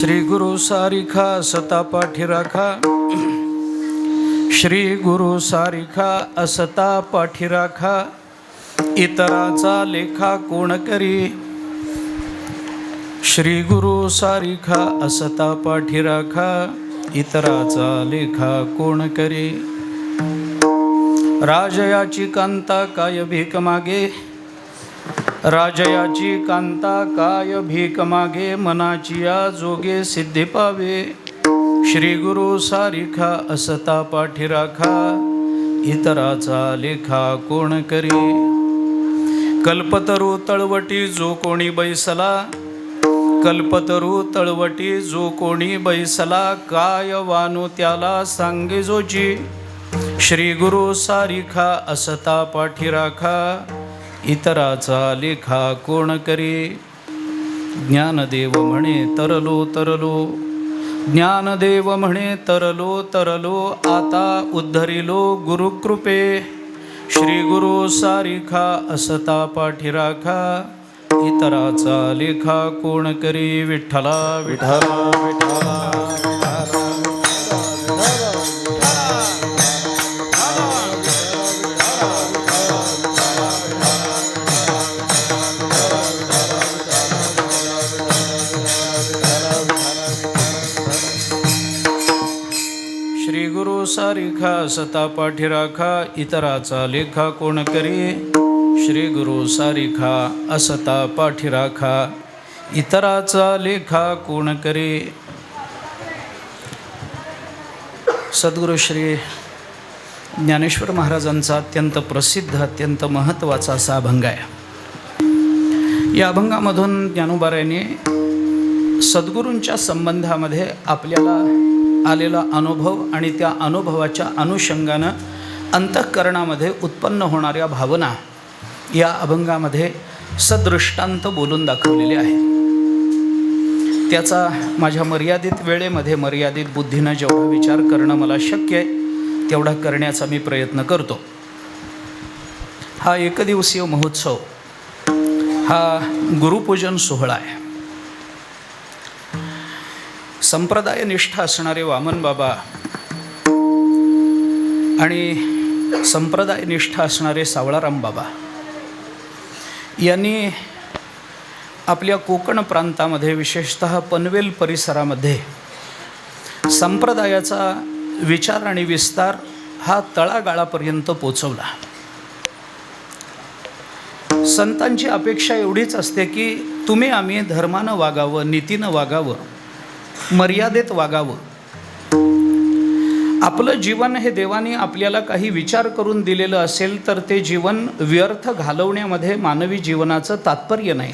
श्री गुरु सारिखा असता पाठी राखा, श्री गुरु सारिखा असता पाठी राखा, इतराचा लेखा कोण करी। श्री गुरु सारिखा असता पाठी राखा, इतराचा लेखा कोण करी। राजयाची कांता काय भीक मागे, राजयाची कांता काय भीक मागे, मनाची या जोगे सिद्धी पावे। श्री गुरु सारिखा असता पाठी राखा, इतराचा लेखा कोण करी। कल्पतरू तळवटी जो कोणी बैसला, कल्पतरू तळवटी जो कोणी बैसला, काय वानू त्याला सांगे जोची। श्री गुरु सारिखा असता पाठी राखा, इतराचा लेखा कोण करी। ज्ञानदेव म्हणे तरलो तरलो, ज्ञानदेव म्हणे तरलो तरलो, आता उद्धरिलो गुरुकृपे। श्री गुरु सारिखा असता पाठी राखा, इतराचा लेखा कोण करी। विठ्ठला विठ्ठला विठ्ठला श्री गुरु सारिखा असता पाठी राखा, इतराचा लेखा कोण करी। श्री गुरु सारिखा असता पाठी राखा, इतराचा लेखा कोण करी। सद्गुरु श्री ज्ञानेश्वर महाराजांचा अत्यंत प्रसिद्ध, अत्यंत महत्त्वाचा असा अभंग आहे। या अभंगामधून ज्ञानोबारायांनी सद्गुरूंच्या संबंधामध्ये आपल्याला आलेला अनुभव आणि त्या अनुभवाच्या अनुषंगानं अंतःकरणामध्ये उत्पन्न होणाऱ्या भावना या अभंगामध्ये सदृष्टांत बोलून दाखवलेले आहे। त्याचा माझ्या मर्यादित वेळेमध्ये, मर्यादित बुद्धीनं जेवढा विचार करणं मला शक्य आहे तेवढा करण्याचा मी प्रयत्न करतो। हा एकदिवसीय महोत्सव, हा गुरुपूजन सोहळा आहे। संप्रदाय निष्ठा असणारे वामन बाबा आणि संप्रदाय निष्ठा असणारे सावळाराम बाबा यांनी आपल्या कोकण प्रांतामध्ये, विशेषतः पनवेल परिसरामध्ये संप्रदायाचा विचार आणि विस्तार हा तळागाळापर्यंत पोचवला। संतांची अपेक्षा एवढीच असते की तुम्ही आम्ही धर्मानं वागावं, नीतीनं वागावं, मर्यादेत वागावं। आपलं जीवन हे देवाने आपल्याला काही विचार करून दिलेलं असेल तर ते जीवन व्यर्थ घालवण्यामध्ये मानवी जीवनाचं तात्पर्य नाही।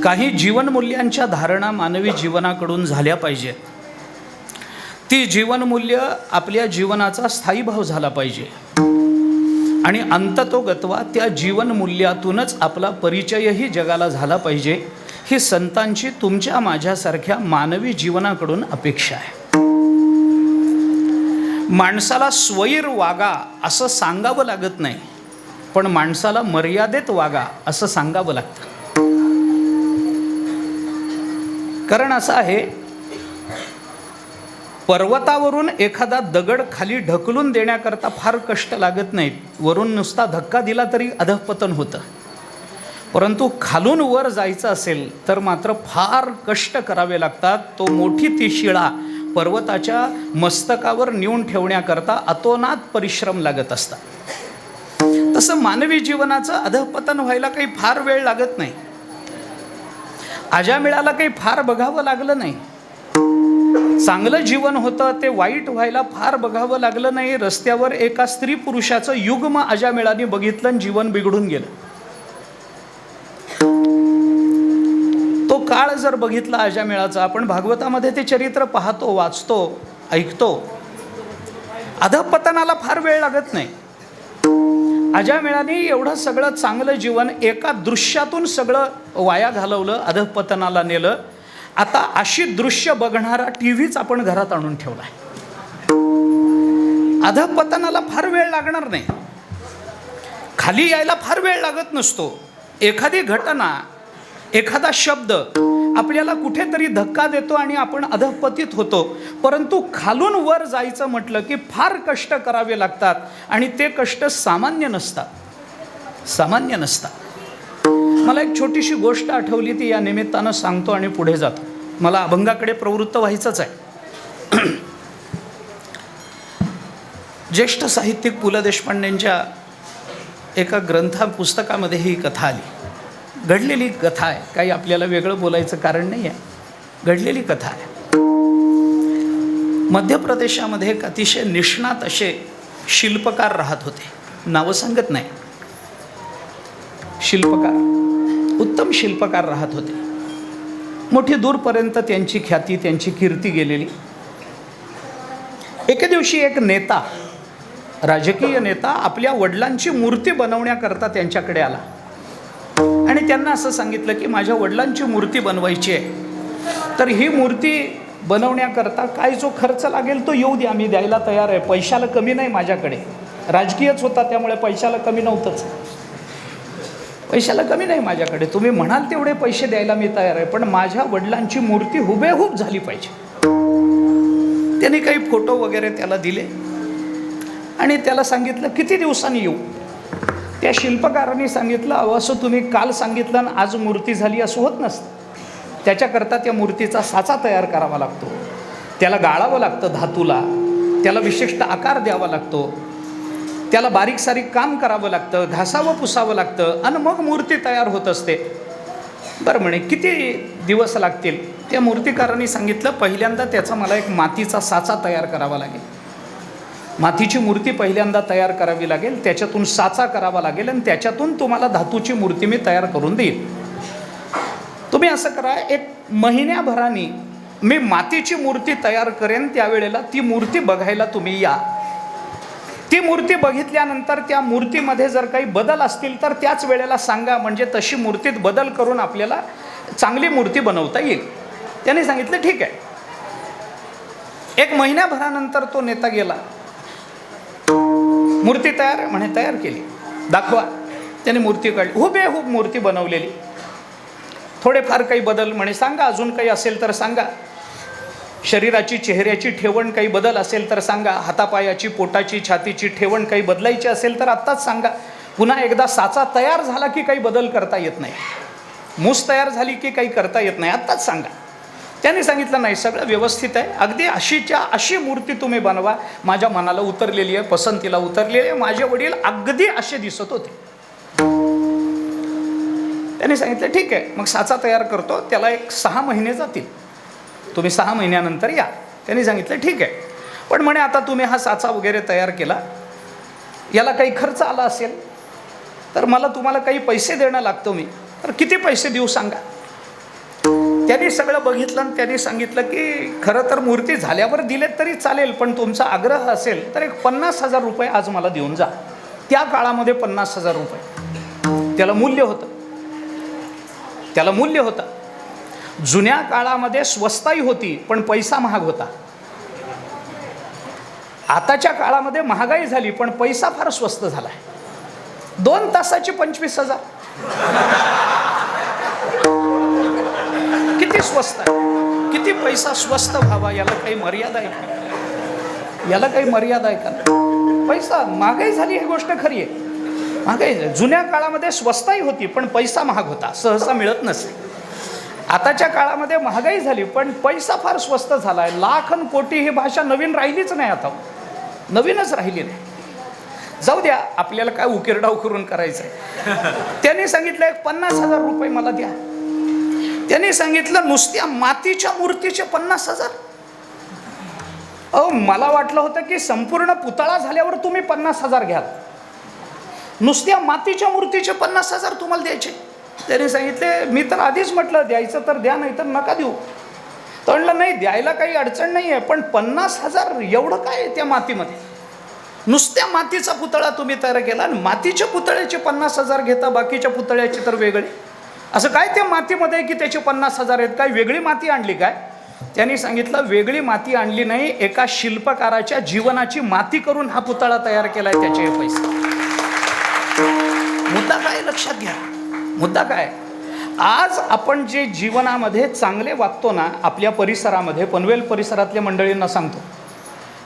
काही जीवनमूल्यांच्या धारणा मानवी जीवनाकडून झाल्या पाहिजेत। ती जीवनमूल्य आपल्या जीवनाचा स्थायीभाव झाला पाहिजे आणि अंततोगत्वा त्या जीवनमूल्यातूनच आपला परिचयही जगाला झाला पाहिजे। ही संतांची तुमच्या माझ्यासारख्या मानवी जीवनाकडून अपेक्षा आहे। माणसाला स्वैर वागा असं सांगावं लागत नाही, पण माणसाला मर्यादेत वागा असं सांगावं लागतं। कारण असं आहे, पर्वतावरून एखादा दगड खाली ढकलून देण्याकरता फार कष्ट लागत नाहीत। वरून नुसता धक्का दिला तरी अधःपतन होतं, परंतु खालून वर जायचं असेल तर मात्र फार कष्ट करावे लागतात। तो मोठी ती शिळा पर्वताच्या मस्तकावर नेऊन ठेवण्याकरता अतोनात परिश्रम लागत असतात। तसं मानवी जीवनाचं अधःपतन व्हायला काही फार वेळ लागत नाही। अजामिळाला काही फार बघावं लागलं नाही। चांगलं जीवन होतं ते वाईट व्हायला फार बघावं लागलं नाही। रस्त्यावर एका स्त्री पुरुषाचं युग्म अजामिळाने बघितलं आणि जीवन बिघडून गेलं। तो काळ जर बघितला अजामिळाचा, आपण भागवतामध्ये ते चरित्र पाहतो, वाचतो, ऐकतो, अधःपतनाला फार वेळ लागत नाही। अजामिळाने एवढं सगळं चांगलं जीवन एका दृश्यातून सगळं वाया घालवलं, अधःपतनाला नेलं। आता अशी दृश्य बघणारा टीव्हीच आपण घरात आणून ठेवलाय। अधःपतनाला फार वेळ लागणार नाही, खाली यायला फार वेळ लागत नसतो। एखादी घटना, एखादा शब्द आपल्याला कुठेतरी धक्का देतो आणि आपण अधःपतित होतो. परंतु खालून वर जायचं म्हटलं की फार कष्ट करावे लागतात आणि ते कष्ट सामान्य नसतात, सामान्य नसतात. मला एक छोटीशी गोष्ट आठवली, ती या निमित्तानं सांगतो आणि पुढे जातो. मला अभंगाकडे प्रवृत्त व्हायचंच आहे. ज्येष्ठ साहित्यिक पु ल देशपांडेंच्या एका पुस्तकामध्ये ही कथा आली. घडलेली कथा आहे, काही आपल्याला वेगळं बोलायचं कारण नाही आहे, घडलेली कथा आहे. मध्य प्रदेशामध्ये एक अतिशय निष्णात असे शिल्पकार राहत होते. नावं सांगत नाही, शिल्पकार, उत्तम शिल्पकार राहत होते. मोठी दूरपर्यंत त्यांची ख्याती, त्यांची कीर्ती गेलेली. एके दिवशी एक नेता, राजकीय नेता, आपल्या वडिलांची मूर्ती बनवण्याकरता त्यांच्याकडे आला आणि त्यांना असं सांगितलं की माझ्या वडिलांची मूर्ती बनवायची आहे, तर ही मूर्ती बनवण्याकरता काय जो खर्च लागेल तो येऊ द्या, मी द्यायला तयार आहे. पैशाला कमी नाही माझ्याकडे, राजकीयच होता त्यामुळे पैशाला कमी नव्हतंच, पैशाला कमी नाही माझ्याकडे, तुम्ही म्हणाल तेवढे पैसे द्यायला मी तयार आहे, पण माझ्या वडिलांची मूर्ती हुबेहूब झाली पाहिजे. त्याने काही फोटो वगैरे त्याला दिले आणि त्याला सांगितलं किती दिवसांनी येऊ. त्या शिल्पकारांनी सांगितलं, अहो असं तुम्ही काल सांगितलं आणि आज मूर्ती झाली असं होत नसतं. त्याच्याकरता त्या मूर्तीचा साचा तयार करावा लागतो, त्याला गाळावं लागतं धातूला, त्याला विशिष्ट आकार द्यावा लागतो, त्याला बारीक सारीक काम करावं लागतं, घासावं पुसावं लागतं आणि मग मूर्ती तयार होत असते. बरं म्हणे, किती दिवस लागतील? त्या मूर्तिकारांनी सांगितलं, पहिल्यांदा त्याचा मला एक मातीचा साचा तयार करावा लागेल, मातीची मूर्ती पहिल्यांदा तयार करावी लागेल, त्याच्यातून साचा करावा लागेल आणि त्याच्यातून तुम्हाला धातूची मूर्ती मी तयार करून देईन. तुम्ही असं करा, एक महिन्याभराने मी मातीची मूर्ती तयार करेन, त्यावेळेला ती मूर्ती बघायला तुम्ही या. ती मूर्ती बघितल्यानंतर त्या मूर्तीमध्ये जर काही बदल असतील तर त्याच वेळेला सांगा, म्हणजे तशी मूर्तीत बदल करून आपल्याला चांगली मूर्ती बनवता येईल. त्याने सांगितलं ठीक आहे. एक महिन्याभरानंतर तो नेता गेला, मूर्ती तयार म्हणे, तयार केली, दाखवा. त्याने मूर्ती काढली, हुबेहूब मूर्ती बनवलेली. थोडेफार काही बदल म्हणे सांगा, अजून काही असेल तर सांगा, शरीराची चेहऱ्याची ठेवण काही बदल असेल तर सांगा, हातापायाची पोटाची छातीची ठेवण काही बदलायची असेल तर आत्ताच सांगा. पुन्हा एकदा साचा तयार झाला की काही बदल करता येत नाही, मूस तयार झाली की काही करता येत नाही, आत्ताच सांगा. त्याने सांगितलं नाही, सगळं व्यवस्थित आहे, अगदी अशीच्या अशी मूर्ती तुम्ही बनवा, माझ्या मनाला उतरलेली आहे, पसंतीला उतरलेली आहे, माझे वडील अगदी असे दिसत होते. त्याने सांगितलं ठीक आहे, मग साचा तयार करतो, त्याला एक 6 महिने जातील, तुम्ही 6 महिन्यानंतर या. त्यांनी सांगितलं ठीक आहे, पण म्हणे आता तुम्ही हा साचा वगैरे तयार केला, याला काही खर्च आला असेल तर मला तुम्हाला काही पैसे देणं लागतो मी, तर किती पैसे देऊ सांगा. त्यांनी सगळं बघितलं आणि त्यांनी सांगितलं की खरं तर मूर्ती झाल्यावर दिलेत तरी चालेल, पण तुमचा आग्रह असेल तर एक 50,000 रुपये आज मला देऊन जा. त्या काळामध्ये 50,000 रुपये त्याला मूल्य होतं, त्याला मूल्य होतं. जुन्या काळामध्ये स्वस्ताई होती पण पैसा महाग होता. आताच्या काळामध्ये महागाई झाली पण पैसा फार स्वस्त झाला आहे. 2 तासाची 25,000 किती स्वस्त आहे, किती पैसा स्वस्त व्हावा, याला काही मर्यादा आहे का? याला काही मर्यादा आहे का? पैसा महागाई झाली ही गोष्ट खरी आहे, महागाई. जुन्या काळामध्ये स्वस्ताई होती पण पैसा महाग होता, सहसा मिळत नसे. आताच्या काळामध्ये महागाई झाली पण पैसा फार स्वस्त झाला आहे. लाख आणि कोटी ही भाषा नवीन राहिलीच नाही, आता नवीनच राहिली नाही. जाऊ द्या, आपल्याला काय उकिरडाव करून करायचं आहे. त्यांनी सांगितलं एक 50,000 रुपये मला द्या. त्यांनी सांगितलं नुसत्या मातीच्या मूर्तीचे 50,000. अहो मला वाटलं होतं की संपूर्ण पुतळा झाल्यावर तुम्ही 50,000 घ्याल, नुसत्या मातीच्या मूर्तीचे 50,000 तुम्हाला द्यायचे. त्याने सांगितले मी तर आधीच म्हटलं द्यायचं तर द्या, नाही तर नका देऊ. तर म्हणलं नाही, द्यायला काही अडचण नाही आहे, पण 50,000 एवढं काय त्या मातीमध्ये? नुसत्या मातीचा पुतळा तुम्ही तयार केला आणि मातीच्या पुतळ्याचे 50,000 घेता, बाकीच्या पुतळ्याचे तर वेगळे. असं काय त्या मातीमध्ये की त्याचे 50,000 आहेत? काय वेगळी माती आणली काय? त्यांनी सांगितलं वेगळी माती आणली नाही, एका शिल्पकाराच्या जीवनाची माती करून हा पुतळा तयार केलाय, त्याचे पैसे. मुद्दा काय लक्षात घ्या, मुद्दा काय? आज आपण जे जीवनामध्ये चांगले वागतो ना, आपल्या परिसरामध्ये, पनवेल परिसरातल्या मंडळींना सांगतो,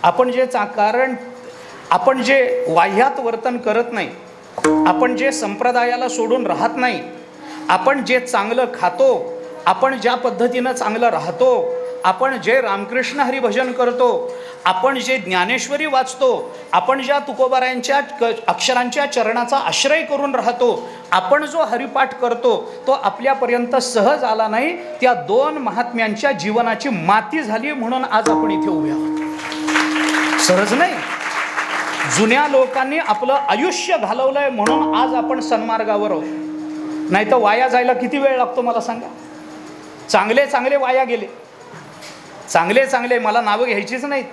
आपण जे कारण आपण जे वाह्यात वर्तन करत नाही, आपण जे संप्रदायाला सोडून राहत नाही, आपण जे चांगलं खातो, आपण ज्या पद्धतीनं चांगलं राहतो, आपण जे रामकृष्ण हरिभजन करतो, आपण जे ज्ञानेश्वरी वाचतो, आपण ज्या तुकोबारायांच्या अक्षरांच्या चरणाचा आश्रय करून राहतो, आपण जो हरिपाठ करतो तो आपल्यापर्यंत सहज आला नाही. त्या दोन महात्म्यांच्या जीवनाची माती झाली म्हणून आज आपण इथे उभे आहोत. सहज नाही. जुन्या लोकांनी आपलं आयुष्य घालवलंय म्हणून आज आपण सन्मार्गावर आहोत. नाही तर वाया जायला किती वेळ लागतो मला सांगा. चांगले चांगले वाया गेले. चांगले चांगले, मला नावं घ्यायचीच नाहीत,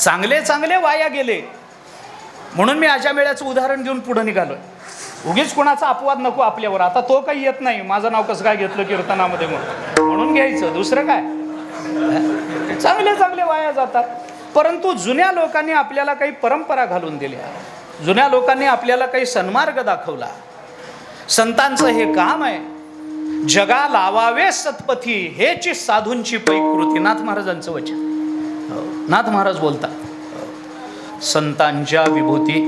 चांगले चांगले वाया गेले. म्हणून मी अशा वेळेचं उदाहरण देऊन पुढे निघालोय. उगीच कुणाचा अपवाद नको आपल्यावर. आता तो काही येत नाही, माझं नाव कसं काय घेतलं कीर्तनामध्ये म्हणून घ्यायचं, दुसरं काय. चांगले चांगले वाया जातात. परंतु जुन्या लोकांनी आपल्याला काही परंपरा घालून दिल्या, जुन्या लोकांनी आपल्याला काही सन्मार्ग दाखवला. संतांचं हे काम आहे, जगा लावावे सतपथी हेची साधूंची पैकृती. नाथ महाराजांचं वचन. नाथ महाराज बोलतात, संतांच्या विभूती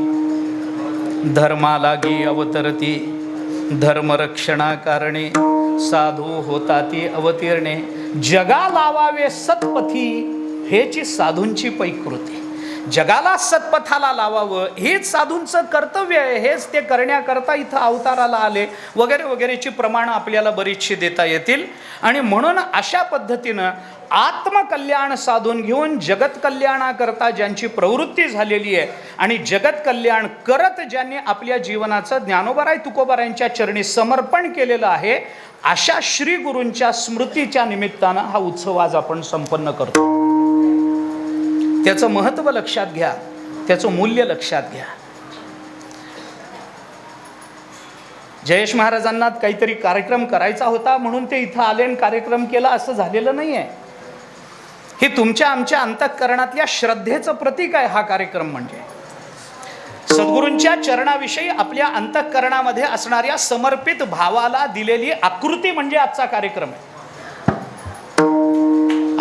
धर्मालागी अवतरती, धर्मरक्षणा कारणे साधू होताती अवतीर्णे. जगा लावावे सतपथी हेची साधूंची पैकृती. जगाला सत्पथाला लावावं हेच साधूंचं कर्तव्य आहे. हेच ते करण्याकरता इथं अवताराला आले वगैरे वगैरेची प्रमाणं आपल्याला बरीचशी देता येतील. आणि म्हणून अशा पद्धतीनं आत्मकल्याण साधून घेऊन जगत कल्याणाकरता ज्यांची प्रवृत्ती झालेली आहे आणि जगत कल्याण करत ज्यांनी आपल्या जीवनाचं ज्ञानोबाराय तुकोबारायांच्या चरणी समर्पण केलेलं आहे, अशा श्री गुरूंच्या स्मृतीच्या निमित्तानं हा उत्सव आज आपण संपन्न करतो. त्याचं महत्त्व लक्षात घ्या, त्याचं मूल्य लक्षात घ्या. जयेश महाराजांना काहीतरी कार्यक्रम करायचा होता म्हणून ते इथं आले आणि कार्यक्रम केला असं झालेलं नाही आहे. हे तुमच्या आमच्या अंतःकरणातल्या श्रद्धेचं प्रतीक आहे. हा कार्यक्रम म्हणजे सद्गुरूंच्या चरणाविषयी आपल्या अंतःकरणामध्ये असणाऱ्या समर्पित भावाला दिलेली आकृती म्हणजे आजचा कार्यक्रम आहे.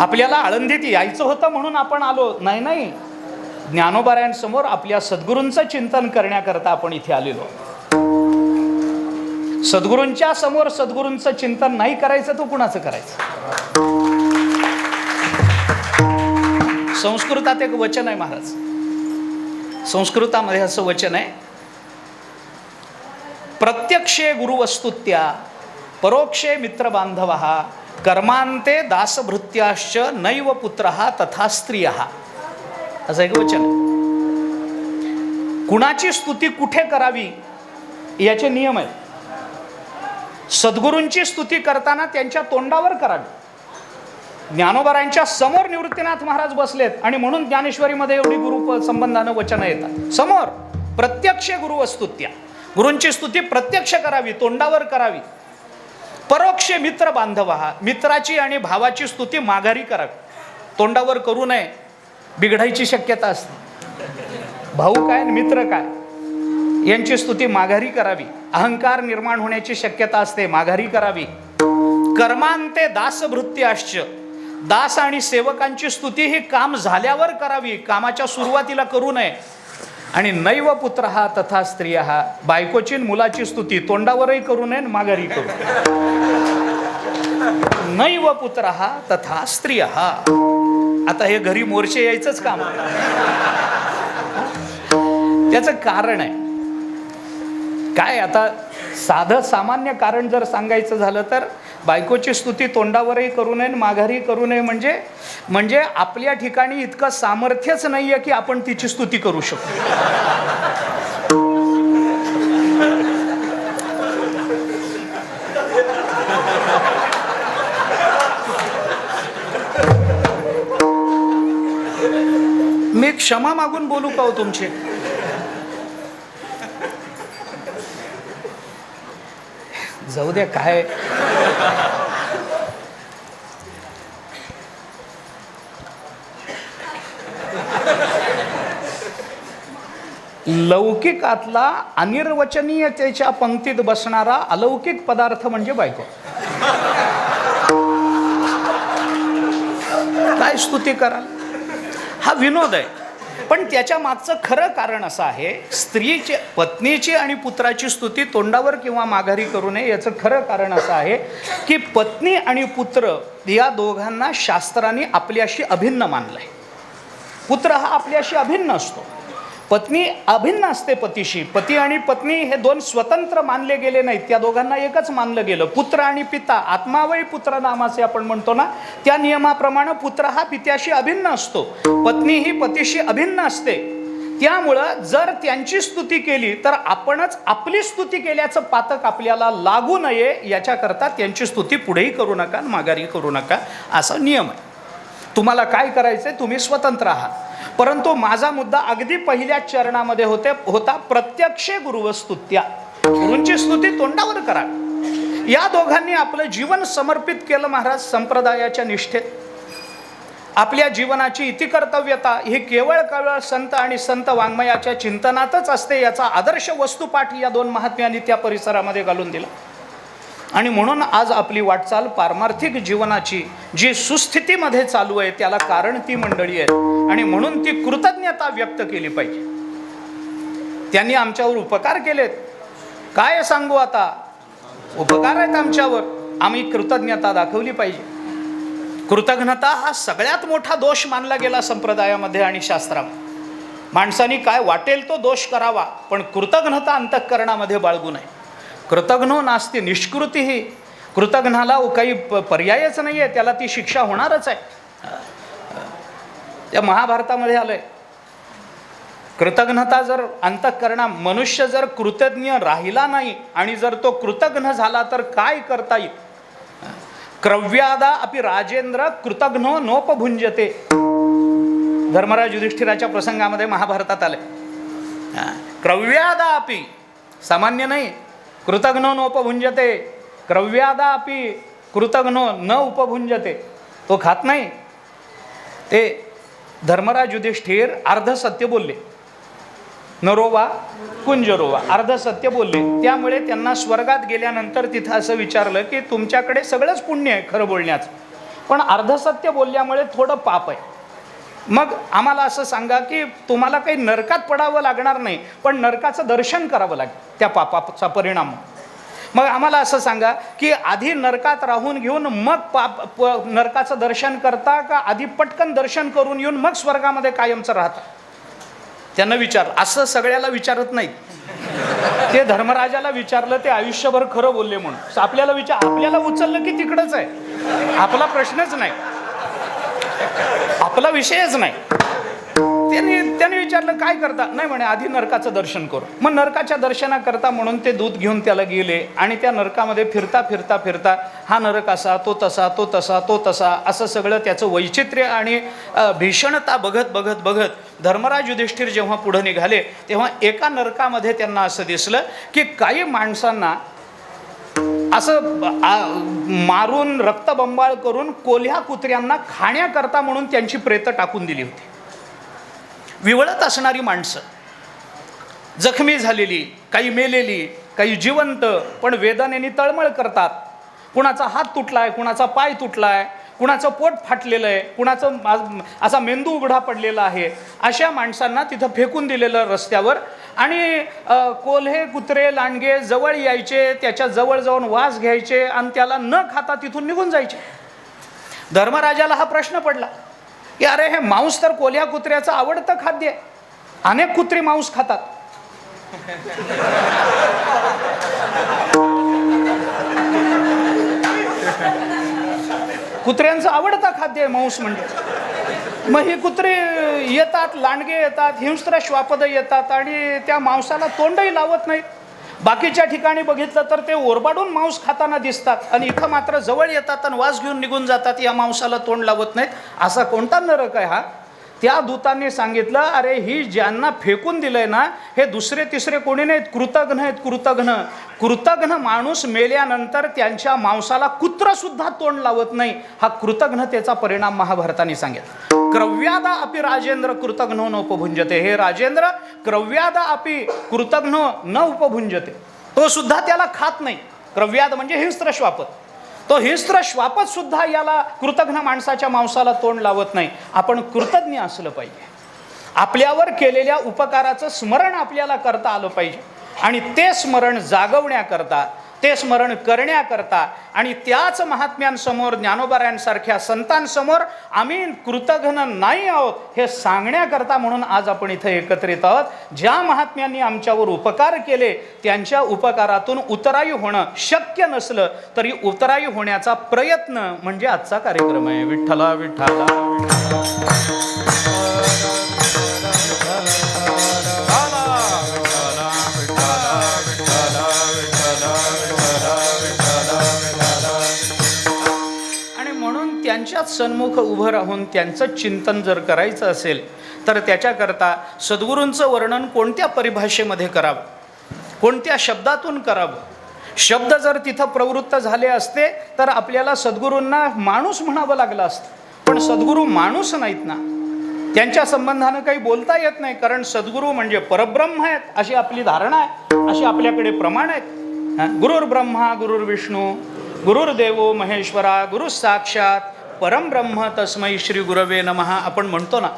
आपल्याला आळंदीत यायचं होतं म्हणून आपण आलो नाही, ज्ञानोबारायांसमोर आपल्या सद्गुरूंचं चिंतन करण्याकरता आपण इथे आलेलो. सद्गुरूंच्या समोर सद्गुरूंचं चिंतन नाही करायचं, तो कुणाचं करायचं. संस्कृतात एक वचन आहे महाराज, संस्कृतामध्ये असं वचन आहे, प्रत्यक्षे गुरुवस्तुत्या परोक्षे मित्रबांधवः कर्मांते दासभृत्याश्च नैव पुत्रः तथा स्त्रियः. असं एक वचन आहे. कुणाची स्तुती कुठे करावी याचे नियम आहेत. सद्गुरूंची स्तुती करताना त्यांच्या तोंडावर करावी. ज्ञानोबारायांच्या समोर निवृत्तीनाथ महाराज बसलेत आणि म्हणून ज्ञानेश्वरीमध्ये एवढी गुरु संबंधानं वचनं येतात. समोर प्रत्यक्ष गुरुवस्तुत्या, गुरूंची स्तुती प्रत्यक्ष करावी, तोंडावर करावी. परोक्ष मित्र बांधव, मित्राची आणि भावाची स्तुती माघारी करावी, तोंडावर करू नये, बिघडायची शक्यता असते. भाऊ काय मित्र काय यांची स्तुती माघारी करावी. अहंकार निर्माण होण्याची शक्यता असते, माघारी करावी. कर्मांते दासभृत्याश्च, दास आणि सेवकांची स्तुती ही काम झाल्यावर करावी, कामाच्या सुरुवातीला करू नये. आणि नैव पुत्रः तथा स्त्रियः, बायकोची मुलाची स्तुती तोंडावरही करू नये, माघारी करू. नैव पुत्रः तथा स्त्रियः. आता हे घरी मोर्चे यायचंच काम. त्याचं कारण आहे काय, आता साधं सामान्य कारण जर सांगायचं झालं तर बायकोची स्तुती तोंडावरही करू नये, माघारी करू नये. म्हणजे आपल्या ठिकाणी इतकं सामर्थ्यच नाही आहे की आपण तिची स्तुती करू शकतो. मी क्षमा मागून बोलू का हो तुमचे. जाऊ द्या काय. लौकिकातला अनिर्वचनीयतेच्या पंक्तीत बसणारा अलौकिक पदार्थ म्हणजे बायको. काय स्तुती कराल? हा विनोद आहे, पण त्याच्या मागचं खरं कारण असं आहे, स्त्रीची, पत्नीची आणि पुत्राची स्तुती तोंडावर किंवा माघारी करू नये. याचं खरं कारण असं आहे की पत्नी आणि पुत्र या दोघांना शास्त्राने आपल्याशी अभिन्न मानलंय. पुत्र हा आपल्याशी अभिन्न असतो, पत्नी अभिन्न असते पतीशी. पती आणि पत्नी हे दोन स्वतंत्र मानले गेले नाहीत, त्या दोघांना एकच मानलं गेलं. पुत्र आणि पिता, आत्मावय पुत्र नामाचे आपण म्हणतो ना, त्या नियमाप्रमाणे पुत्र हा पित्याशी अभिन्न असतो, पत्नी ही पतीशी अभिन्न असते. त्यामुळं जर त्यांची स्तुती केली तर आपणच आपली स्तुती केल्याचं पातक आपल्याला लागू नये याच्याकरता त्यांची स्तुती पुढेही करू नका, माघारी करू नका, असा नियम आहे. तुम्हाला काय करायचंय तुम्ही स्वतंत्र आहात. परंतु माझा मुद्दा अगदी पहिल्या चरणामध्ये होता प्रत्यक्ष गुरुवस्तुत्या, गुरूंची स्तुती तोंडावर करा. या दोघांनी आपलं जीवन समर्पित केलं महाराज संप्रदायाच्या निष्ठेत. आपल्या जीवनाची इतिकर्तव्यता ही केवळ संत आणि संत वाङ्मयाच्या चिंतनातच असते, याचा आदर्श वस्तुपाठ या दोन महात्म्यांनी त्या परिसरामध्ये घालून दिला. आणि म्हणून आज आपली वाटचाल पारमार्थिक जीवनाची जी सुस्थितीमध्ये चालू आहे त्याला कारण ती मंडळी आहे, आणि म्हणून ती कृतज्ञता व्यक्त केली पाहिजे. त्यांनी आमच्यावर उपकार केलेत, काय सांगू आता, उपकार आहेत आमच्यावर, आम्ही कृतज्ञता दाखवली पाहिजे. कृतज्ञता हा सगळ्यात मोठा दोष मानला गेला संप्रदायामध्ये आणि शास्त्रामध्ये. माणसाने काय वाटेल तो दोष करावा, पण कृतज्ञता अंतःकरणामध्ये बाळगू नये. कृतघ्नो नास्ती निष्कृती, ही कृतघ्नाला काही पर्यायच नाही आहे, त्याला ती शिक्षा होणारच आहे. त्या महाभारतामध्ये आलंय, कृतघ्नता जर अंतःकरणा, मनुष्य जर कृतज्ञ राहिला नाही आणि जर तो कृतघ्न झाला तर काय करता येईल. क्रव्यादा अपि राजेंद्र कृतघ्नो नोपभुंजते, धर्मराज युधिष्ठिराच्या प्रसंगामध्ये महाभारतात आले. क्रव्यादा अपि, सामान्य नाही, कृतघ्नो न उपभुंजते, क्रव्यादा अपि कृतघ्नो न उपभुंजते, तो खात नाही. ते धर्मराज युधिष्ठिर अर्ध सत्य बोलले, नरोवा कुंजरोवा, अर्ध सत्य बोलले. त्यामुळे त्यांना स्वर्गात गेल्यानंतर तिथं असं विचारलं की तुमच्याकडे सगळंच पुण्य आहे खरं बोलण्याचं, पण अर्ध सत्य बोलल्यामुळे थोडं पाप आहे. मग आम्हाला असं सांगा की तुम्हाला काही नरकात पडावं लागणार नाही, पण नरकाचं दर्शन करावं लागेल त्या पापाचा परिणाम. मग आम्हाला असं सांगा की आधी नरकात राहून घेऊन मग नरकाचं दर्शन करता, का आधी पटकन दर्शन करून येऊन मग स्वर्गामध्ये कायमचं राहता. त्यांना विचारलं, असं सगळ्याला विचारत नाहीत. ते धर्मराजाला विचारलं, ते आयुष्यभर खरं बोलले म्हणून. आपल्याला उचललं की तिकडंच आहे, आपला प्रश्नच नाही, आपला विषयच नाही. त्याने विचारलं काय करता, नाही म्हणे आधी नरकाचं दर्शन करू. मग नरकाच्या दर्शनाकरता म्हणून ते दूत घेऊन त्याला गेले, आणि त्या नरकामध्ये फिरता फिरता फिरता हा नरक असा, तो तसा, तो तसा, तो तसा, असं सगळं त्याचं वैचित्र्य आणि भीषणता बघत बघत बघत धर्मराज युधिष्ठिर जेव्हा पुढे निघाले तेव्हा एका नरकामध्ये त्यांना असं दिसलं की काही माणसांना असं मारून रक्तबंबाळ करून कोल्ह्या कुत्र्यांना खाण्याकरता म्हणून त्यांची प्रेतं टाकून दिली होती. विवळत असणारी माणसं, जखमी झालेली, काही मेलेली, काही जिवंत, पण वेदनेने तळमळ करतात. कुणाचा हात तुटलाय, कुणाचा पाय तुटलाय, कुणाचं पोट फाटलेलं आहे, कुणाचं असा मेंदू उघडा पडलेला आहे. अशा माणसांना तिथं फेकून दिलेलं रस्त्यावर, आणि कोल्हे कुत्रे लांडगे जवळ यायचे, त्याच्या जवळ जाऊन वास घ्यायचे आणि त्याला न खाता तिथून निघून जायचे. धर्मराजाला हा प्रश्न पडला की अरे हे मांस तर कोल्ह्या कुत्र्याचं आवडतं खाद्य आहे, अनेक कुत्री मांस खातात. कुत्र्यांचं आवडतं खाद्य आहे मांस म्हणजे. मग ही कुत्रे येतात, लांडगे येतात, हिंस्त्र श्वापद येतात आणि त्या मांसाला तोंडही लावत नाहीत. बाकीच्या ठिकाणी बघितलं तर ते ओरबाडून मांस खाताना दिसतात, आणि इथं मात्र जवळ येतात आणि वास घेऊन निघून जातात, या मांसाला तोंड लावत नाहीत. असा कोणता नरक आहे हा. त्या दूतांनी सांगितलं, अरे ही ज्यांना फेकून दिलंय ना, हे दुसरे तिसरे कोणी नाहीत, कृतघ्न आहेत. कृतघ्न माणूस मेल्यानंतर त्यांच्या मांसाला कुत्र सुद्धा तोंड लावत नाही. हा कृतघ्नतेचा परिणाम महाभारताने सांगितला. क्रव्यादा अपि राजेंद्र कृतघ्नो न उपभुंजते. हे राजेंद्र, क्रव्यादा अपि कृतघ्नो न उपभुंजते. तो सुद्धा त्याला खात नाही. क्रव्याद म्हणजे हिंस्त्र श्वापद. तो हिंस्त्र श्वापद सुद्धा याला कृतघ्न माणसाच्या मांसाला तोंड लावत नाही. आपण कृतज्ञ असलं पाहिजे. आपल्यावर केलेल्या उपकाराचं स्मरण आपल्याला करता आलं पाहिजे आणि ते स्मरण जागवण्याकरता, ते स्मरण करण्याकरता आणि त्याच महात्म्यांसमोर, ज्ञानोबारायांसारख्या संतांसमोर आम्ही कृतघ्न नाही आहोत हे सांगण्याकरता म्हणून आज आपण इथे एकत्रित आहोत. ज्या महात्म्यांनी आमच्यावर उपकार केले त्यांच्या उपकारातून उतराई होणं शक्य नसलं तरी उतराई होण्याचा प्रयत्न म्हणजे आजचा कार्यक्रम आहे. विठ्ठला विठ्ठला त्यांच्याच सन्मुख उभं राहून त्यांचं चिंतन जर करायचं असेल तर त्याच्याकरता सद्गुरूंचं वर्णन कोणत्या परिभाषेमध्ये करावं, कोणत्या शब्दातून करावं. शब्द जर तिथं प्रवृत्त झाले असते तर आपल्याला सद्गुरूंना माणूस म्हणावं लागलं असतं. पण सद्गुरू माणूस नाहीत ना, त्यांच्या संबंधानं काही बोलता येत नाही. कारण सद्गुरू म्हणजे परब्रह्म आहेत अशी आपली धारणा आहे, अशी आपल्याकडे प्रमाण आहेत. गुरुर् ब्रह्मा गुरुर्विष्णू गुरुर्देवो महेश्वरा गुरु साक्षात परम ब्रह्म तस्मै श्री गुरवे नमः आपण म्हणतो ना.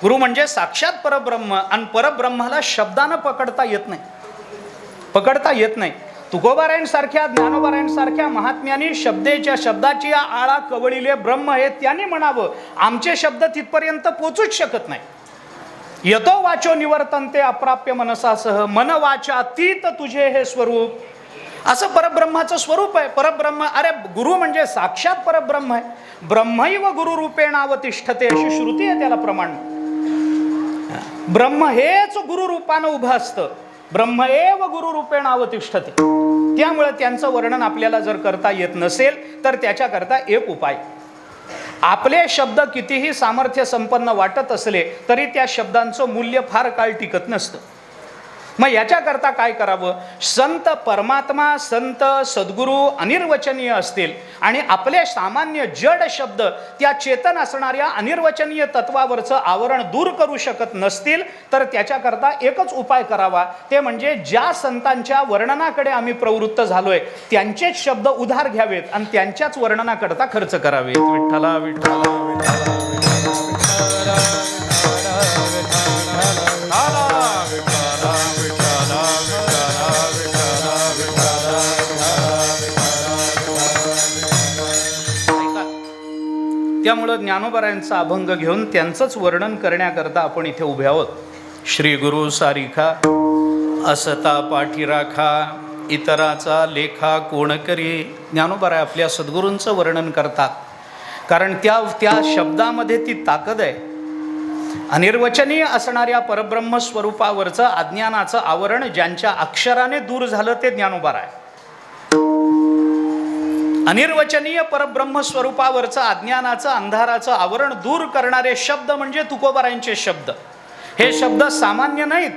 गुरु म्हणजे साक्षात परब्रह्म आणि परब्रह्माला शब्दानं पकडता येत नाही, पकडता येत नाही. तुकोबारायांसारख्या, ज्ञानोबारायांसारख्या महात्म्यांनी शब्दाची आळा कवळीले ब्रह्म हे त्यांनी म्हणावं. आमचे शब्द तिथपर्यंत पोचूच शकत नाही. यतो वाचो निवर्तन्ते अप्राप्य मनसासह मन वाचातीत तुझे हे स्वरूप, असं परब्रह्माचं स्वरूप आहे. परब्रह्म, अरे गुरु म्हणजे साक्षात परब्रह्म आहे. ब्रह्मैव गुरु रूपेण अवतिष्ठते अशी श्रुती आहे त्याला प्रमाण. ब्रह्म हेच गुरु रूपानं उभं असतं. ब्रह्म एव गुरु रूपेण अवतिष्ठते. त्यामुळे त्यांचं वर्णन आपल्याला जर करता येत नसेल तर त्याच्याकरता एक उपाय. आपले शब्द कितीही सामर्थ्य संपन्न वाटत असले तरी त्या शब्दांचं मूल्य फार काळ टिकत नसतं. मग याच्याकरता काय करावं? संत परमात्मा, संत सद्गुरू अनिर्वचनीय असतील आणि आपले सामान्य जड शब्द त्या चेतन असणाऱ्या अनिर्वचनीय तत्वावरचं आवरण दूर करू शकत नसतील तर त्याच्याकरता एकच उपाय करावा. ते म्हणजे ज्या संतांच्या वर्णनाकडे आम्ही प्रवृत्त झालोय त्यांचेच शब्द उधार घ्यावेत आणि त्यांच्याच वर्णनाकरता खर्च करावेत. विठ्ठला विठ्ठला विठ्ठला त्यामुळं ज्ञानोबारायांचा अभंग घेऊन त्यांचंच वर्णन करण्याकरता आपण इथे उभे आहोत. श्री गुरु सारिखा असता पाठी राखा, इतराचा लेखा कोण करी. ज्ञानोबाराय आपल्या सद्गुरूंचं वर्णन करतात कारण त्या शब्दामध्ये ती ताकद आहे. अनिर्वचनीय असणाऱ्या परब्रह्म स्वरूपावरचं अज्ञानाचं आवरण ज्यांच्या अक्षराने दूर झालं ते ज्ञानोबाराय. अनिर्वचनीय परब्रह्म स्वरूपावरचं अज्ञानाचं, अंधाराचं आवरण दूर करणारे शब्द म्हणजे तुकोबारायांचे शब्द. हे शब्द सामान्य नाहीत.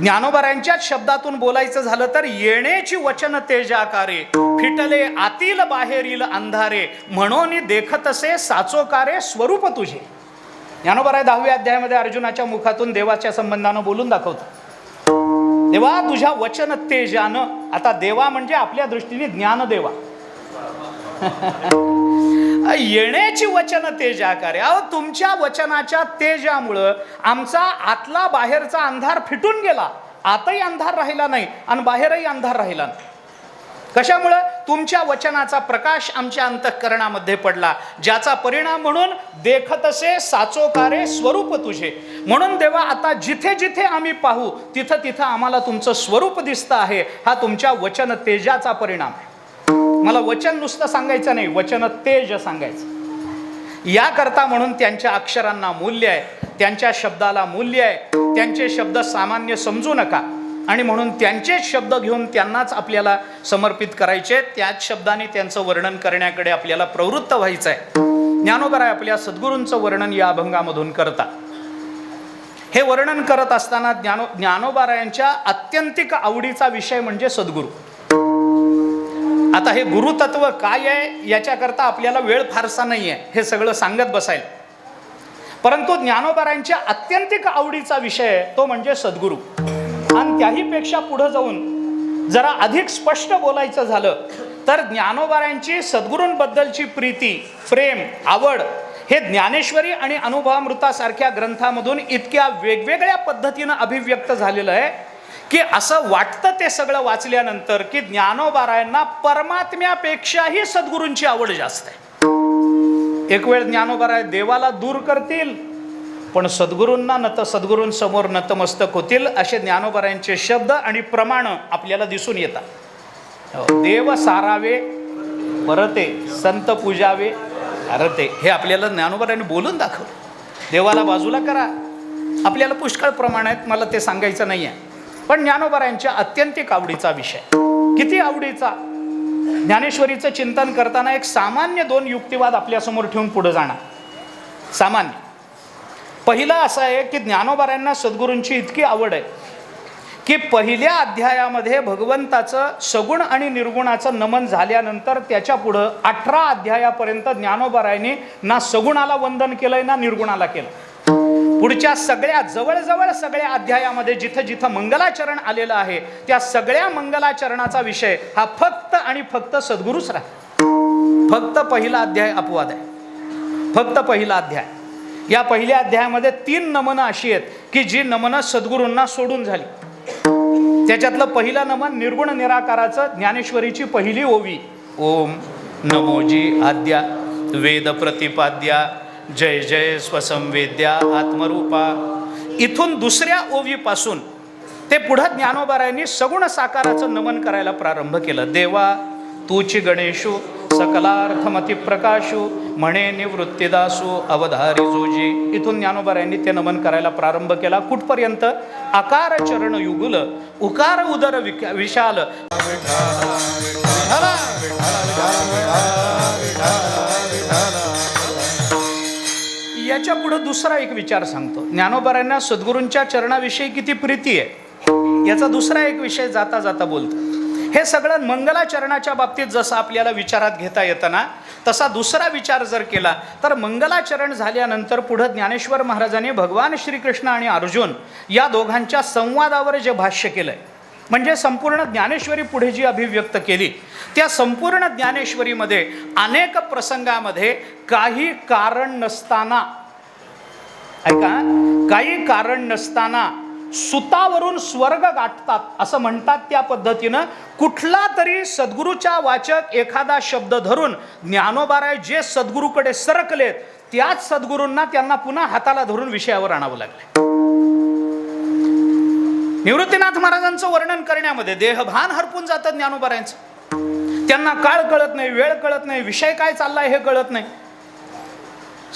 ज्ञानोबारायांच्याच शब्दातून बोलायचं झालं तर येण्याची वचन तेजाकारे, फिटले आतील बाहेरील अंधारे, म्हणून देखतसे साचोकारे स्वरूप तुझे. ज्ञानोबाराय 10व्या अध्यायामध्ये अर्जुनाच्या मुखातून देवाच्या संबंधानं बोलून दाखवतात. देवा तुझ्या वचन तेजानं, आता देवा म्हणजे आपल्या दृष्टीने ज्ञानदेवा, येण्याची वचन तेजाकारे. अहो तुमच्या वचनाच्या तेजामुळं आमचा आतला बाहेरचा अंधार फिटून गेला. आतही अंधार राहिला नाही आणि बाहेरही अंधार राहिला नाही. कशामुळं? तुमच्या वचनाचा प्रकाश आमच्या अंतःकरणामध्ये पडला, ज्याचा परिणाम म्हणून देखतसे साचोकारे स्वरूप तुझे. म्हणून देवा आता जिथे जिथे आम्ही पाहू तिथं तिथं आम्हाला तुमचं स्वरूप दिसतं आहे. हा तुमच्या वचन तेजाचा परिणाम आहे. मला वचन नुसतं सांगायचं नाही, वचन तेज सांगायचं. याकरता म्हणून त्यांच्या अक्षरांना मूल्य आहे, त्यांच्या शब्दाला मूल्य आहे. त्यांचे शब्द सामान्य समजू नका आणि म्हणून त्यांचेच शब्द घेऊन त्यांनाच आपल्याला समर्पित करायचे. त्याच शब्दाने त्यांचं वर्णन करण्याकडे आपल्याला प्रवृत्त व्हायचं आहे. ज्ञानोबाराय आपल्या सद्गुरूंचं वर्णन या अभंगामधून करतात. हे वर्णन करत असताना ज्ञानोबारायांच्या अत्यंतिक आवडीचा विषय म्हणजे सद्गुरू. आता हे गुरुतत्व काय आहे याच्याकरता आपल्याला वेळ फारसा नाही आहे हे सगळं सांगत बसायला. परंतु ज्ञानोबारायांच्या अत्यंतिक आवडीचा विषय तो म्हणजे सद्गुरू. आणि त्याही पेक्षा पुढे जाऊन जरा अधिक स्पष्ट बोलायचं झालं तर ज्ञानोबारायांची सद्गुरूंबद्दलची प्रीती, प्रेम, आवड हे ज्ञानेश्वरी आणि अनुभवामृतासारख्या ग्रंथामधून इतक्या वेगवेगळ्या पद्धतीनं अभिव्यक्त झालेलं आहे की असं वाटतं ते सगळं वाचल्यानंतर की ज्ञानोबारायांना परमात्म्यापेक्षाही सद्गुरूंची आवड जास्त आहे. एक वेळ ज्ञानोबाराय देवाला दूर करतील पण सद्गुरूंना सद्गुरूंसमोर नतमस्तक होतील असे ज्ञानोबारायांचे शब्द आणि प्रमाण आपल्याला दिसून येतात. देव सारावे परते, संत पूजावे हरते, हे आपल्याला ज्ञानोबारायांनी बोलून दाखवलं. देवाला बाजूला करा, आपल्याला पुष्कळ प्रमाण आहेत, मला ते सांगायचं नाही आहे. पण ज्ञानोबारायांच्या अत्यंतिक आवडीचा विषय, किती आवडीचा. ज्ञानेश्वरीचं चिंतन करताना एक सामान्य 2 युक्तिवाद आपल्यासमोर ठेवून पुढे जाणार. सामान्य पहिला असा आहे की ज्ञानोबारायांना सद्गुरूंची इतकी आवड आहे की पहिल्या अध्यायामध्ये भगवंताचं सगुण आणि निर्गुणाचं नमन झाल्यानंतर त्याच्या पुढं 18 अध्यायापर्यंत ज्ञानोबारायांनी ना सगुणाला वंदन केलंय ना निर्गुणाला केलं. पुढच्या सगळ्या जवळजवळ सगळ्या अध्यायामध्ये जिथं जिथं मंगलाचरण आलेलं आहे त्या सगळ्या मंगलाचरणाचा विषय हा फक्त आणि फक्त सद्गुरूच राहतो. फक्त पहिला अध्याय अपवाद आहे, फक्त पहिला अध्याय. या पहिल्या अध्यायामध्ये 3 नमनं अशी आहेत की जी नमनं सद्गुरूंना सोडून झाली. त्याच्यातलं पहिलं नमन निर्गुण निराकाराचं, ज्ञानेश्वरीची पहिली ओवी, ओम नमोजी आद्या वेद प्रतिपाद्या जय जय स्वसंवेद्या आत्मरूपा. इथून दुसऱ्या ओवीपासून ते पुढं ज्ञानोबारायांनी सगुण साकाराचं नमन करायला प्रारंभ केलं. देवा तूची गणेशू सकलार्थमती प्रकाशू म्हणे निवृत्तीदासू अवधारी जोजी. इथून ज्ञानोबारायांनी ते नमन करायला प्रारंभ केला. कुठपर्यंत? आकार चरण युगुल उकार उदर विशाल. याच्या पुढे दुसरा एक विचार सांगतो. ज्ञानोबारायांना सद्गुरूंच्या चरणाविषयी किती प्रीती आहे याचा दुसरा एक विषय जाता जाता बोलतो. हे सगळं मंगलाचरणाच्या बाबतीत जसं आपल्याला विचारात घेता येतं ना, तसा दुसरा विचार जर केला तर मंगलाचरण झाल्यानंतर पुढे ज्ञानेश्वर महाराजांनी भगवान श्रीकृष्ण आणि अर्जुन या दोघांच्या संवादावर जे भाष्य केलंय, म्हणजे संपूर्ण ज्ञानेश्वरी पुढे जी अभिव्यक्त केली, त्या संपूर्ण ज्ञानेश्वरीमध्ये अनेक प्रसंगामध्ये काही कारण नसताना, ऐका, काही कारण नसताना सुतावरून स्वर्ग गाठतात असं म्हणतात. त्या पद्धतीनं कुठला तरी सद्गुरूच्या वाचक एखादा शब्द धरून ज्ञानोबाराय जे सद्गुरूकडे सरकलेत त्याच सद्गुरूंना त्यांना पुन्हा हाताला धरून विषयावर आणावं लागले. निवृत्तीनाथ महाराजांचं वर्णन करण्यामध्ये देहभान हरपून जातं ज्ञानोबारायांचं. त्यांना काळ कळत नाही, वेळ कळत नाही, विषय काय चाललाय हे कळत नाही.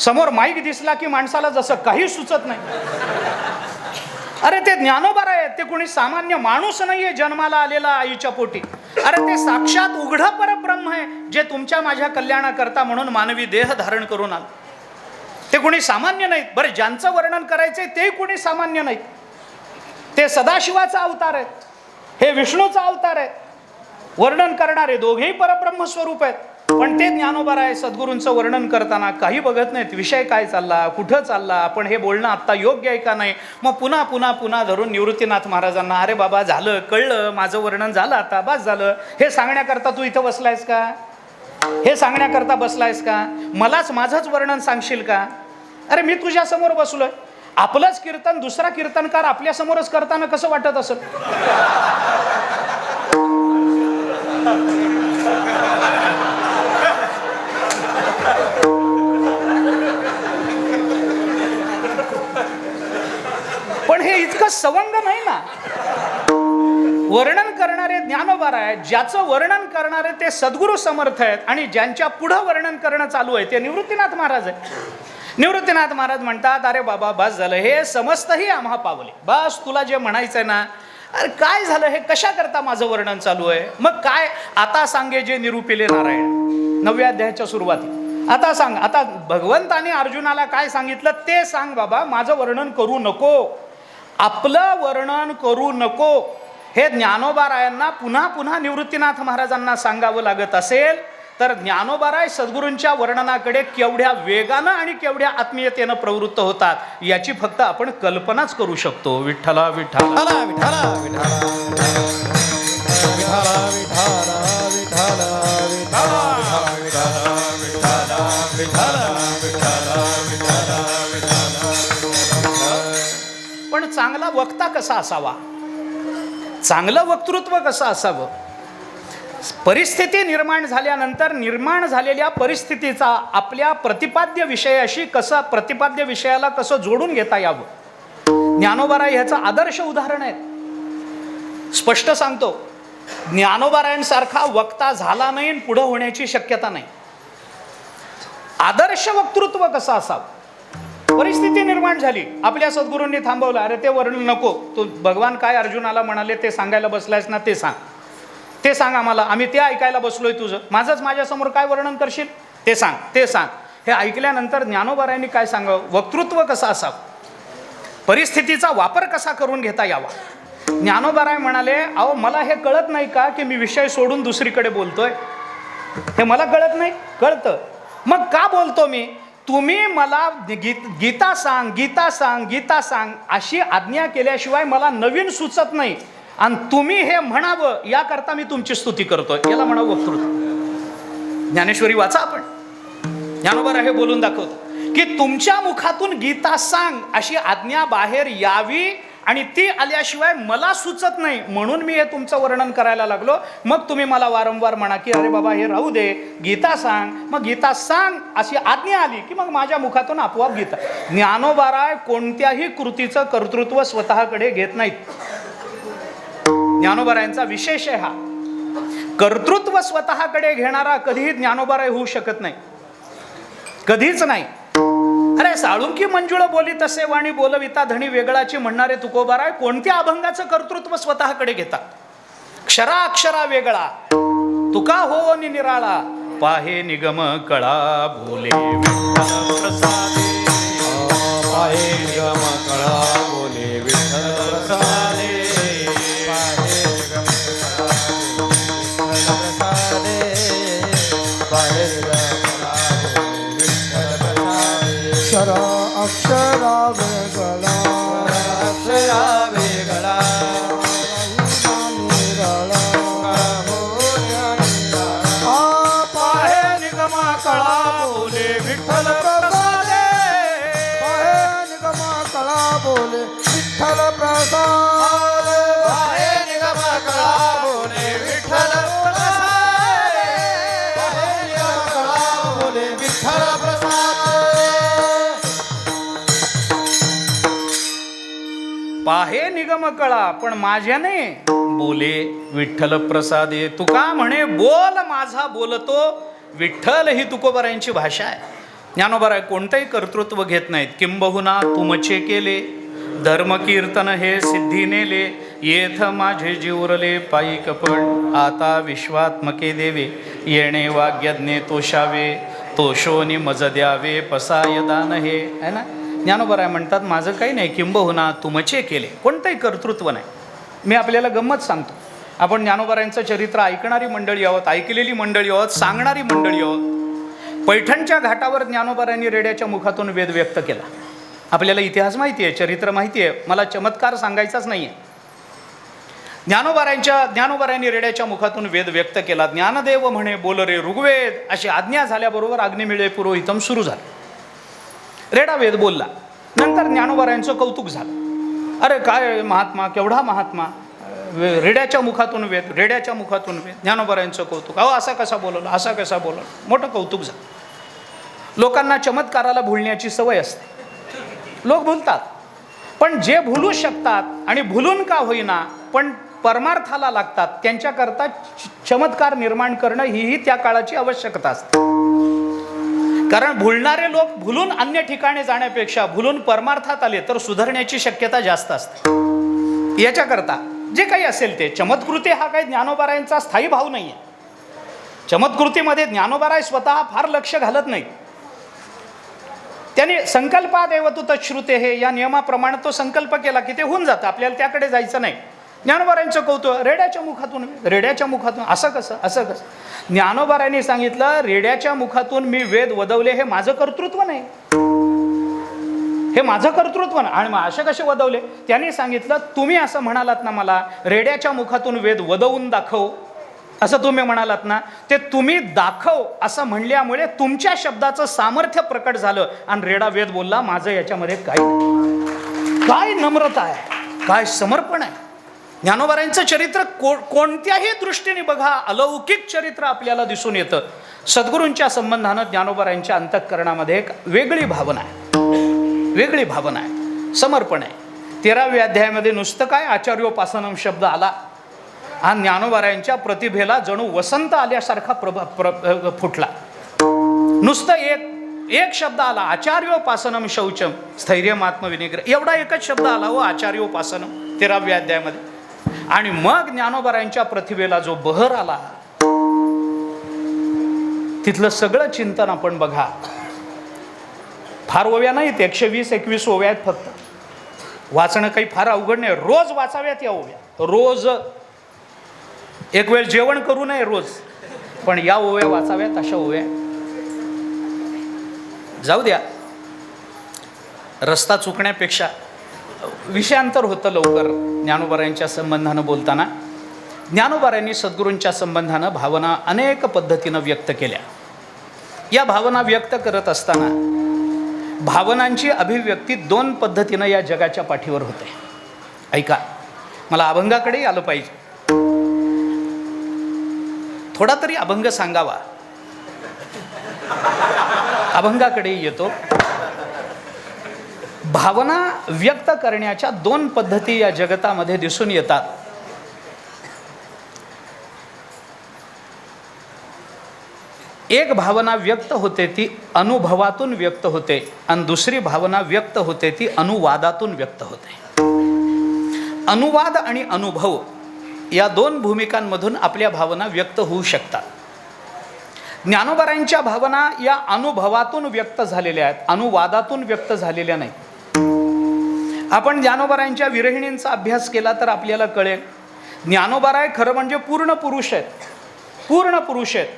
समोर माईक दिसला की माणसाला जसं काही सुचत नाही. अरे ते ज्ञानोबाराय आहेत, ते कोणी सामान्य माणूस नाहीये जन्माला आलेला आईच्या पोटी. अरे ते साक्षात उघडं परब्रह्म आहे जे तुमच्या माझ्या कल्याणाकरता म्हणून मानवी देह धारण करून आलं. ते कोणी सामान्य नाहीत. बरं, ज्यांचं वर्णन करायचंय ते कोणी सामान्य नाहीत. ते सदाशिवाचा अवतार आहेत, हे विष्णूचा अवतार आहे. वर्णन करणारे दोघेही परब्रह्म स्वरूप आहेत. पण ते ज्ञानोबाराय सद्गुरूंचं वर्णन करताना काही बघत नाहीत. विषय काय चालला, कुठं चालला, आपण हे बोलणं आत्ता योग्य आहे का नाही. मग पुन्हा पुन्हा पुन्हा धरून निवृत्तीनाथ महाराजांना, अरे बाबा झालं, कळलं, माझं वर्णन झालं, आता बस झालं. हे सांगण्याकरता तू इथं बसलायस का? हे सांगण्याकरता बसलायस का? मलाच माझंच वर्णन सांगशील का? अरे मी तुझ्या समोर बसलोय. आपलंच कीर्तन दुसरा कीर्तनकार आपल्या समोरच करताना कसं वाटत असेल? पण हे इतकं सवंग नाही ना. वर्णन करणारे ज्ञानोबाराय, ज्याचं वर्णन करणारे ते सद्गुरू समर्थ आहेत आणि ज्यांच्या पुढं वर्णन करणं चालू आहे ते निवृत्तीनाथ महाराज आहे. निवृत्तीनाथ महाराज म्हणतात, अरे बाबा बस झालं, हे समस्तही आम्हा पावले. बस तुला जे म्हणायचंय ना, अरे काय झालं, हे कशा करता माझं वर्णन चालू आहे? मग काय आता सांगे जे निरूपिले नारायण, 9व्या अध्यायाच्या सुरुवाती. आता सांग, आता भगवंताने अर्जुनाला काय सांगितलं ते सांग बाबा, माझं वर्णन करू नको, आपलं वर्णन करू नको. हे ज्ञानोबारायांना पुन्हा पुन्हा निवृत्तीनाथ महाराजांना सांगावं लागत असेल तर ज्ञानोबाराय सद्गुरूंच्या वर्णनाकडे केवढ्या वेगानं आणि केवढ्या आत्मीयतेनं प्रवृत्त होतात याची फक्त आपण कल्पनाच करू शकतो. विठ्ठला विठ्ठला विठ्ठला पण चांगला वक्ता कसा असावा, चांगलं वक्तृत्व कसं असावं, परिस्थिती निर्माण झाल्यानंतर निर्माण झालेल्या परिस्थितीचा आपल्या प्रतिपाद्य विषयाशी कसं, प्रतिपाद्य विषयाला कसं जोडून घेता यावं, ज्ञानोबाराय ह्याचं आदर्श उदाहरण आहे. स्पष्ट सांगतो, ज्ञानोबारायांसारखा वक्ता झाला नाही आणि पुढं होण्याची शक्यता नाही. आदर्श वक्तृत्व कसं असावं, परिस्थिती निर्माण झाली, आपल्या सद्गुरूंनी थांबवलं, अरे ते वर्णन नको, तू भगवान काय अर्जुनाला म्हणाले ते सांगायला बसलायस ना, ते सांग, ते सांग आम्हाला, आम्ही ते ऐकायला बसलोय, तुझं माझंच माझ्यासमोर काय वर्णन करशील, ते सांग, ते सांग. हे ऐकल्यानंतर ज्ञानोबारायांनी काय सांगावं, वक्तृत्व कसं असावं, परिस्थितीचा वापर कसा करून घेता यावा. ज्ञानोबाराय म्हणाले, अहो मला हे कळत नाही का की मी विषय सोडून दुसरीकडे बोलतोय, हे मला कळत नाही, कळतं, मग का बोलतो मी, तुम्ही मला गीता सांग, गीता सांग, गीता सांग अशी आज्ञा केल्याशिवाय मला नवीन सुचत नाही, आणि तुम्ही हे म्हणावं याकरता मी तुमची स्तुती करतोय, याला म्हणावं वक्तृत्व. ज्ञानेश्वरी वाचा आपण, ज्ञानोबाराय हे बोलून दाखवतो की तुमच्या मुखातून गीता सांग अशी आज्ञा बाहेर यावी आणि ती आल्याशिवाय मला सुचत नाही, म्हणून मी हे तुमचं वर्णन करायला लागलो. मग तुम्ही मला वारंवार म्हणा की अरे बाबा हे राहू दे, गीता सांग, मग गीता सांग अशी आज्ञा आली की मग माझ्या मुखातून आपोआप गीता. ज्ञानोबाराय कोणत्याही कृतीचं कर्तृत्व स्वतःकडे घेत नाहीत. ज्ञानोबारायांचा विशेष आहे हा, कर्तृत्व स्वतःकडे घेणारा कधीही ज्ञानोबाराय होऊ शकत नाही, कधीच नाही. अरे साळुंकी मंजुळ बोली तसे वाणी बोलविता धणी वेगळाची म्हणणारे तुकोबाराय कोणत्या अभंगाचं कर्तृत्व स्वतःकडे घेतात. क्षरा अक्षरा वेगळा तुका हो निराळा, पाहे निगम कळा बोले विठ्ठल प्रसादे, पाहे निगम कळा बोले विठ्ठल प्रसादे, पाहे निगम अक्षरा वेगळा, अक्षरा वेगळा, पाहे निगम कळा बोले विठ्ठल प्रसादे, पाहे निगम कळा बोले विठ्ठल प्रसाद, पाहे निगम कळा बोले विठ्ठल प्रसादे, पाहे निगम कळा बोले विठ्ठल प्रसाद. पाहे निगम कळा पण माझ्याने बोले विठ्ठल प्रसादे. तुका म्हणे बोल माझा बोलतो विठ्ठल, ही तुकोबारायांची भाषा आहे. ज्ञानोबाराय कोणतंही कर्तृत्व घेत नाहीत. किंबहुना तुमचे केले धर्म कीर्तन हे सिद्धी नेले, येथ माझे जीवरले पायी पण आता विश्वात्मके देवे, येणे वाग्यज्ञे तोषावे तोषोनी मज द्यावे पसाय दान हे आहे ना. ज्ञानोबाराय म्हणतात माझं काही नाही, किंबहुना तुमचे केले, कोणतंही कर्तृत्व नाही. मी आपल्याला गंमत सांगतो, आपण ज्ञानोबारायांचं चरित्र ऐकणारी मंडळी आहोत, ऐकलेली मंडळी आहोत, सांगणारी मंडळी आहोत. पैठणच्या घाटावर ज्ञानोबारायांनी रेड्याच्या मुखातून वेद व्यक्त केला. आपल्याला इतिहास माहिती आहे, चरित्र माहिती आहे, मला चमत्कार सांगायचाच नाही आहे. ज्ञानोबारायांनी रेड्याच्या मुखातून वेद व्यक्त केला. ज्ञानदेव म्हणे बोल रे ऋग्वेद अशी आज्ञा झाल्याबरोबर अग्निमिळे पुरोहितम सुरू झालं. रेडा वेद बोलला. नंतर ज्ञानोबारायांचं कौतुक झालं, अरे काय महात्मा, केवढा महात्मा, रेड्याच्या मुखातून वेद, रेड्याच्या मुखातून वेद. ज्ञानोबारायांचं कौतुक, अहो असा कसा बोलवलं, असा कसा बोलवलं, मोठं कौतुक झालं. लोकांना चमत्काराला भुलण्याची सवय असते, लोक भुलतात, पण जे भुलू शकतात आणि भुलून का होईना पण परमार्थाला लागतात त्यांच्याकरता चमत्कार निर्माण करणं हीही त्या काळाची आवश्यकता असते. कारण भुलणारे लोक भुलून अन्य ठिकाणी जाण्यापेक्षा भुलून परमार्थात आले तर सुधारण्याची शक्यता जास्त असते. याच्याकरता जे काही असेल ते चमत्कृती हा काही ज्ञानोबारायांचा स्थायी भाव नाही आहे. चमत्कृतीमध्ये ज्ञानोबाराय स्वतः फार लक्ष घालत नाहीत. त्याने संकल्पादेव तु तच्छ्रुते हे या नियमाप्रमाणे तो संकल्प केला की ते होऊन जातं, आपल्याला त्याकडे जायचं नाही. ज्ञानोबारायांचं कौतुक, रेड्याच्या मुखातून, रेड्याच्या मुखातून, असं कसं, असं कसं. ज्ञानोबारायांनी सांगितलं, रेड्याच्या मुखातून मी वेद वदवले, हे माझं कर्तृत्व नाही, हे माझं कर्तृत्व नाही. आणि मग असे कसे वदवले? त्यांनी सांगितलं, तुम्ही असं म्हणालात ना मला, रेड्याच्या मुखातून वेद वदवून दाखव, असं तुम्ही म्हणालात ना, ते तुम्ही दाखव असं म्हणल्यामुळे तुमच्या शब्दाचं सामर्थ्य प्रकट झालं आणि रेडा वेद बोलला. माझं याच्यामध्ये काय नम्रता आहे, काय समर्पण आहे. ज्ञानोबारायांचं चरित्र कोणत्याही दृष्टीने बघा, अलौकिक चरित्र आपल्याला दिसून येतं. सद्गुरूंच्या संबंधानं ज्ञानोबारायांच्या अंतःकरणामध्ये एक वेगळी भावना आहे, वेगळी भावना आहे, समर्पण आहे. 13व्या अध्यायामध्ये नुसतं काय आचार्योपासनम शब्द आला आणि ज्ञानोबारायांच्या प्रतिभेला जणू वसंत आल्यासारखा फुटला. नुसतं एक शब्द आला, आचार्योपासनम शौचम स्थैर्यम आत्मविनिग्रह, एवढा एकच शब्द आला हो, आचार्योपासनम 13व्या अध्यायामध्ये. आणि मग ज्ञानोबारायांच्या प्रतिभेला जो बहर आला, तिथलं सगळं चिंतन आपण बघा. फार ओव्या नाहीत, 120-21 ओव्या आहेत फक्त. वाचणं काही फार अवघड नाही, रोज वाचाव्यात या ओव्या, रोज. एक वेळ जेवण करू नये रोज, पण या ओव्या वाचाव्यात, अशा ओव्या. जाऊ द्या, रस्ता चुकण्यापेक्षा विषयांतर होतं लवकर. ज्ञानोबारायांच्या संबंधानं बोलताना ज्ञानोबारायांनी सद्गुरूंच्या संबंधानं भावना अनेक पद्धतीनं व्यक्त केल्या. या भावना व्यक्त करत असताना भावनांची अभिव्यक्ती 2 पद्धतीनं या जगाच्या पाठीवर होते. ऐका, मला अभंगाकडेही आलं पाहिजे, थोडा तरी अभंग सांगावा. अभंगाकडे येतो. भावना व्यक्त करण्याच्या 2 पद्धती या जगतामध्ये दिसून येतात. एक भावना व्यक्त होते ती अनुभवातून व्यक्त होते आणि दुसरी भावना व्यक्त होते ती अनुवादातून व्यक्त होते. अनुवाद आणि अनुभव या 2 भूमिकांमधून आपल्या भावना व्यक्त होऊ शकतात. ज्ञानोबारायांच्या भावना या अनुभवातून व्यक्त झालेल्या आहेत, अनुवादातून व्यक्त झालेल्या नाही. आपण ज्ञानोबारायांच्या विरहिणींचा अभ्यास केला तर आपल्याला कळेल, ज्ञानोबाराय खरं म्हणजे पूर्ण पुरुष आहेत, पूर्ण पुरुष आहेत.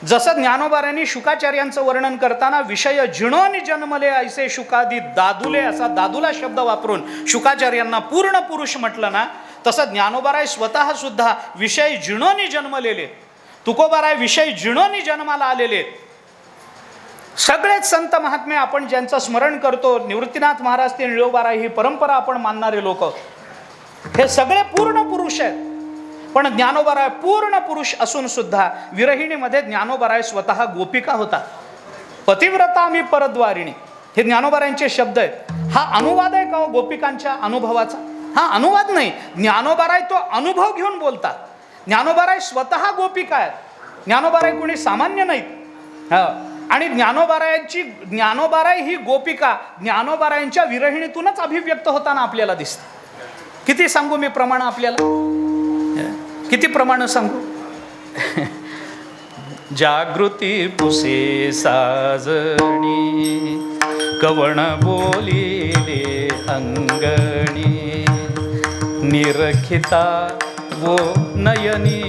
जसं ज्ञानोबारायांनी शुकाचार्यांचं वर्णन करताना विषय जिणोनी जन्मले ऐसे शुकादी दादुले असा दादुला शब्द वापरून शुकाचार्यांना पूर्ण पुरुष म्हटलं ना, तसं ज्ञानोबाराय स्वतः सुद्धा विषय जिणोनी जन्मलेले, तुकोबाराय विषय जिणोनी जन्माला आलेले. सगळेच संत महात्मे आपण ज्यांचं स्मरण करतो, निवृत्तीनाथ महाराज ते निळोबाराय ही परंपरा आपण मानणारे लोक, हे सगळे पूर्ण पुरुष आहेत. पण ज्ञानोबाराय पूर्ण पुरुष असून सुद्धा विरहिणीमध्ये ज्ञानोबाराय स्वतः गोपिका होता. पतिव्रता मी परद्वारिणी, हे ज्ञानोबारायांचे शब्द आहेत. हा अनुवाद आहे का हो गोपिकांच्या अनुभवाचा? हा अनुवाद नाही. ज्ञानोबाराय तो अनुभव घेऊन बोलतात. ज्ञानोबाराय स्वतः गोपिका आहेत. ज्ञानोबाराय कोणी सामान्य नाहीत. आणि ज्ञानोबाराय ही गोपिका ज्ञानोबारायांच्या विरहिणीतूनच अभिव्यक्त होताना आपल्याला दिसते. किती सांगू मी प्रमाण आपल्याला, किती प्रमाण सांगू. जागृती पुसे साजणी कवण बोलिले अंगणी निरखिता वो नयनी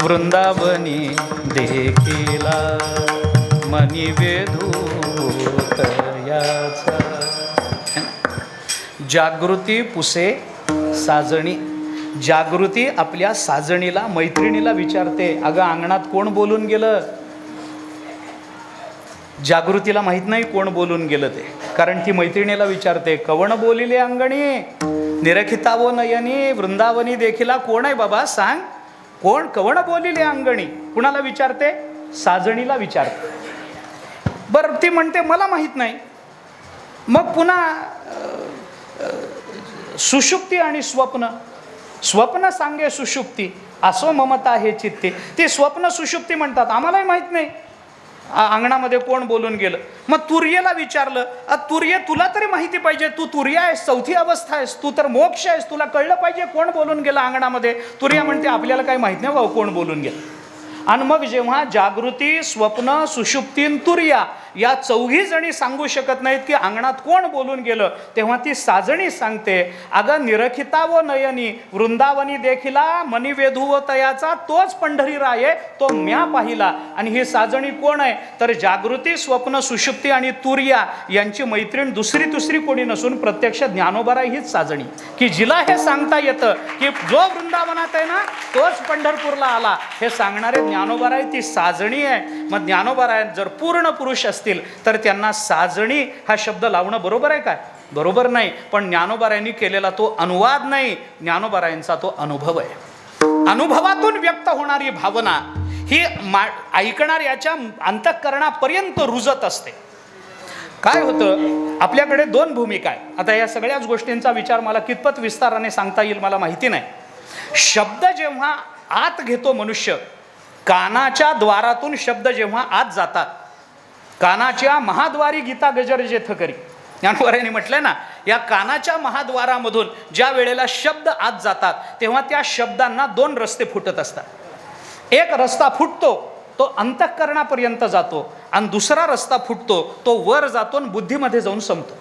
वृंदावनी देखिला मनी वेधूत याचा. जागृती पुसे साजणी. जागृती आपल्या साजणीला, मैत्रिणीला विचारते, अगं अंगणात कोण बोलून गेलं? जागृतीला माहित नाही कोण बोलून गेलं ते, कारण ती मैत्रिणीला विचारते, कवण बोलिले अंगणी निरखितावो नयनी वृंदावनी देखिला. कोण आहे बाबा सांग, कोण? कवण बोलिले अंगणी. कुणाला विचारते? साजणीला विचारते. बरं, ती म्हणते मला माहित नाही. मग पुन्हा सुषुप्ती आणि स्वप्न. स्वप्न सांगे सुषुप्ती असो ममता हे चित्ते. ती स्वप्न सुषुप्ती म्हणतात, आम्हालाही माहित नाही अंगणामध्ये कोण बोलून गेलं. मग तुर्येला विचारलं, तुर्ये तुला तरी माहिती पाहिजे, तू तुर्य आहेस, 4थी अवस्था आहेस, तू तर मोक्ष आहेस, तुला कळलं पाहिजे कोण बोलून गेलं अंगणामध्ये. तुर्या म्हणते आपल्याला काही माहित नाही भाऊ कोण बोलून गेलं. आणि मग जेव्हा जागृती, स्वप्न, सुषुप्ती, तुर्या या चौघी जणी सांगू शकत नाहीत की अंगणात कोण बोलून गेलं, तेव्हा ती साजणी सांगते, अगं निरखिता व नयनी वृंदावनी देखिला मनी वेधू तयाचा तोच पंढरी राये तो म्या पाहिला. आणि ही साजणी कोण आहे तर जागृती, स्वप्न, सुषुप्ती आणि तुर्या यांची मैत्रीण दुसरी कोणी नसून प्रत्यक्ष ज्ञानोबाराय हीच साजणी, की जिला हे सांगता येतं की जो वृंदावनात आहे ना तोच पंढरपूरला आला, हे सांगणारे ज्ञानोबाराय ती साजणी आहे. मग ज्ञानोबाराय जर पूर्ण पुरुष असतील तर त्यांना साजणी हा शब्द लावणं बरोबर आहे काय? बरोबर नाही. पण ज्ञानोबारायांनी केलेला तो अनुवाद नाही, ज्ञानोबारायांचा तो अनुभव आहे. अनुभवातून व्यक्त होणारी भावना ही ऐकणाऱ्याच्या अंतःकरणापर्यंत रुजत असते. काय होतं, आपल्याकडे दोन भूमिका आहे. आता या सगळ्याच गोष्टींचा विचार मला कितपत विस्ताराने सांगता येईल मला माहिती नाही. शब्द जेव्हा आत घेतो मनुष्य, कानाच्या द्वारातून शब्द जेव्हा आत जातात, कानाच्या महाद्वारी गीता गजर जेथ करी, ज्ञानोबारायांनी म्हटलंय ना, या कानाच्या महाद्वारामधून ज्या वेळेला शब्द आत जातात तेव्हा त्या शब्दांना दोन रस्ते फुटत असतात. एक रस्ता फुटतो तो अंतःकरणापर्यंत जातो आणि दुसरा रस्ता फुटतो तो वर जातो आणि बुद्धीमध्ये जाऊन संपतो.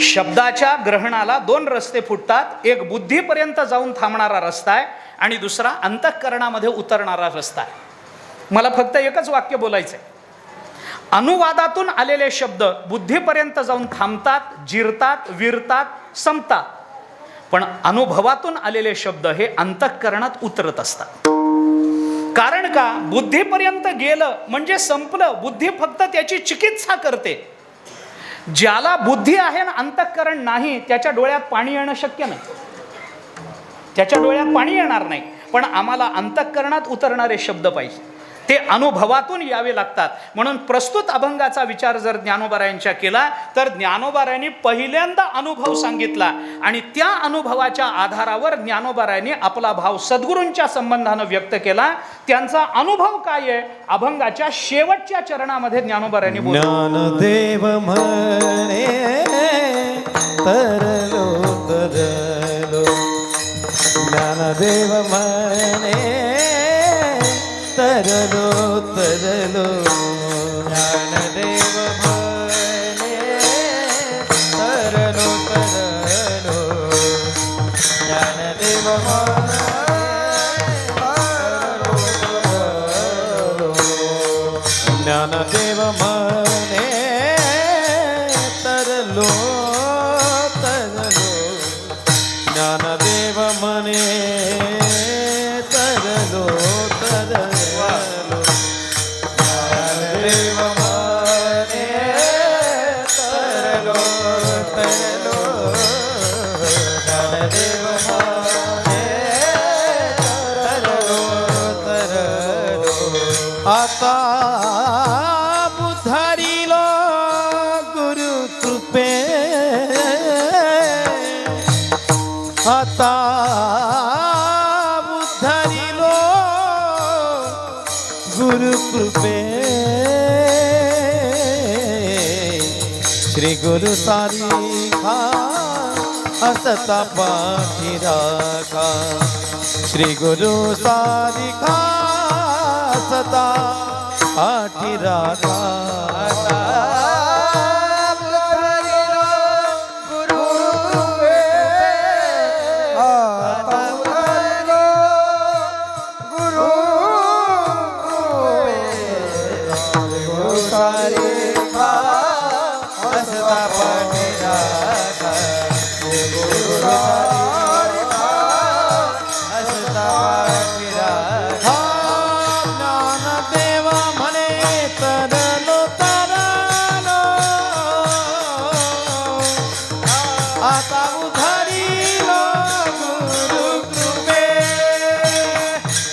शब्दाच्या ग्रहणाला दोन रस्ते फुटतात. एक बुद्धीपर्यंत जाऊन थांबणारा रस्ता आहे आणि दुसरा अंतःकरणामध्ये उतरणारा रस्ता आहे. मला फक्त एकच वाक्य बोलायचं आहे. अनुवादातून आलेले शब्द बुद्धीपर्यंत जाऊन थांबतात, जिरतात, विरतात, संपतात. पण अनुभवातून आलेले शब्द हे अंतःकरणात उतरत असतात. कारण का, बुद्धीपर्यंत गेलं म्हणजे संपलं. बुद्धी फक्त त्याची चिकित्सा करते. ज्याला बुद्धी आहे ना अंतःकरण नाही, त्याच्या डोळ्यात पाणी येणं शक्य नाही, त्याच्या डोळ्यात पाणी येणार नाही. पण आम्हाला अंतःकरणात उतरणारे शब्द पाहिजे, ते अनुभवातून यावे लागतात. म्हणून प्रस्तुत अभंगाचा विचार जर ज्ञानोबारायांच्या केला तर ज्ञानोबारायांनी पहिल्यांदा अनुभव सांगितला आणि त्या अनुभवाच्या आधारावर ज्ञानोबारायांनी आपला भाव सद्गुरूंच्या संबंधानं व्यक्त केला. त्यांचा अनुभव काय आहे, अभंगाच्या शेवटच्या चरणामध्ये ज्ञानोबारायांनी बोलले, ज्ञानदेव म्हणे तरलो तरलो, ज्ञानदेव म्हणे तरलो तरलो, ज्ञानदेव म्हणे तरलो तरलो, ज्ञानदेव म्हणे तरलो तरलो, ज्ञानदेव म्हणे तरलो तरलो, ज्ञानदेव म्हणे तरलो तरलो. आता बुधारिलो गुरु कृपे, आता बुधारिलो गुरु कृपे, श्री गुरु सारिखा असता पाठी राखा, श्री गुरु सारिखा सता पाठी राखा.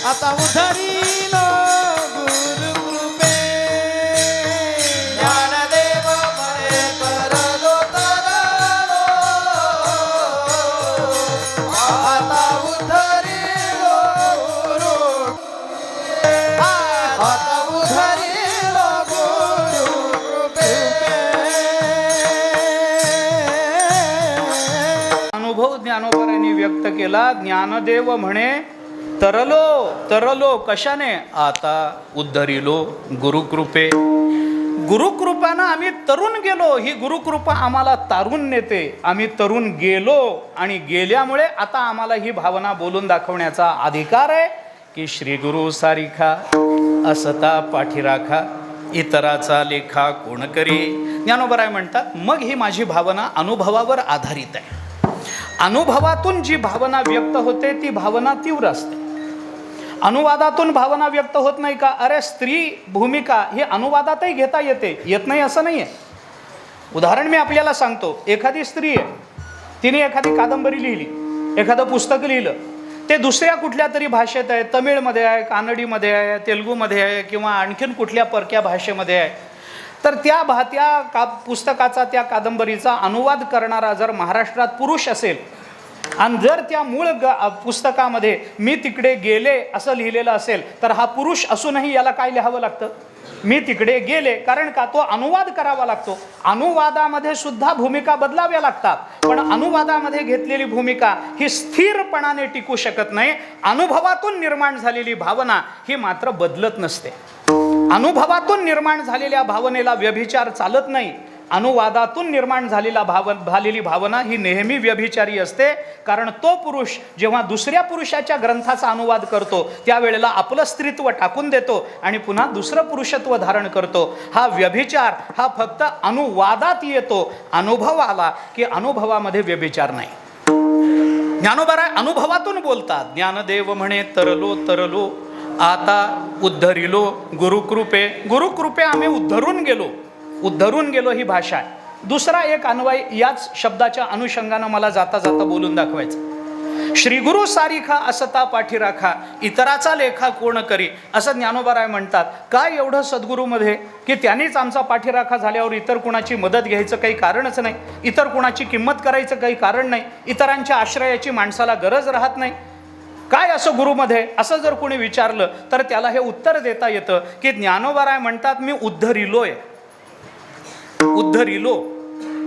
आता उधरीलो गुरु कृपे, ज्ञानदेव म्हणे तरलो तरलो, आता उधरीलो गुरु, आता उधरीलो गुरु कृपे. अनुभव ज्ञानोबारायांनी व्यक्त केला. ज्ञानदेव म्हणे तरलो कशाने? आता उद्धरिलो गुरुकृपे. गुरुकृपानं आम्ही तरुण गेलो. ही गुरुकृपा आम्हाला तारून नेते. आम्ही तरुण गेलो आणि गेल्यामुळे आता आम्हाला ही भावना बोलून दाखवण्याचा अधिकार आहे की श्री गुरु सारिखा असता पाठीराखा, इतराचा लेखा कोण करी. ज्ञानोबराय म्हणतात मग ही माझी भावना अनुभवावर आधारित आहे. अनुभवातून जी भावना व्यक्त होते ती भावना तीव्र असते. अनुवादातून भावना व्यक्त होत नाही का? अरे स्त्री भूमिका ही अनुवादातही घेता येत नाही असं नाही आहे. उदाहरण मी आपल्याला सांगतो. एखादी स्त्री आहे, तिने एखादी कादंबरी लिहिली, एखादं पुस्तक लिहिलं, ते दुसऱ्या कुठल्या तरी भाषेत आहे, तमिळमध्ये आहे, कानडीमध्ये आहे, तेलुगूमध्ये आहे किंवा आणखीन कुठल्या परक्या भाषेमध्ये आहे. तर त्या पुस्तकाचा, त्या कादंबरीचा अनुवाद करणारा जर महाराष्ट्रात पुरुष असेल आणि जर त्या मूळ पुस्तकामध्ये मी तिकडे गेले असं लिहिलेलं असेल तर हा पुरुष असूनही याला काय लिहावं लागतं? मी तिकडे गेले. कारण का? तो अनुवाद करावा लागतो. अनुवादामध्ये सुद्धा भूमिका बदलाव्या लागतात. पण अनुवादामध्ये घेतलेली भूमिका ही स्थिरपणाने टिकू शकत नाही. अनुभवातून निर्माण झालेली भावना ही मात्र बदलत नसते. अनुभवातून निर्माण झालेल्या भावनेला व्यभिचार चालत नाही. अनुवादातून निर्माण झालेली भावना ही नेहमी व्यभिचारी असते. कारण तो पुरुष जेव्हा दुसऱ्या पुरुषाच्या ग्रंथाचा अनुवाद करतो त्यावेळेला आपलं स्त्रीत्व टाकून देतो आणि पुन्हा दुसरं पुरुषत्व धारण करतो. हा व्यभिचार हा फक्त अनुवादात येतो. अनुभव आला की अनुभवामध्ये व्यभिचार नाही. ज्ञानोबराय अनुभवातून बोलतात. ज्ञानदेव म्हणे तरलो आता उद्धरिलो गुरुकृपे. गुरुकृपे आम्ही उद्धरून गेलो ही भाषा आहे. दुसरा एक अन्वय याच शब्दाच्या अनुषंगानं मला जाता जाता बोलून दाखवायचं. श्री गुरु सारिखा असता पाठीराखा, इतराचा लेखा कोण करी, असं ज्ञानोबराय म्हणतात. काय एवढं सद्गुरूमध्ये की त्यांनीच आमचा पाठीराखा झाल्यावर इतर कुणाची मदत घ्यायचं काही कारणच नाही, इतर कुणाची किंमत करायचं काही कारण नाही, इतरांच्या आश्रयाची माणसाला गरज राहत नाही. काय असं गुरुमध्ये असं जर कोणी विचारलं तर त्याला हे उत्तर देता येतं की ज्ञानोबराय म्हणतात मी उद्धरिलोय. उद्धरिलो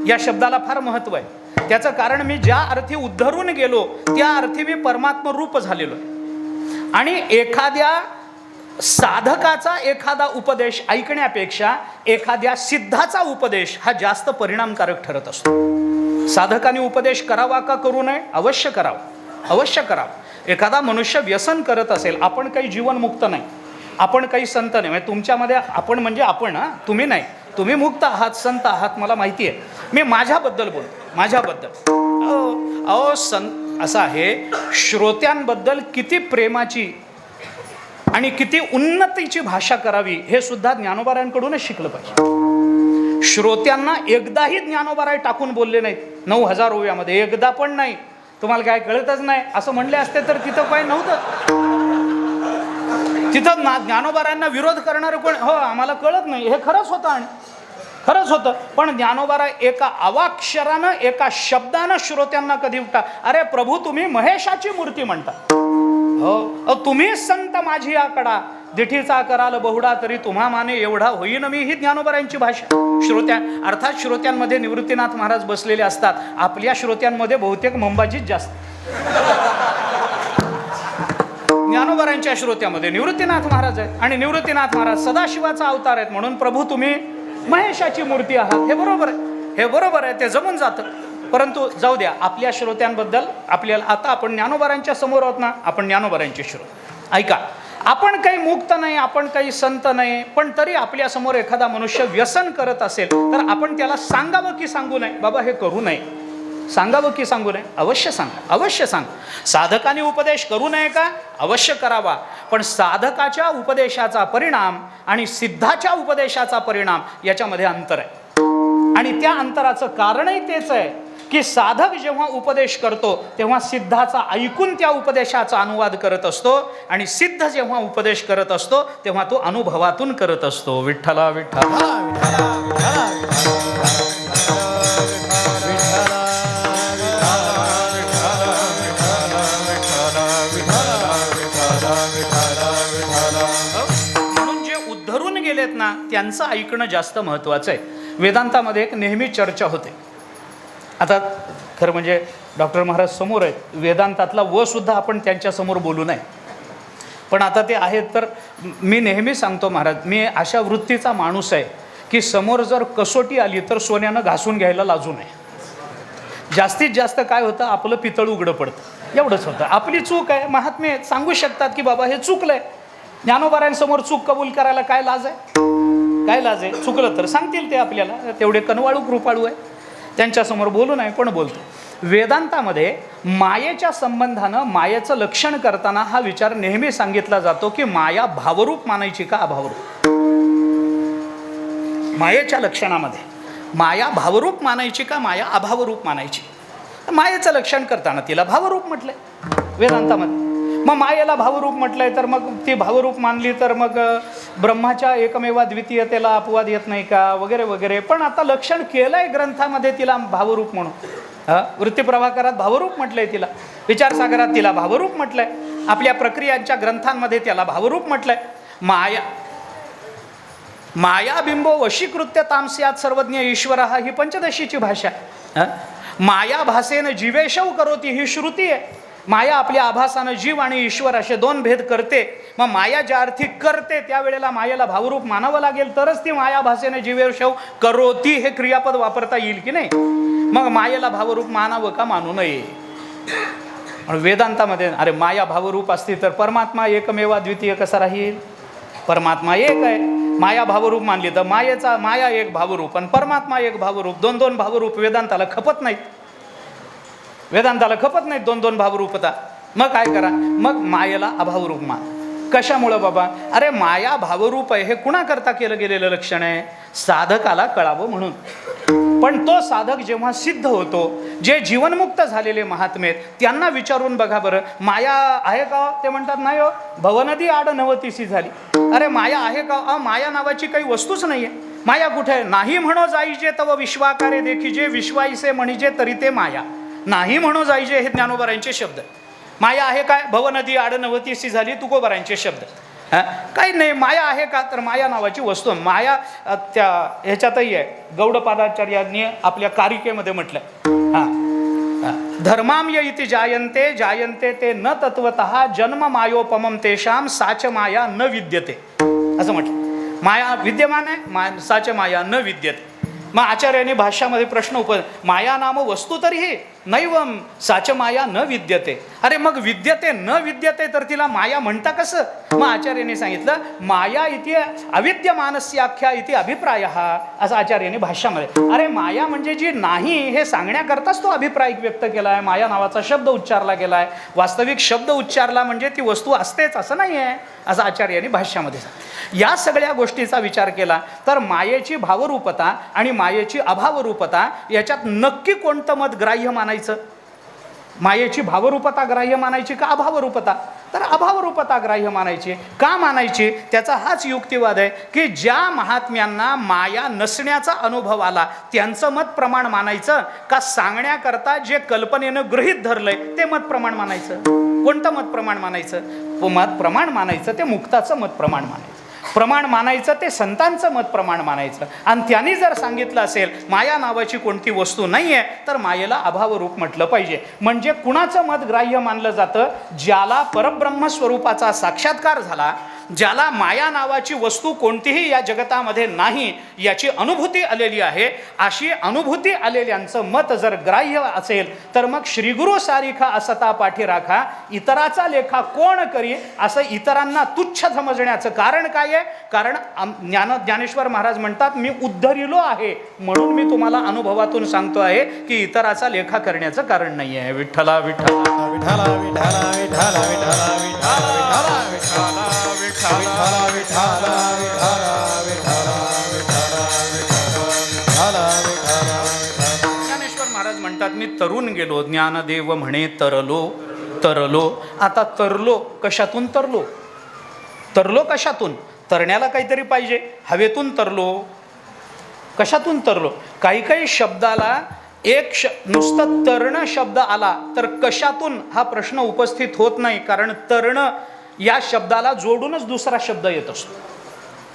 या शब्दाला फार महत्व आहे. त्याचं कारण मी ज्या अर्थी उद्धरून गेलो त्या अर्थी मी परमात्म रूप झालेलो आहे. आणि एखाद्या साधकाचा एखादा उपदेश ऐकण्यापेक्षा एखाद्या सिद्धाचा उपदेश हा जास्त परिणामकारक ठरत असतो. साधकाने उपदेश करावा का करू नये? अवश्य करावा, अवश्य करावा. एखादा मनुष्य व्यसन करत असेल, आपण काही जीवनमुक्त नाही, आपण काही संत नाही. म्हणजे तुमच्यामध्ये आपण म्हणजे आपण, तुम्ही नाही, तुम्ही मुक्त आहात, संत आहात, मला माहिती आहे. मी माझ्याबद्दल बोलतो, माझ्याबद्दल. असं आहे, श्रोत्यांबद्दल किती प्रेमाची आणि किती उन्नतीची भाषा करावी हे सुद्धा ज्ञानोबारायांकडूनच शिकलं पाहिजे. श्रोत्यांना एकदाही ज्ञानोबाराय टाकून बोलले नाहीत 9000 ओव्यामध्ये, एकदा पण नाही. तुम्हाला काय कळतच नाही असं म्हणले असते तर तिथं काय नव्हतं. तिथं ज्ञानोबारायांना विरोध करणारे कोण? हो आम्हाला कळत नाही, हे खरंच होतं आणि खरंच होतं. पण ज्ञानोबाराय एका अवाक्षरानं, एका शब्दानं श्रोत्यांना कधी उठा, अरे प्रभू तुम्ही महेशाची मूर्ती म्हणता, हो तुम्ही संत माझी आकडा, दिठीचा कराल बहुडा तरी तुम्हा माने एवढा होईन मी. ही ज्ञानोबारायांची भाषा. अर्थात श्रोत्यांमध्ये निवृत्तीनाथ महाराज बसलेले असतात. आपल्या श्रोत्यांमध्ये बहुतेक मंबाजीच जास्त. ज्ञानोबारायांच्या श्रोत्यामध्ये निवृत्तीनाथ महाराज आहेत आणि निवृत्तीनाथ महाराज सदाशिवाचा अवतार आहेत. म्हणून प्रभू तुम्ही महेशाची मूर्ती आहात. हे बरोबर आहे, हे बरोबर आहे, ते जमून जातं. परंतु जाऊ द्या, आपल्या श्रोत्यांबद्दल आपल्याला आता आपण ज्ञानोबारायांच्या समोर आहोत ना, आपण ज्ञानोबारायांचे श्रोते. ऐका, आपण काही मुक्त नाही, आपण काही संत नाही, पण तरी आपल्यासमोर एखादा मनुष्य व्यसन करत असेल तर आपण त्याला सांगावं की सांगू नये? बाबा हे करू नये, सांगावं की सांगू नये? अवश्य सांगा, अवश्य सांगा. साधकाने उपदेश करू नये का? अवश्य करावा. पण साधकाच्या उपदेशाचा परिणाम आणि सिद्धाच्या उपदेशाचा परिणाम याच्यामध्ये अंतर आहे. आणि त्या अंतराचं कारणही तेच आहे की साधक जेव्हा उपदेश करतो तेव्हा सिद्धाचा ऐकून त्या उपदेशाचा अनुवाद करत असतो आणि सिद्ध जेव्हा उपदेश करत असतो तेव्हा तो अनुभवातून करत असतो. विठ्ठला विठ्ठला. म्हणून जे उद्धरून गेलेत ना त्यांचं ऐकणं जास्त महत्त्वाचं आहे. वेदांतामध्ये एक नेहमी चर्चा होते. आता खरं म्हणजे डॉक्टर महाराज समोर आहेत, वेदांतातला व सुद्धा आपण त्यांच्यासमोर बोलू नये. पण आता ते आहेत. तर मी नेहमी सांगतो महाराज, मी अशा वृत्तीचा माणूस आहे की समोर जर कसोटी आली तर सोन्यानं घासून घ्यायला लाजू नये. जास्तीत जास्त काय होतं, आपलं पितळ उघडं पडतं, एवढंच होतं. आपली चूक आहे, महात्मे सांगू शकतात की बाबा हे चुकलंय. ज्ञानोबारांसमोर चूक कबूल करायला काय लाज आहे, काय लाज आहे. चुकलं तर सांगतील ते आपल्याला, तेवढे कनवाळू कृपाळू आहे, त्यांच्यासमोर बोलू नये, पण बोलतो. वेदांतामध्ये मायेच्या संबंधानं मायेचं लक्षण करताना हा विचार नेहमी सांगितला जातो की माया भावरूप मानायची का अभावरूप. मायेच्या लक्षणामध्ये माया भावरूप मानायची का माया अभावरूप मानायची. मायेचं लक्षण करताना तिला भावरूप म्हटलंय वेदांतामध्ये. मग मायेला भावरूप म्हटलंय तर मग ती भावरूप मानली तर मग ब्रह्माच्या एकमेवा द्वितीयतेला अपवाद येत नाही का, वगैरे वगैरे. पण आता लक्षण केलंय ग्रंथामध्ये तिला भावरूप म्हणून. वृत्तीप्रभाकरात भावरूप म्हटलंय तिला, विचारसागरात तिला भावरूप म्हटलंय, आपल्या प्रक्रियांच्या ग्रंथांमध्ये त्याला भावरूप म्हटलंय. मायाबिंबो वशीकृत्य तामस्यात सर्वज्ञ ईश्वर ही पंचदशीची भाषा. माया भासेनं जीवेशव करोती ही श्रुती आहे. माया आपल्या आभासानं जीव आणि ईश्वर असे दोन भेद करते. मग माया ज्या अर्थी करते त्यावेळेला मायेला भावरूप मानावं लागेल, तरच ती माया भासेनं जीवेशव करोती हे क्रियापद वापरता येईल की नाही. मग मायेला भावरूप मानावं का मानू नये. वेदांतामध्ये अरे माया भावरूप असती तर परमात्मा एकमेवा द्वितीय कसा राहील. परमात्मा एक आहे, माया भावरूप मानली तर माया एक भावरूप आणि परमात्मा एक भावरूप. दोन दोन भावरूप वेदांताला खपत नाहीत, वेदांताला खपत नाहीत दोन दोन भावरूपता. मग काय करा, मग मायेला अभावरूप मान. कशामुळं बाबा, अरे माया भावरूप आहे हे कुणाकरता केलं गेलेलं लक्षण आहे, साधकाला कळावं म्हणून. पण तो साधक जेव्हा सिद्ध होतो, जे जीवनमुक्त झालेले महात्मे त्यांना विचारून बघा बरं, माया आहे का. ते म्हणतात नाही हो, भवनदी आड नवतीसी झाली. अरे माया आहे का. माया नावाची काही वस्तूच नाही आहे. माया कुठे आहे. नाही म्हणो जाईजे तव विश्वाकारे देखीजे, विश्वाईसे म्हणिजे तरी ते माया. नाही म्हणो जाईजे हे ज्ञानोबारांचे शब्द. माया आहे काय, भवनदी आड नवतीसी झाली, तुकोबारांचे शब्द. काही नाही. माया आहे का, तर माया नावाची वस्तू. माया त्या ह्याच्यातही आहे, गौडपादाचार्यांनी आपल्या कारिकेमध्ये म्हटलंय. धर्माम्य इति जायन्ते जायन्ते ते न तत्वतः जन्म मायोपमम तेषाम साच माया न विद्यते, असं म्हटलं. माया विद्यमान आहे, साच माया न विद्यते. मग आचार्यांनी भाष्यामध्ये प्रश्न माया नाम वस्तू तरीही नैवम साच माया न विद्यते. अरे मग विद्यते न विद्यते तर तिला माया म्हणता कसं. मग आचार्यांनी सांगितलं माया इति अविद्यमानस्य आख्या इति अभिप्राय, असं आचार्यांनी भाष्यामध्ये. अरे माया म्हणजे जी नाही हे सांगण्याकरताच तो अभिप्राय व्यक्त केला आहे, माया नावाचा शब्द उच्चारला गेला आहे. वास्तविक शब्द उच्चारला म्हणजे ती वस्तू असतेच असं नाही आहे, असं आचार्यांनी भाष्यामध्ये सांगितलं. या सगळ्या गोष्टीचा विचार केला तर मायेची भावरूपता आणि मायेची अभावरूपता याच्यात नक्की कोणतं मत ग्राह्य मानायचं. मायेची भावरूपता ग्राह्य मानायची का अभावरूपता, तर अभावरूपता ग्राह्य मानायची. का मानायची, त्याचा हाच युक्तिवाद आहे की ज्या महात्म्यांना माया नसण्याचा अनुभव आला त्यांचं मत प्रमाण मानायचं का सांगण्याकरता जे कल्पनेनं गृहीत धरलंय ते मत प्रमाण मानायचं. कोणतं मत प्रमाण मानायचं, मत प्रमाण मानायचं ते मुक्ताचं मत प्रमाण मानायचं. प्रमाण मानायचं ते संतांचं मत प्रमाण मानायचं. आणि त्यांनी जर सांगितलं असेल माया नावाची कोणती वस्तू नाही आहे तर मायेला अभावरूप म्हटलं पाहिजे. म्हणजे कुणाचं मत ग्राह्य मानलं जातं, ज्याला परब्रह्म स्वरूपाचा साक्षात्कार झाला, ज्याला माया नावाची वस्तू कोणतीही या जगतामध्ये नाही याची अनुभूती आलेली आहे. अशी अनुभूती आलेल्यांचं मत जर ग्राह्य असेल तर मग श्रीगुरु सारिखा असता पाठी राखा, इतराचा लेखा कोण करी, असं इतरांना तुच्छ समजण्याचं कारण काय आहे. कारण ज्ञानेश्वर महाराज म्हणतात मी उद्धरिलो आहे म्हणून मी तुम्हाला अनुभवातून सांगतो आहे की इतराचा लेखा करण्याचं कारण नाही आहे. विठ्ठला विठ्ठला विठ्ठला विठ्ठला विठ्ठला विठ्ठला विठ्ठला विठ्ठला ज्ञानेश्वर महाराज म्हणतात मी तरुण गेलो, ज्ञानदेव म्हणे तरलो तरलो. आता तरलो कशातून, तरलो तरलो कशातून, तरण्याला काहीतरी पाहिजे, हवेतून तरलो, कशातून तरलो. काही काही शब्दाला नुसतं तरण शब्द आला तर कशातून हा प्रश्न उपस्थित होत नाही, कारण तरण या शब्दाला जोडूनच दुसरा शब्द येत असतो.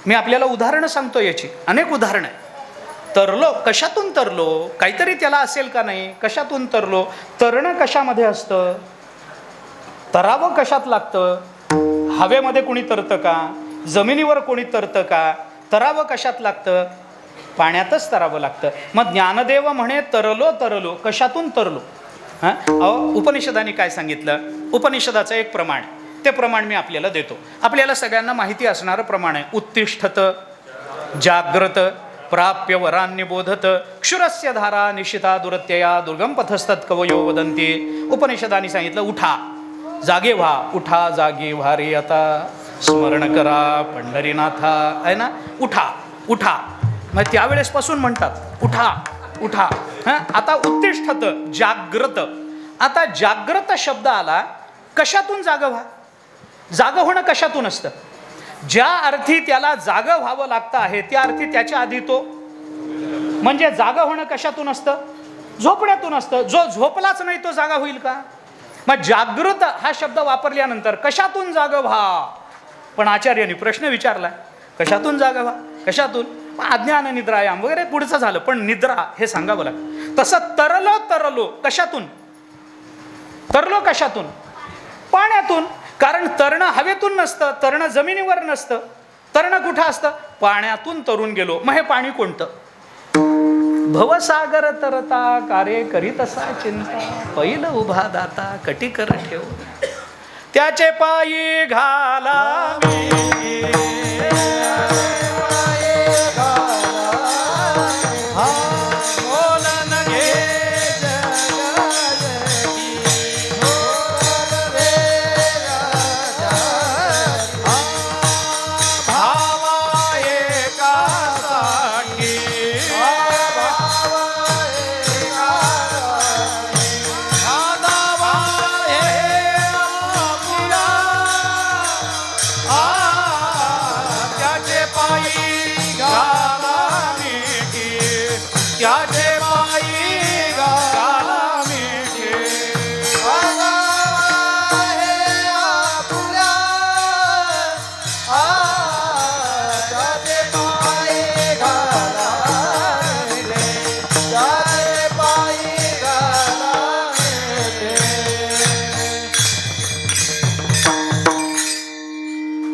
मी आपल्याला उदाहरणं सांगतो, याची अनेक उदाहरणं आहे. तरलो कशातून तरलो, काहीतरी त्याला असेल का नाही, कशातून तरलो. तरण कशामध्ये असतं, तरावं कशात लागतं, हवेमध्ये कोणी तरतं का? जमिनीवर कोणी तरतं का? तरावं कशात लागतं? पाण्यातच तरावं लागतं. मग ज्ञानदेव म्हणे तरलो तरलो. कशातून तरलो? उपनिषदाने काय सांगितलं? उपनिषदाचं एक प्रमाण, ते प्रमाण मी आपल्याला देतो. आपल्याला सगळ्यांना माहिती असणारं प्रमाण आहे. उत्तिष्ठत जाग्रत प्राप्य वरान्यबोधत क्षुरस्य धारा निशिता दुरत्यया दुर्गम पथस्तत् कवयो वदन्ति. उपनिषदाने सांगितलं उठा, जागे व्हा. उठा जागे व्हा रे आता, स्मरण करा पंढरीनाथा. आहे ना, उठा उठा. मग त्यावेळेसपासून म्हणतात उठा उठा. आता उत्तिष्ठत जाग्रत. आता जाग्रत शब्द आला, कशातून जागं व्हा? जागं होणं कशातून असतं? ज्या अर्थी त्याला जागं व्हावं लागतं आहे त्या अर्थी त्याच्या आधी तो, म्हणजे जागं होणं कशातून असतं? झोपण्यातून असतं. जो झोपलाच नाही तो जागा होईल का? मग जागृत हा शब्द वापरल्यानंतर कशातून जागं व्हा? पण आचार्यांनी प्रश्न विचारला, कशातून जागं व्हा? कशातून? अज्ञान निद्रायाम वगैरे पुढचं झालं, पण निद्रा हे सांगावं लागतं. तसं तरलो तरलो कशातून? तरलो कशातून? पाण्यातून. कारण तरणं हवेतून नसतं, तरणं जमिनीवर नसतं. तरणं कुठं असतं? पाण्यातून तरून गेलो. मग हे पाणी कोणतं? भवसागर तरता कार्य करीत असा चिंता, पैल उभा दाता कटी कर ठेव, त्याचे पायी घाला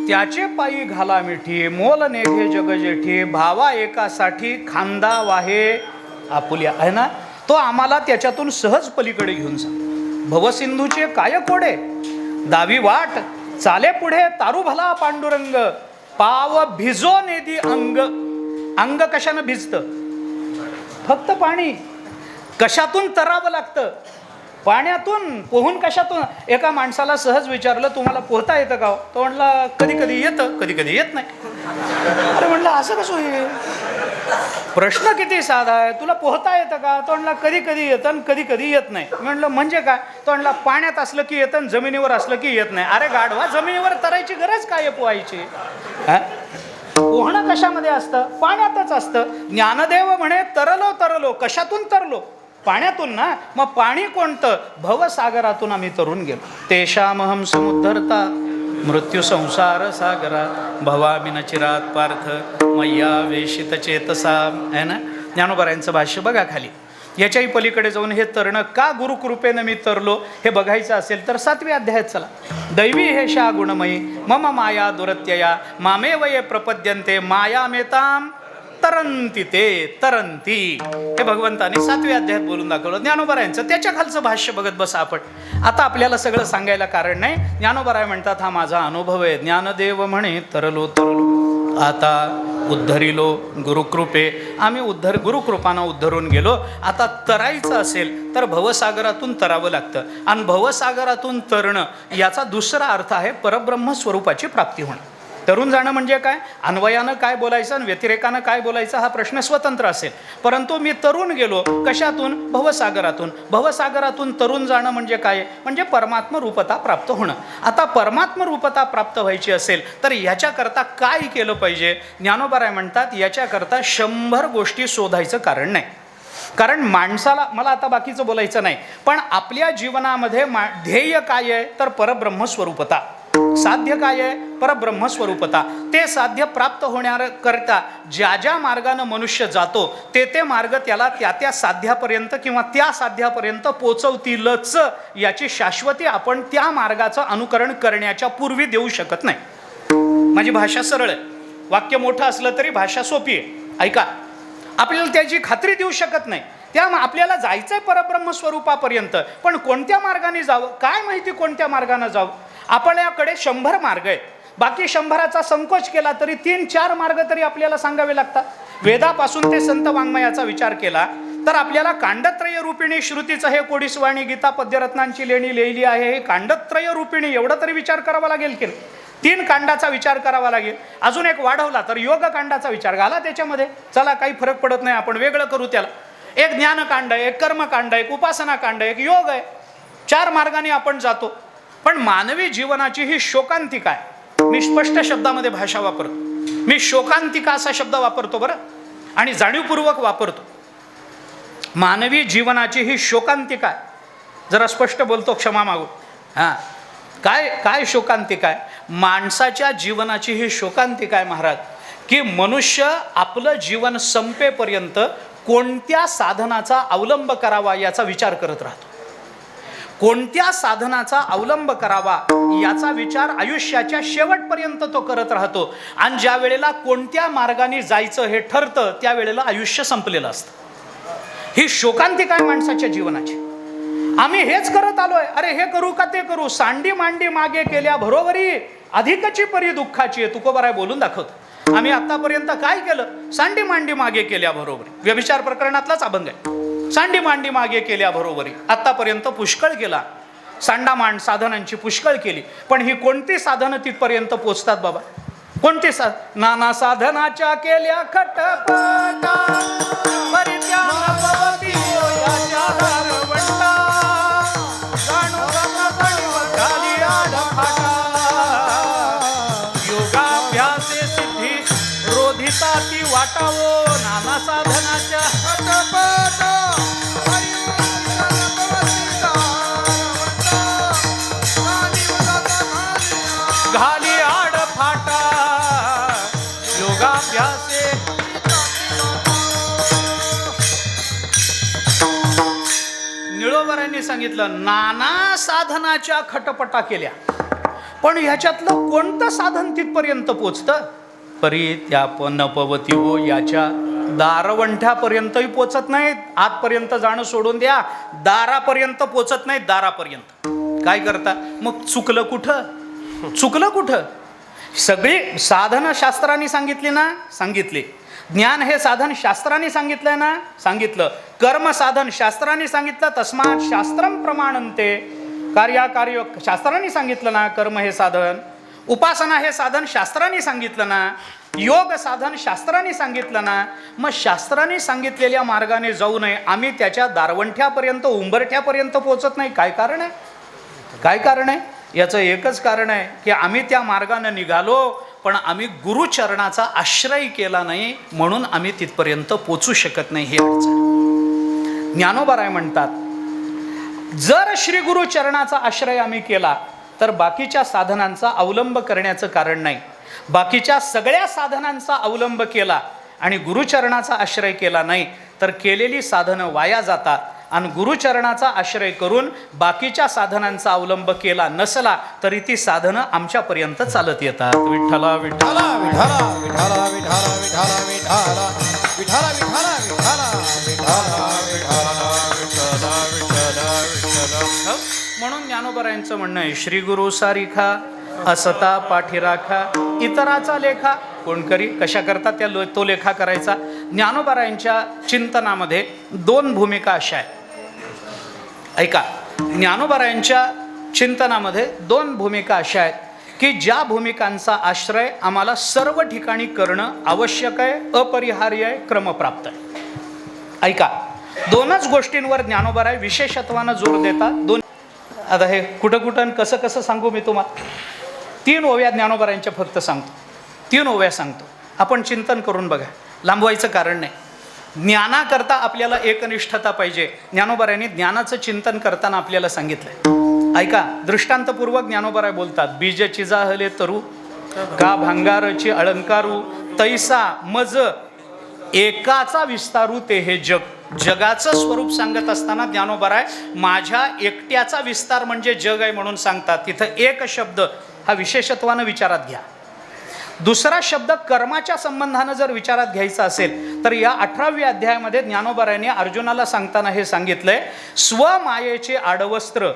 त्याचे पायी घाला मिठी, मोल नेघे जग जेठी, भावा एकासाठी खांदा वाहे आपुल्या. आहे ना, तो आम्हाला त्याच्यातून सहज पलीकडे घेऊन जा. भवसिंधूचे काय कोडे दावी वाट, चाले पुढे तारू भला पांडुरंग, पाव भिजो नेदी अंग. अंग कशानं भिजतं? फक्त पाणी. कशातून तरावं लागतं? पाण्यातून. पोहून कशातून? एका माणसाला सहज विचारलं, तुम्हाला पोहता येतं का? तो म्हणला कधी कधी येतं, कधी कधी येत नाही. अरे म्हणलं असं कसं होईल? प्रश्न किती साधा आहे. तुला पोहता येतं का? तो म्हणला कधी कधी येतं आणि कधी कधी येत नाही. म्हणलं म्हणजे काय? तो म्हणला पाण्यात असलं की येतं, जमिनीवर असलं की येत नाही. अरे गाढवा, जमिनीवर तरायची गरज काय आहे पोहायची? पोहणं कशामध्ये असतं? पाण्यातच असतं. ज्ञानदेव म्हणे तरलो तरलो. कशातून तरलो? पाण्यातून ना. मग पाणी कोणतं? भवसागरातून आम्ही तरून गेलो. तेषामहम समुद्धरता मृत्यू संसार सागरा, भवामी न चिरात पार्थ मय्या वेशित चेतसा. आहे ना, ज्ञानोबारायांचं भाष्य बघा खाली. याच्याही पलीकडे जाऊन हे तरणं का गुरुकृपेनं मी तरलो हे बघायचं असेल तर 7व्या अध्यायात चला. दैवी हेषा गुणमयी मम माया दुरत्यया, मामे वये प्रपद्यन्ते माया मेताम तरंती. ते तरंती हे भगवंताने 7व्या अध्यायात बोलून दाखवलं. ज्ञानोबारायांचं त्याच्या खालचं भाष्य बघत बसा आपण. आता आपल्याला सगळं सांगायला कारण नाही. ज्ञानोबाराय म्हणतात हा माझा अनुभव आहे. ज्ञानदेव म्हणे तरलो तरलो आता उद्धरिलो गुरुकृपे. आम्ही गुरुकृपानं उद्धरून गेलो. आता तरायचं असेल तर भवसागरातून तरावं लागतं. आणि भवसागरातून तरणं याचा दुसरा अर्थ आहे परब्रह्म स्वरूपाची प्राप्ती होणं. तरुण जाणं म्हणजे काय? अन्वयानं काय बोलायचं आणि व्यतिरेकानं काय बोलायचं हा प्रश्न स्वतंत्र असेल. परंतु मी तरुण गेलो कशातून? भवसागरातून. भवसागरातून तरुण जाणं म्हणजे काय? म्हणजे परमात्म रूपता प्राप्त होणं. आता परमात्म रूपता प्राप्त व्हायची असेल तर याच्याकरता काय केलं पाहिजे? ज्ञानोबाराय म्हणतात याच्याकरता 100 गोष्टी शोधायचं कारण नाही. कारण माणसाला, मला आता बाकीचं बोलायचं नाही, पण आपल्या जीवनामध्ये ध्येय काय आहे तर परब्रह्म स्वरूपता. साध्य काय आहे? परब्रह्मस्वरूपता. ते साध्य प्राप्त होण्याकरता ज्या ज्या मार्गानं मनुष्य जातो ते मार्ग त्याला त्या साध्यापर्यंत किंवा त्या साध्यापर्यंत पोचवतीलच, याची शाश्वती आपण त्या मार्गाचं अनुकरण करण्याच्या पूर्वी देऊ शकत नाही. माझी भाषा सरळ आहे, वाक्य मोठं असलं तरी भाषा सोपी आहे. ऐका, आपल्याला त्याची खात्री देऊ शकत नाही. आपल्याला जायचंय परब्रह्म स्वरूपापर्यंत, पण कोणत्या मार्गाने जावं काय माहिती, कोणत्या मार्गाने जावं. आपल्याकडे 100 मार्ग आहेत, बाकी 100चा संकोच केला तरी 3-4 मार्ग तरी आपल्याला सांगावे लागतात. वेदापासून ते संत वाङ्मयाचा विचार केला तर आपल्याला कांडत्रय रूपिणी श्रुतीचं हे कोडीसवाणी गीता पद्यरत्नांची लेणी लिहिली आहे, हे कांडत्रय रूपिणी एवढं तरी विचार करावा लागेल की 3 कांडाचा विचार करावा लागेल. अजून एक वाढवला तर योग कांडाचा विचार घाला त्याच्यामध्ये. चला, काही फरक पडत नाही, आपण वेगळं करू त्याला. एक ज्ञानकांड आहे, एक कर्मकांड आहे, एक उपासना कांड आहे, एक योग आहे. 4 मार्गाने आपण जातो. पण मानवी जीवनाची ही शोकांतिका आहे. मी स्पष्ट शब्दामध्ये भाषा वापरतो. मी शोकांतिका असा शब्द वापरतो बरं, आणि जाणीवपूर्वक वापरतो. मानवी जीवनाची ही शोकांतिका आहे. जरा स्पष्ट बोलतो, क्षमा मागू. हां, काय शोकांतिका आहे? माणसाच्या जीवनाची ही शोकांतिका आहे महाराज, की मनुष्य आपलं जीवन संपेपर्यंत कोणत्या साधनाचा अवलंब करावा याचा विचार करत राहतो. कोणत्या साधनाचा अवलंब करावा याचा विचार आयुष्याच्या शेवटपर्यंत तो करत राहतो. आणि ज्या वेळेला कोणत्या मार्गाने जायचं हे ठरतं त्यावेळेला आयुष्य संपलेलं असतं. ही शोकांतिका आहे माणसाच्या जीवनाची. आम्ही हेच करत आलोय, अरे हे करू का ते करू, सांडी मांडी मागे केल्या बरोबरी अधिकची परी दुःखाची आहे. तुकोबाराय बोलून दाखवतो. आम्ही आतापर्यंत काय केलं? सांडी मांडी मागे केल्या बरोबरी. व्यभिचार प्रकरणातलाच अभंग आहे. सांडी मांडी मागे केल्या बरोबरी. आतापर्यंत पुष्कळ केला, सांडामांड साधनांची पुष्कळ केली, पण ही कोणती साधनं तिथपर्यंत पोचतात बाबा? कोणती नाना साधनाच्या केल्या खटपटा परित्याग भवती याच्या दारवंटा जाणू खाली आडफाटा योगाभ्यासे सिद्धी रोधिता ती वाटावो नाना साधनाच्या खटपटा घाली आड फाटा योगाभ्यासे. निळोबरांनी सांगितलं नाना साधनाच्या खटपटा केल्या, पण ह्याच्यातलं कोणतं साधन तिथपर्यंत पोचतं? परित्यापनपवती हो याच्या दारवंठ्यापर्यंतही पोचत नाहीत. आतपर्यंत जाणं सोडून द्या, दारापर्यंत पोचत नाहीत. दारापर्यंत काय करता मग? चुकलं कुठं? सगळी साधनं शास्त्राने सांगितली ना? सांगितली. ज्ञान हे साधन शास्त्राने सांगितलंय ना? सांगितलं. कर्म साधन शास्त्राने सांगितलं. तस्मात् शास्त्रम प्रमाणन्ते. कार्य शास्त्राने सांगितलं ना? कर्म हे साधन. उपासना हे साधन शास्त्राने सांगितलं ना? योग साधन शास्त्राने सांगितलं ना? मग शास्त्राने सांगितलेल्या मार्गाने जाऊ नये, आम्ही त्याच्या दारवंठ्यापर्यंत उंबरठ्यापर्यंत पोहोचत नाही. काय कारण आहे? याचं एकच कारण आहे की आम्ही त्या मार्गाने निघालो, पण आम्ही गुरुचरणाचा आश्रय केला नाही, म्हणून आम्ही तिथपर्यंत पोचू शकत नाही. ही अडचण. ज्ञानोबाराय म्हणतात, जर श्री गुरुचरणाचा आश्रय आम्ही केला तर बाकीच्या साधनांचा अवलंब करण्याचं कारण नाही. बाकीच्या सगळ्या साधनांचा अवलंब केला आणि गुरुचरणाचा आश्रय केला नाही तर केलेली साधनं वाया जातात. आणि गुरुचरणाचा आश्रय करून बाकीच्या साधनांचा अवलंब केला नसला तरी ती साधनं आमच्यापर्यंत चालत येतात. विठ्ठला विठ्ठला विठ्ठला विठ्ठला विठ्ठला विठ्ठला विठ्ठला विठ्ठला विठ्ठला विठ्ठला विठ्ठला. म्हणून ज्ञानोबरायांचं म्हणणं आहे, श्री गुरु सारिखा असता पाठी राखा इतराचा लेखा कोण करी. कशा करता तो लेखा करायचा? ज्ञानोबरायांच्या चिंतनामध्ये 2 भूमिका अशा आहेत. ऐका, ज्ञानोबरायांच्या चिंतनामध्ये 2 भूमिका अशा आहेत की ज्या भूमिकांचा आश्रय आम्हाला सर्व ठिकाणी करणं आवश्यक आहे, अपरिहार्य आहे, क्रमप्राप्त आहे. ऐका, 2च गोष्टींवर ज्ञानोबराय विशेषत्वानं जोर देतात. आता हे कुठं कसं सांगू मी तुम्हाला? 3 ओव्या ज्ञानोबरायांच्या फक्त सांगतो. 3 ओव्या सांगतो. आपण चिंतन करून बघा, लांबवायचं कारण नाही. ज्ञानाकरता आपल्याला एकनिष्ठता पाहिजे. ज्ञानोबरायांनी ज्ञानाचं चिंतन करताना आपल्याला सांगितलंय ऐका, दृष्टांतपूर्वक ज्ञानोबराय बोलतात, बीज चिजाहले तरू का भांगारची अलंकारू तैसा मज एकाचा विस्तारू ते हे जग. जगाचं स्वरूप सांगत असताना ज्ञानोबराय माझ्या एकट्याचा विस्तार म्हणजे जग आहे म्हणून सांगतात. तिथं एक शब्द हा विशेषत्वानं विचारात घ्या. दुसरा शब्द कर्माच्या संबंधानं जर विचारात घ्यायचा असेल तर या 18व्या अध्यायामध्ये ज्ञानोबरायांनी अर्जुनाला सांगताना हे सांगितलंय, स्वमायेचे आडवस्त्र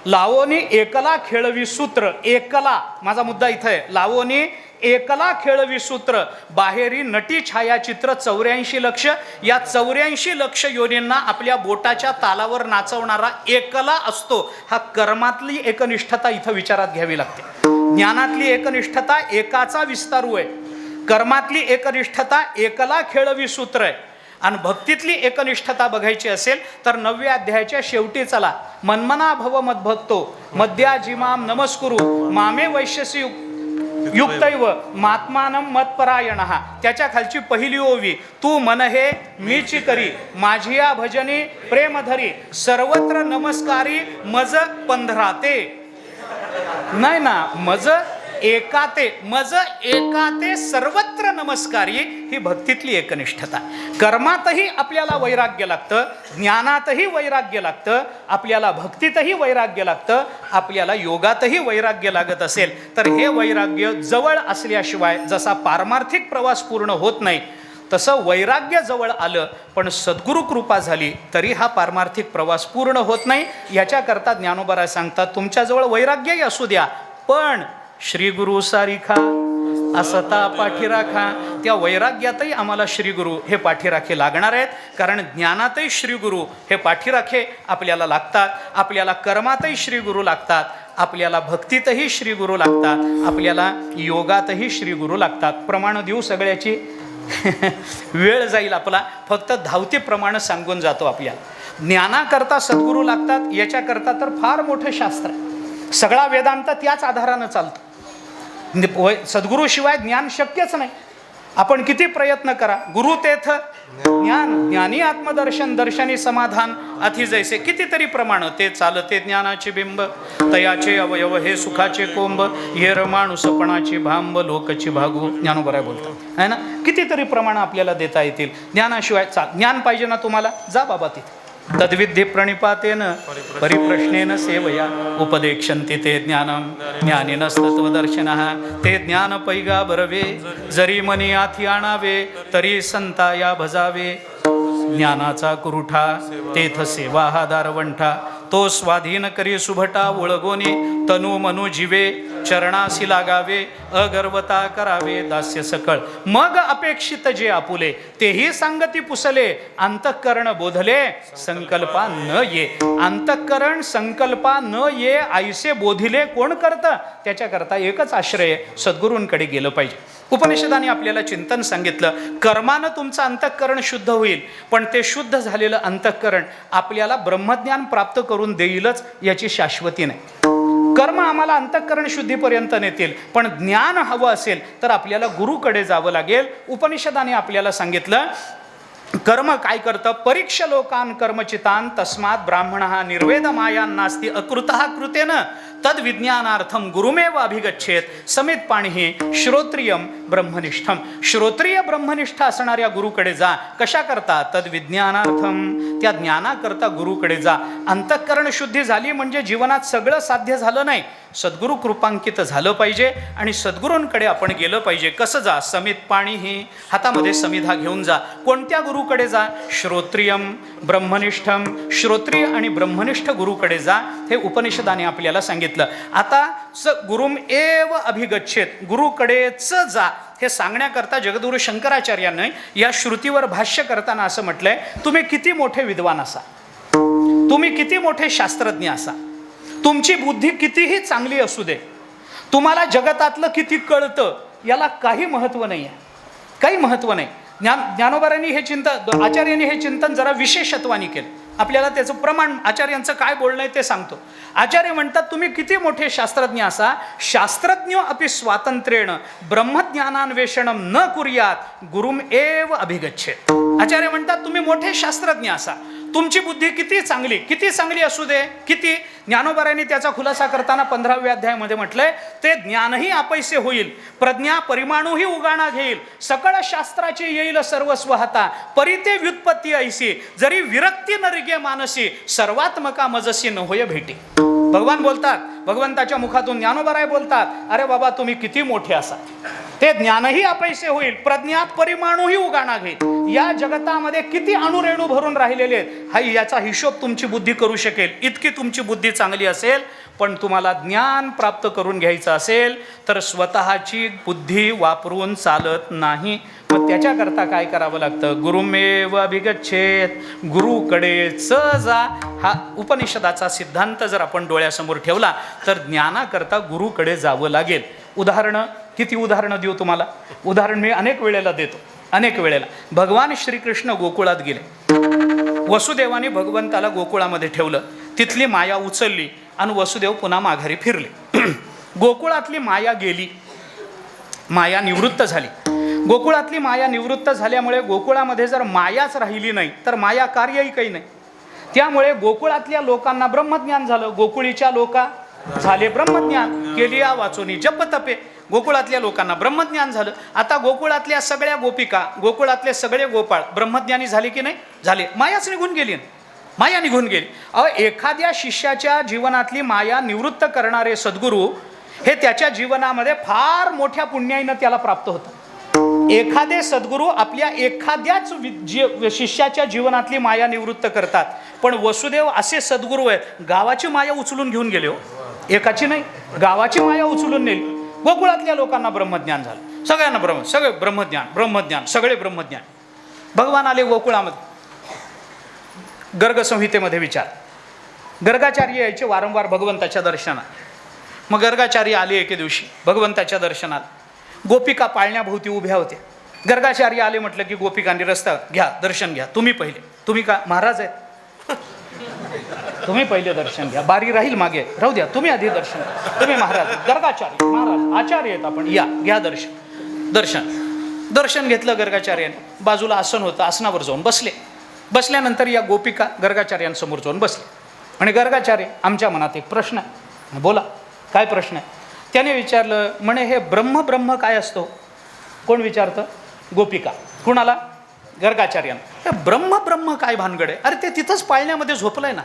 लावोनी एकला खेळवी सूत्र. एकला, माझा मुद्दा इथं आहे, लावोनी एकला खेळवी सूत्र बाहेरी नटी छायाचित्र 84 लक्ष. या 84 लक्ष योनींना आपल्या बोटाच्या तालावर नाचवणारा एकला असतो. हा कर्मातली एकनिष्ठता इथं विचारात घ्यावी लागते. ज्ञानातली एकनिष्ठता एकाचा विस्तारू आहे, कर्मातली एकनिष्ठता एकला खेळवी सूत्र आहे. आणि भक्तीतली एकनिष्ठता बघायची असेल तर 9व्या अध्यायाच्या शेवटी चला, मन्मना भव मद्भक्तो मद्याजिमाम नमस्कुरु मामे वैश्यसी युक्तैव महात्मानं मत्परायणः. त्याच्या खालची पहिली ओवी, तू मन हे मीची करी माझिया भजनी प्रेमधरी सर्वत्र नमस्कारी मज 15 ते नाही ना, मज एकाते, मज एकाते सर्वत्र नमस्कारी. ही भक्तीतली एकनिष्ठता. कर्मातही आपल्याला वैराग्य लागतं, ज्ञानातही वैराग्य लागतं, आपल्याला भक्तीतही वैराग्य लागतं, आपल्याला योगातही वैराग्य लागत असेल तर हे वैराग्य जवळ असल्याशिवाय जसा पारमार्थिक प्रवास पूर्ण होत नाही तसं वैराग्य जवळ आलं पण सद्गुरु कृपा झाली तरी हा पारमार्थिक प्रवास पूर्ण होत नाही. याच्याकरता ज्ञानोबराय सांगतात, तुमच्याजवळ वैराग्यही असू द्या पण श्री गुरु सारिखा असता पाठीराखा. त्या वैराग्यातही आम्हाला श्रीगुरु हे पाठीराखे लागणार आहेत, कारण ज्ञानातही श्रीगुरु हे पाठीराखे आपल्याला लागतात, आपल्याला कर्मातही श्रीगुरु लागतात, आपल्याला भक्तीतही श्रीगुरु लागतात, आपल्याला योगातही श्रीगुरु लागतात. प्रमाण देऊ सगळ्याची वेळ जाईल आपला, फक्त धावती प्रमाण सांगून जातो. आपल्याला ज्ञानाकरता सद्गुरू लागतात, याच्याकरता तर फार मोठं शास्त्र आहे. सगळा वेदांत त्याच आधारानं चालतो. सद्गुरूशिवाय ज्ञान शक्यच नाही. आपण किती प्रयत्न करा, गुरु तेथ ज्ञान ज्ञानी आत्मदर्शन दर्शनी समाधान अति जैसे. कितीतरी प्रमाण ते चालते ज्ञानाचे बिंब तयाचे अवयव हे सुखाचे कोंब हे रमाणुसपणाची भांब लोकची भागू. ज्ञानोबराय बोलतात आहे ना, कितीतरी प्रमाण आपल्याला देता येतील. ज्ञानाशिवाय ज्ञान पाहिजे ना तुम्हाला, जा बाबा तिथे. तद्विद्ये प्रणिपातेन परिप्रश्नेन सेवया उपदेक्षन्ति ते ज्ञानम ज्ञानिनस्तत्वदर्शिनः. ते ज्ञान पैगा बरवे जरी मनी आथी आणावे तरी संताया भजावे. ज्ञानाचा कुरुठा तेथ सेवा हा दारवंठा. तो स्वाधीन करी सुभटा ओळगोनी तनु मनु जीवे चरणासी लागावे अगर्वता करावे दास्य सकळ. मग अपेक्षित जे आपुले तेही सांगती पुसले अंतःकरण बोधले संकल्पा न ये. अंतःकरण संकल्पा न ये ऐसे बोधिले कोण करतं? त्याच्याकरता एकच आश्रय, सद्गुरूंकडे गेलं पाहिजे. उपनिषदाने आपल्याला चिंतन सांगितलं, कर्मानं तुमचं अंतःकरण शुद्ध होईल, पण ते शुद्ध झालेलं अंतःकरण आपल्याला ब्रह्मज्ञान प्राप्त करून देईलच याची शाश्वती नाही. कर्म आम्हाला अंतःकरण शुद्धीपर्यंत नेतील, पण ज्ञान हवं असेल तर आपल्याला गुरुकडे जावं लागेल. उपनिषदाने आपल्याला सांगितलं, कर्म काय करतं? परीक्ष लोकान कर्मचितान तस्मात ब्राह्मण निर्वेद मायान नास्ती अकृतः कृतेन तद विज्ञानार्थम गुरुमेव अभिगच्छेत. समित पाणी श्रोत्रियम ब्रह्मनिष्ठम. श्रोत्रिय ब्रह्मनिष्ठ असणाऱ्या गुरुकडे जा. कशा करता? तद विज्ञानार्थम, त्या ज्ञानाकरता गुरुकडे जा. अंतःकरण शुद्धी झाली म्हणजे जीवनात सगळं साध्य झालं नाही, सद्गुरु कृपांकित झालं पाहिजे आणि सद्गुरूंकडे आपण गेलं पाहिजे. कसं जा? समित पाणी हातामध्ये समिधा घेऊन जा. कोणत्या गुरुकडे जा? श्रोत्रियम ब्रह्मनिष्ठम. श्रोत्रिय आणि ब्रह्मनिष्ठ गुरुकडे जा. हे उपनिषदाने आपल्याला सांगितलं. आता गुरुम एव अभिगच्छेत, गुरुकडेच जा. हे सांगण्याकरता जगद्गुरु शंकराचार्यांनी या श्रुतीवर भाष्य करताना असं म्हटलंय, तुम्ही किती मोठे विद्वान असा, तुम्ही किती मोठे शास्त्रज्ञ असा, तुमची बुद्धी कितीही चांगली असू दे, तुम्हाला जगतातलं किती कळतं, याला काही महत्त्व नाही आहे, काही महत्त्व नाही. ज्ञानोबारांनी हे चिंतन, आचार्यांनी हे चिंतन जरा विशेषत्वाने केलं. आपल्याला त्याचं प्रमाण, आचार्यांचं काय बोलणं आहे ते सांगतो. आचार्य म्हणतात, तुम्ही किती मोठे शास्त्रज्ञ असा, शास्त्रज्ञ अपि स्वातंत्र्येण ब्रह्मज्ञानान्वेषणम न कुर्यात गुरुम एव अभिगच्छेत. आचार्य म्हणतात, तुम्ही मोठे शास्त्रज्ञ असा, तुमची बुद्धी किती चांगली असू दे, किती ज्ञानोबारायांनी त्याचा खुलासा करताना 15व्या अध्यायामध्ये म्हटलंय, ते ज्ञानही आपैसे होईल, प्रज्ञा परिमाणूही उगाणा घेईल, सकळ शास्त्राची येईल सर्वस्व हाता, परिते व्युत्पत्ती ऐसी, जरी विरक्ती नरिगे मानसी, सर्वात्मका मजसी न होय भेटी. भगवान बोलतात, भगवंताच्या मुखातून ज्ञानोबाराय बोलतात, अरे बाबा तुम्ही किती मोठे असा, ते ज्ञानही अपैसे होईल, प्रज्ञा परिमाणूही उगाणा घेईल. या जगतामध्ये किती अणुरेणू भरून राहिलेले आहेत, हा याचा हिशोब तुमची बुद्धी करू शकेल. इतकी तुमची बुद्धी चांगली असेल, पण तुम्हाला ज्ञान प्राप्त करून घ्यायचं असेल तर स्वतःची बुद्धी वापरून चालत नाही. मग त्याच्याकरता काय करावं लागतं? गुरुमेव अभिगच्छेत, गुरुकडेच जा. हा उपनिषदाचा सिद्धांत जर आपण डोळ्यासमोर ठेवला तर ज्ञानाकरता गुरुकडे जावं लागेल. किती उदाहरणं देऊ तुम्हाला? उदाहरण मी अनेक वेळेला देतो, अनेक वेळेला. भगवान श्रीकृष्ण गोकुळात गेले, वसुदेवाने भगवंताला गोकुळामध्ये ठेवलं, तिथली माया उचलली आणि वसुदेव पुन्हा माघारी फिरले. गोकुळातली माया गेली, माया निवृत्त झाली. गोकुळातली माया निवृत्त झाल्यामुळे गोकुळामध्ये जर मायाच राहिली नाही तर माया कार्यही काही नाही. त्यामुळे गोकुळातल्या लोकांना ब्रह्मज्ञान झालं, गोकुळीच्या लोका झाले ब्रह्मज्ञान, केलिया वाचोनी जप तपे. गोकुळातल्या लोकांना ब्रह्मज्ञान झालं. आता गोकुळातल्या सगळ्या गोपिका, गोकुळातले सगळे गोपाळ ब्रह्मज्ञानी झाले की नाही? झाले. मायाच निघून गेली, माया निघून गेली. एखाद्या शिष्याच्या जीवनातली माया निवृत्त करणारे सद्गुरू हे त्याच्या जीवनामध्ये फार मोठ्या पुण्याईनं त्याला प्राप्त होतं. एखादे सद्गुरू आपल्या एखाद्याच शिष्याच्या जीवनातली माया निवृत्त करतात. पण वसुदेव असे सद्गुरू आहेत, गावाची माया उचलून घेऊन गेले हो, एकाची नाही, गावाची माया उचलून नेली. गोकुळातल्या लोकांना ब्रह्मज्ञान झालं, सगळ्यांना सगळे ब्रह्मज्ञान सगळे ब्रह्मज्ञान. भगवान आले गोकुळामध्ये. गर्ग संहितेमध्ये विचार, गर्गाचार्य यायचे वारंवार भगवंताच्या दर्शनात. मग गर्गाचार्य आले एके दिवशी भगवंताच्या दर्शनात. गोपिका पाळण्याभोवती उभ्या होत्या. गर्गाचार्य आले, म्हटलं की गोपिकांनी रस्ता घ्या, दर्शन घ्या, तुम्ही पहिले. तुम्ही का महाराज आहेत? तुम्ही पहिले दर्शन घ्या, बारी राहील मागे, राहू द्या, तुम्ही आधी दर्शन घ्या. तुम्ही महाराज, गर्गाचार्य महाराज आचार्य आहेत आपण, या घ्या दर्शन घेतलं गर्गाचार्याने. बाजूला आसन होतं, आसनावर जाऊन बसले. बसल्यानंतर या गोपिका गर्गाचार्यांसमोर जाऊन बसले. आणि गर्गाचार्य, आमच्या मनात एक प्रश्न आहे. बोला, काय प्रश्न आहे? त्याने विचारलं, म्हणे हे ब्रह्म काय असतो? कोण विचारतं? गोपिका. कुणाला? गर्गाचार्यांना. ब्रह्म काय भानगड आहे? अरे ते तिथंच पाळण्यामध्ये झोपलंय ना.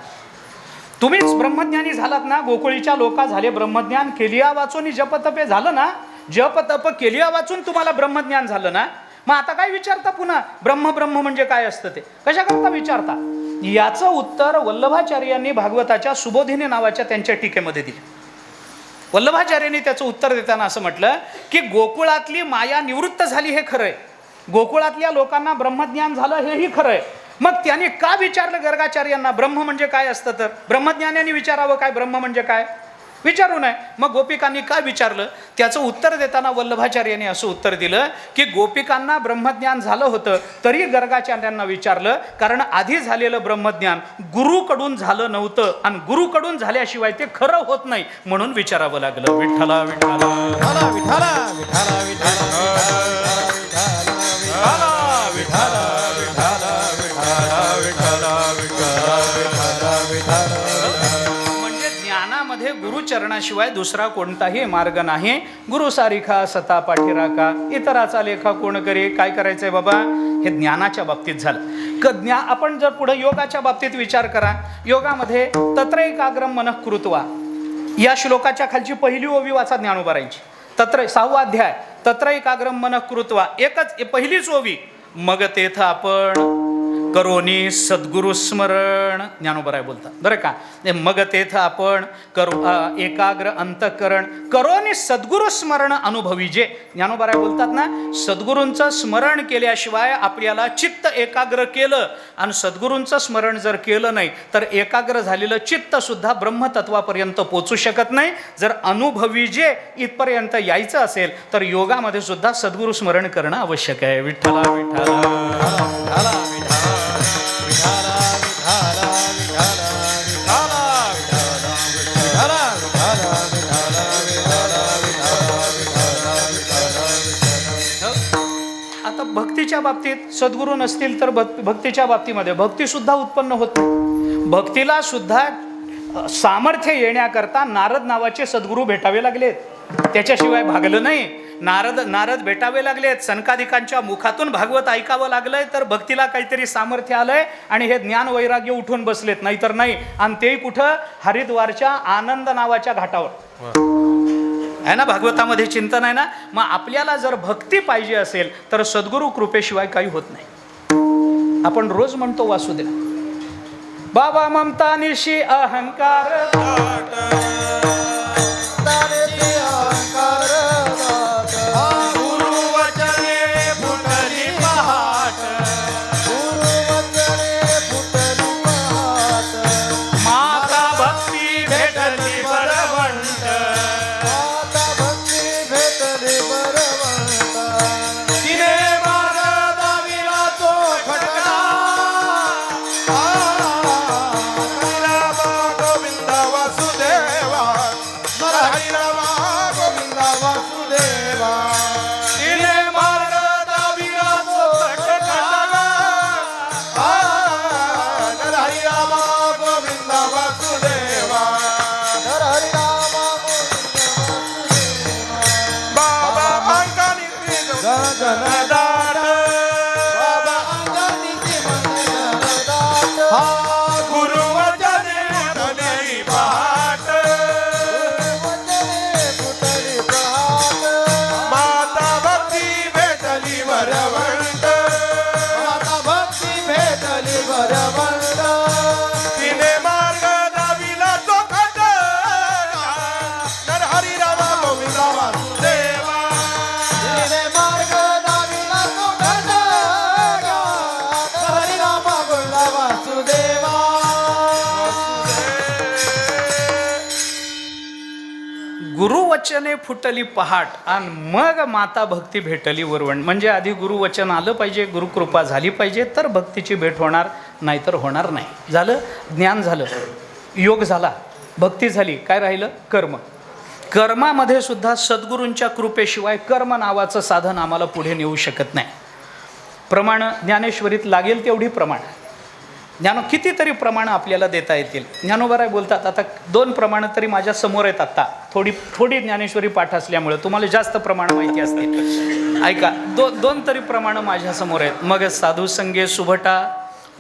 तुम्हीच ब्रह्मज्ञानी झालात ना, गोकुळीच्या लोका झाले ब्रह्मज्ञान, केलिया वाचून जपतपे झालं ना, जपतप केलिया वाचून तुम्हाला ब्रह्मज्ञान झालं ना. मग आता काय विचारता पुन्हा? ब्रह्म म्हणजे काय असतं ते कशाकरता विचारता? याचं उत्तर वल्लभाचार्यांनी भागवताच्या सुबोधिनी नावाच्या त्यांच्या टीकेमध्ये दिले. वल्लभाचार्यांनी त्याचं उत्तर देताना असं म्हटलं की गोकुळातली माया निवृत्त झाली हे खरंय, गोकुळातल्या लोकांना ब्रह्मज्ञान झालं हेही खरंय. मग त्याने का विचारलं गर्गाचार्यांना ब्रह्म म्हणजे काय असतं? तर ब्रह्मज्ञानाने विचारावं काय ब्रह्म म्हणजे काय? विचारू नये. मग गोपिकांनी का विचारलं? त्याचं उत्तर देताना वल्लभाचार्यांनी असं उत्तर दिलं की गोपिकांना ब्रह्मज्ञान झालं होतं तरी गर्गाचार्यांना विचारलं, कारण आधी झालेलं ब्रह्मज्ञान गुरुकडून झालं नव्हतं आणि गुरुकडून झाल्याशिवाय ते खरं होत नाही, म्हणून विचारावं लागलं. विठ्ठला विठ्ठला विठ्ठला विठ्ठला विठ्ठला ज्ञानामध्ये गुरुचरणाशिवाय दुसरा कोणताही मार्ग नाही. गुरु सारिखा सता पाठीराखा, इतराचा लेखा कोण करे. काय करायचंय बाबा? हे ज्ञानाच्या बाबतीत झालं. आपण जर पुढे योगाच्या बाबतीत विचार करा, योगामध्ये तत्रैकाग्रम मनः कृत्वा या श्लोकाच्या खालची पहिली ओवी वाचा ज्ञानोबारांची. 6वा अध्याय, तत्रैकाग्रम मनः कृत्वा, एकच पहिलीच ओवी. मग तेथ आपण करोनी सद्गुरु स्मरण, ज्ञानोबराय बोलतात बरं का. मग तेथ आपण करो एकाग्र अंतःकरण करोनी सद्गुरु स्मरण अनुभवी. जे ज्ञानोबराय बोलतात ना, सद्गुरूंचं स्मरण केल्याशिवाय आपल्याला चित्त एकाग्र केलं आणि सद्गुरूंचं स्मरण जर केलं नाही तर एकाग्र झालेलं चित्त सुद्धा ब्रह्मतत्वापर्यंत पोचू शकत नाही. जर अनुभवी जे इथपर्यंत यायचं असेल तर योगामध्ये सुद्धा सद्गुरु स्मरण करणं आवश्यक आहे. विठ्ठला विठ्ठला भक्तीच्या भक्तीच्या बाबतीत सद्गुरू नसतील तर भक्तीच्या बाबतीमध्ये भक्तीसुद्धा उत्पन्न होत नाही. भक्तीला सुद्धा सामर्थ्य येण्याकरता नारद नावाचे सद्गुरू भेटावे लागलेत. त्याच्याशिवाय भागलं नाही. नारद भेटावे लागलेत. सनकादिकांच्या मुखातून भागवत ऐकावं लागलंय तर भक्तीला काहीतरी सामर्थ्य आलंय आणि हे ज्ञान वैराग्य उठून बसलेत, नाहीतर नाही. आणि तेही कुठं? हरिद्वारच्या आनंद नावाच्या घाटावर आहे ना. भागवतामध्ये चिंतन आहे ना. मग आपल्याला जर भक्ती पाहिजे असेल तर सद्गुरू कृपेशिवाय काही होत नाही. आपण रोज म्हणतो वासुदेव बाबा ममता निशी अहंकार गुरुवचने फुटली पहाट आणि मग माता भक्ती भेटली वरवण. म्हणजे आधी गुरुवचन आलं पाहिजे, गुरुकृपा झाली पाहिजे तर भक्तीची भेट होणार, नाहीतर होणार नाही. झालं ज्ञान, झालं योग, झाला भक्ती झाली, काय राहिलं? कर्म. कर्मामध्ये सुद्धा सद्गुरूंच्या कृपेशिवाय कर्म नावाचं साधन आम्हाला पुढे नेऊ शकत नाही. प्रमाण ज्ञानेश्वरीत लागेल तेवढी प्रमाण, कितीतरी प्रमाणं आपल्याला देता येतील. ज्ञानोबाराय बोलतात, आता 2 प्रमाणं तरी माझ्या समोर आहेत. आता थोडी ज्ञानेश्वरी पाठ असल्यामुळे तुम्हाला जास्त प्रमाण माहिती असते. ऐका, 2 तरी प्रमाणं माझ्या समोर आहेत. मग साधू संगे सुभटा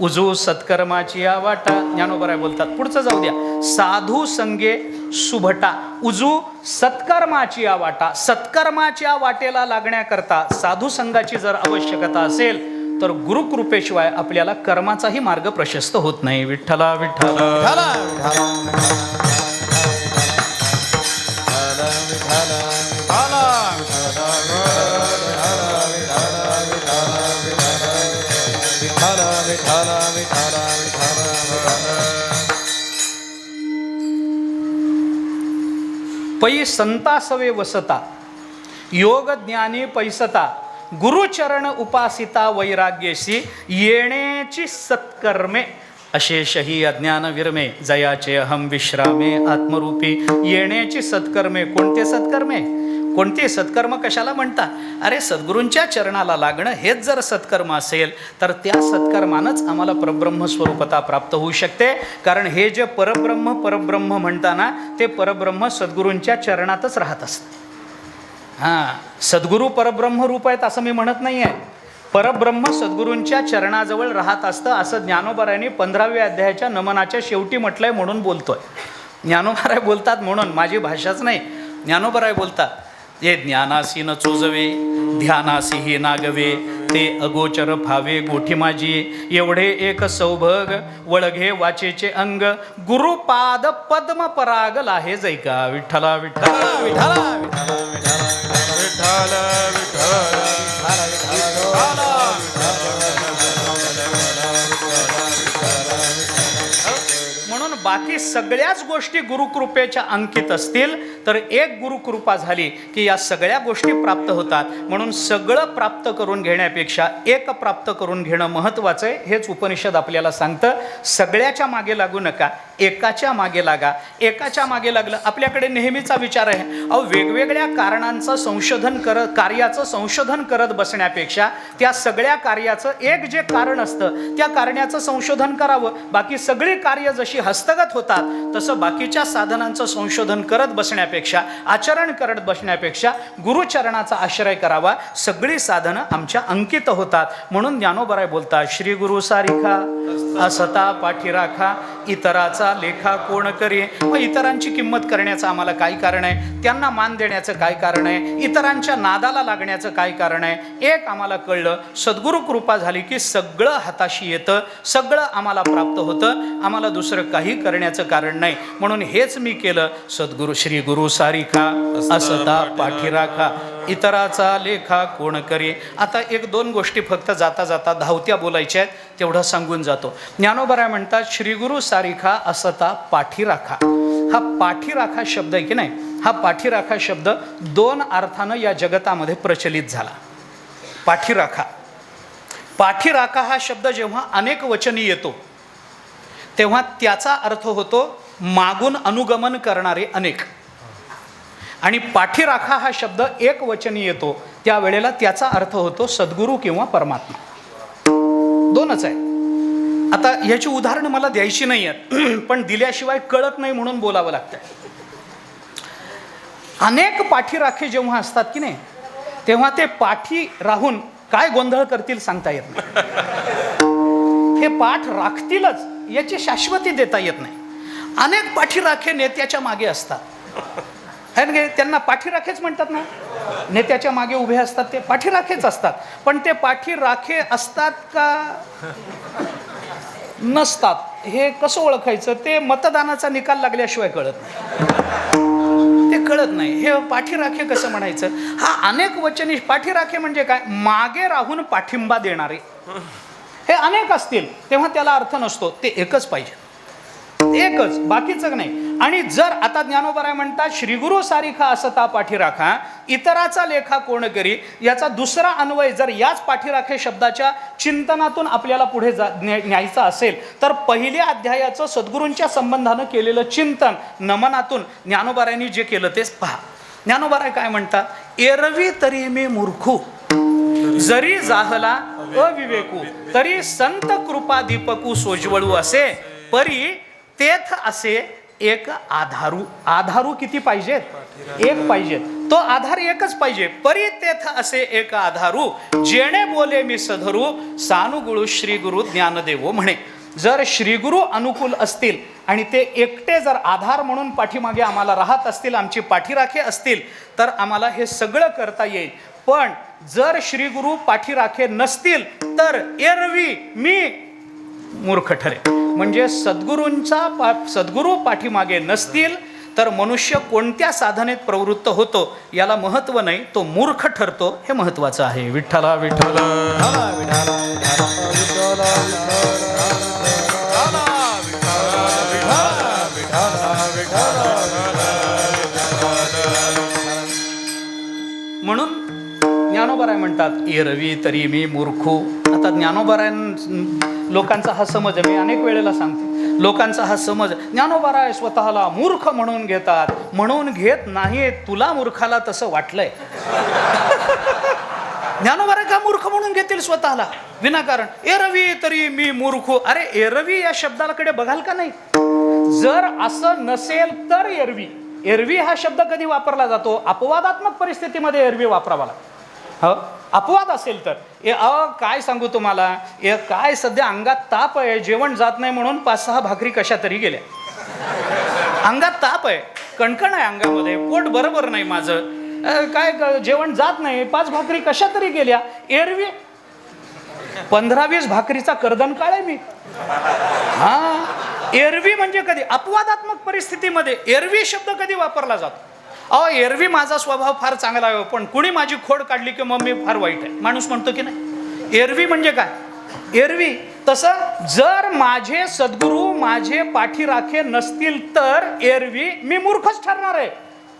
उजू सत्कर्माची या वाटा. ज्ञानोबाराय बोलतात, पुढचं जाऊ द्या. साधू संगे सुभटा उजू सत्कर्माची या वाटा. सत्कर्माच्या वाटेला लागण्याकरता साधू संघाची जर आवश्यकता असेल तर गुरुकृपेशिवाय आपल्याला कर्माचाही मार्ग प्रशस्त होत नाही. विठ्ठला विठ्ठला. पै संतासवे वसता योग ज्ञानी पैसता गुरुचरण उपासिता वैराग्यशी येण्याची सत्कर्मे अशेषही अज्ञान विरमे जयाचे अहम विश्रामे आत्मरूपी. येण्याची सत्कर्मे. कोणते सत्कर्मे? कोणते सत्कर्म कशाला म्हणतात? अरे सद्गुरूंच्या चरणाला लागणं हेच जर सत्कर्म असेल तर त्या सत्कर्मानंच आम्हाला परब्रह्म स्वरूपता प्राप्त होऊ शकते. कारण हे जे परब्रह्म म्हणताना ते परब्रह्म सद्गुरूंच्या चरणातच राहत असतं. सद्गुरू परब्रह्म रूप आहेत असं मी म्हणत नाही आहे. परब्रह्म सद्गुरूंच्या चरणाजवळ राहत असतं असं ज्ञानोबारायांनी 15व्या अध्यायाच्या नमनाच्या शेवटी म्हटलंय म्हणून बोलतोय. ज्ञानोबाराय बोलतात म्हणून, माझी भाषाच नाही. ज्ञानोबाराय बोलतात, हे ज्ञानासी न चोजवे ध्यानासी ही नागवे ते अगोचर फावे गोठी माझी एवढे एक सौभग वळघे वाचेचे अंग गुरुपाद पद्म पराग लाहे जैका. विठ्ठला विठ्ठला विठ्ठला म्हणून बाकी सगळ्याच गोष्टी गुरुकृपेच्या अंकित असतील तर एक गुरुकृपा झाली की या सगळ्या गोष्टी प्राप्त होतात. म्हणून सगळं प्राप्त करून घेण्यापेक्षा एक प्राप्त करून घेणं महत्त्वाचं आहे. हेच उपनिषद आपल्याला सांगतं. सगळ्याच्या मागे लागू नका, एकाच्या मागे लागा. एकाच्या मागे लागलं, आपल्याकडे नेहमीचा विचार आहे, अहो वेगवेगळ्या कारणांचं संशोधन करत, कार्याचं संशोधन करत बसण्यापेक्षा त्या सगळ्या कार्याचं एक जे कारण असतं त्या कारणाचं संशोधन करावं. बाकी सगळी कार्य जशी हस्तगत होतात तसं बाकीच्या साधनांचं संशोधन करत बसण्यापेक्षा, आचरण करत बसण्यापेक्षा गुरुचरणाचा आश्रय करावा. सगळी साधनं आमच्या अंकित होतात. म्हणून ज्ञानोबराय बोलतात, श्री गुरु सारिखा असता पाठी राखा, इतराचा लेखा कोण करे. मग इतरांची किंमत करण्याचं आम्हाला काय कारण आहे? त्यांना मान देण्याचं काय कारण आहे? इतरांच्या नादाला लागण्याचं काय कारण आहे? एक आम्हाला कळलं, सद्गुरु कृपा झाली की सगळं हाताशी येतं, सगळं आम्हाला प्राप्त होतं. आम्हाला दुसरं काही करण्याचं कारण नाही. म्हणून हेच मी केलं. सद्गुरु श्री गुरु सारिखा असता पाठी राखा, इतराचा लेखा कोण करे. आता एक दोन गोष्टी फक्त जाता जाता धावत्या बोलायच्या आहेत, तेवढं सांगून जातो. ज्ञानोबराय म्हणतात, श्री गुरु सारिखा असता पाठी राखा. हा पाठीराखा शब्द आहे की नाही, हा पाठीराखा शब्द दोन अर्थानं या जगतामध्ये प्रचलित झाला. पाठीराखा, पाठीराखा हा शब्द जेव्हा अनेक वचनी येतो तेव्हा त्याचा अर्थ होतो मागून अनुगमन करणारे अनेक. आणि पाठीराखा हा शब्द एक वचनी येतो त्यावेळेला त्याचा अर्थ होतो सद्गुरू किंवा परमात्मा. दोनच आहे. आता याची उदाहरणं मला द्यायची नाही आहेत, पण दिल्याशिवाय कळत नाही म्हणून बोलावं लागतं. अनेक पाठीराखे जेव्हा असतात की नाही, तेव्हा ते पाठी राहून काय गोंधळ करतील सांगता येत नाही. हे पाठ राखतीलच याची शाश्वती देता येत नाही. अनेक पाठीराखे नेत्याच्या मागे असतात. त्यांना पाठीराखेच म्हणतात ना, नेत्याच्या मागे उभे असतात ते पाठीराखेच असतात. पण ते पाठीराखे असतात का नसतात हे कसं ओळखायचं? ते मतदानाचा निकाल लागल्याशिवाय कळत नाही, ते कळत नाही. हे पाठीराखे कसं म्हणायचं? हा अनेक वचनी पाठीराखे म्हणजे काय? मागे राहून पाठिंबा देणारे. हे अनेक असतील तेव्हा त्याला अर्थ नसतो, ते एकच पाहिजे, एकच, बाकीचं नाही. आणि जर आता ज्ञानोबराय म्हणतात श्रीगुरु सारिखा असता पाठीराखा, इतराचा लेखा कोण करी, याचा दुसरा अन्वय जर याच पाठीराखे शब्दाच्या चिंतनातून आपल्याला पुढे न्यायचा असेल तर पहिल्या अध्यायाचं सद्गुरूंच्या संबंधानं केलेलं चिंतन नमनातून ज्ञानोबरायांनी जे केलं तेच पहा. ज्ञानोबराय काय म्हणतात? एरवी तरी मी मूर्खू, जरी जाहला अविवेकू, तरी संत कृपा दीपकू सोजवळू असे, परी तेथ असे एक आधारू. आधारू किती पाहिजेत? एक पाहिजेत. तो आधार एकच पाहिजे. परी तेथ असे एक आधारू, जेणे बोले मी सधरू, सानुगुळू श्री गुरु ज्ञानदेवो म्हणे. जर श्रीगुरु अनुकूल असतील आणि ते एकटे जर आधार म्हणून पाठीमागे आम्हाला राहत असतील, आमची पाठीराखे असतील, तर आम्हाला हे सगळं करता येईल. पण जर श्रीगुरु पाठीराखे नसतील तर एरवी मी मूर्ख ठरे. म्हणजे सद्गुरू पाठीमागे नसतील तर मनुष्य कोणत्या साधनेत प्रवृत्त होतो याला महत्व नाही, तो मूर्ख ठरतो. हे महत्वाचं आहे. विठ्ठला विठ्ठला म्हणून ज्ञानोबराय म्हणतात एरवी तरी मी मूर्खू. आता ज्ञानोबराय लोकांचा हा समज, मी अनेक वेळेला सांगते, लोकांचा हा समज ज्ञानोबराय स्वतःला मूर्ख म्हणून घेतात. म्हणून घेत नाही, तुला मूर्खाला तसं वाटलंय. ज्ञानोबराय का मूर्ख म्हणून घेतील स्वतःला विनाकारण? एरवी तरी मी मूर्खू. अरे एरवी या शब्दाकडे बघाल का नाही? जर असं नसेल तर एरवी, एरवी हा शब्द कधी वापरला जातो? अपवादात्मक परिस्थितीमध्ये एरवी वापरावा लागतो. हो, अपवाद असेल तर. काय सांगू तुम्हाला, काय सध्या अंगात ताप आहे, जेवण जात नाही म्हणून 5-6 भाकरी कशा तरी गेल्या. अंगात ताप आहे, कणकण आहे अंगामध्ये, पोट बरोबर नाही माझं, काय जेवण जात नाही, 5 भाकरी कशा तरी गेल्या. एरवी 15-20 भाकरीचा कर्दन काळ आहे मी. हा, एरवी म्हणजे कधी? अपवादात्मक परिस्थितीमध्ये एरवी शब्द कधी वापरला जातो? एरवी माझा स्वभाव फार चांगला आहे, पण कुणी माझी खोड काढली की मग मी फार वाईट आहे, माणूस म्हणतो की नाही. एरवी म्हणजे काय? एरवी. तसं जर माझे सद्गुरू माझे पाठीराखे नसतील तर एरवी मी मूर्खच ठरणार आहे.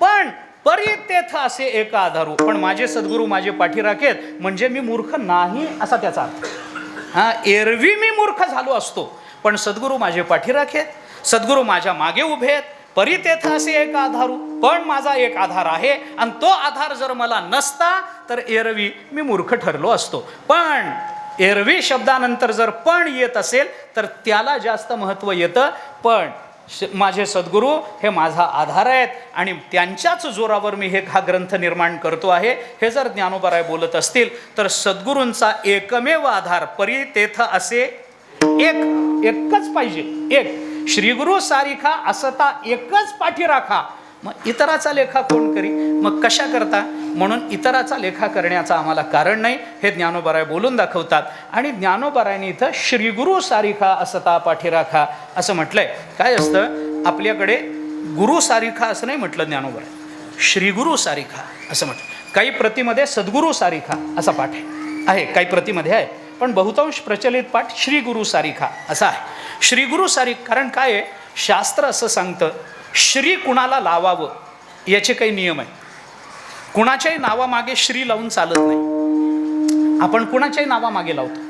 पण परितेथ असे एक आधारू, पण माझे सद्गुरू माझे पाठी राखेत म्हणजे मी मूर्ख नाही असा त्याचा अर्थ. हा, एरवी मी मूर्ख झालो असतो, पण सद्गुरू माझे पाठी राखेत, सद्गुरू माझ्या मागे उभे आहेत. परितेथ असे एक आधारू, पण माझा एक आधार आहे, आणि तो आधार जर मला नसता तर एरवी मी मूर्ख ठरलो असतो. पण एरवी शब्दानंतर जर पण येत असेल तर त्याला जास्त महत्त्व येतं. पण माझे सद्गुरू हे माझा आधार आहेत आणि त्यांच्याच जोरावर मी हा ग्रंथ निर्माण करतो आहे. हे जर ज्ञानोबाराय बोलत असतील तर सद्गुरूंचा एकमेव आधार परितेथ असे एकच पाहिजे. एक श्रीगुरु सारिखा असता एकच पाठी राखा. मग इतराचा लेखा कोण करी? मग कशा करता? म्हणून इतराचा लेखा करण्याचं आम्हाला कारण नाही, हे ज्ञानोबाराय बोलून दाखवतात. आणि ज्ञानोबारायने इथं श्रीगुरु सारिखा असता पाठी राखा असं म्हटलंय. काय असतं आपल्याकडे? गुरु सारिखा असं नाही म्हटलं ज्ञानोबाराय, श्रीगुरु सारिखा असं म्हटलं. काही प्रतीमध्ये सद्गुरु सारिखा असा पाठ आहे, काही प्रतीमध्ये आहे, पण बहुतांश प्रचलित पाठ श्रीगुरु सारिखा असा आहे. श्रीगुरु सारिख, कारण काय आहे, शास्त्र असं सांगतं श्री कुणाला लावावं याचे काही नियम आहे. कुणाच्याही नावामागे श्री लावून चालत नाही. आपण कुणाच्याही नावामागे लावतो.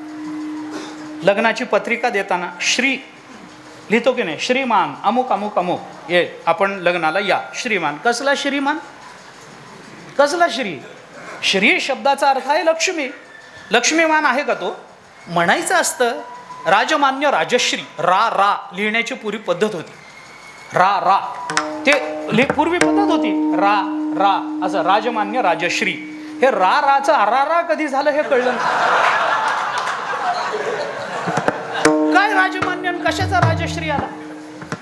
लग्नाची पत्रिका देताना श्री लिहितो की नाही? श्रीमान अमुक अमुक अमुक ये आपण लग्नाला या. श्रीमान कसला श्रीमान? कसला श्री? श्री शब्दाचा अर्थ आहे लक्ष्मी. लक्ष्मीमान आहे का तो? म्हणायचं असतं राजमान्य राजश्री. रा लिहिण्याची पूर्वी पद्धत होती. रा ते पूर्वी पद्धत होती. रा असं राजमान्य राजश्री. हे राचं रा कधी झालं हे कळलं काय? राजमान्य कशाचा राजश्री आला?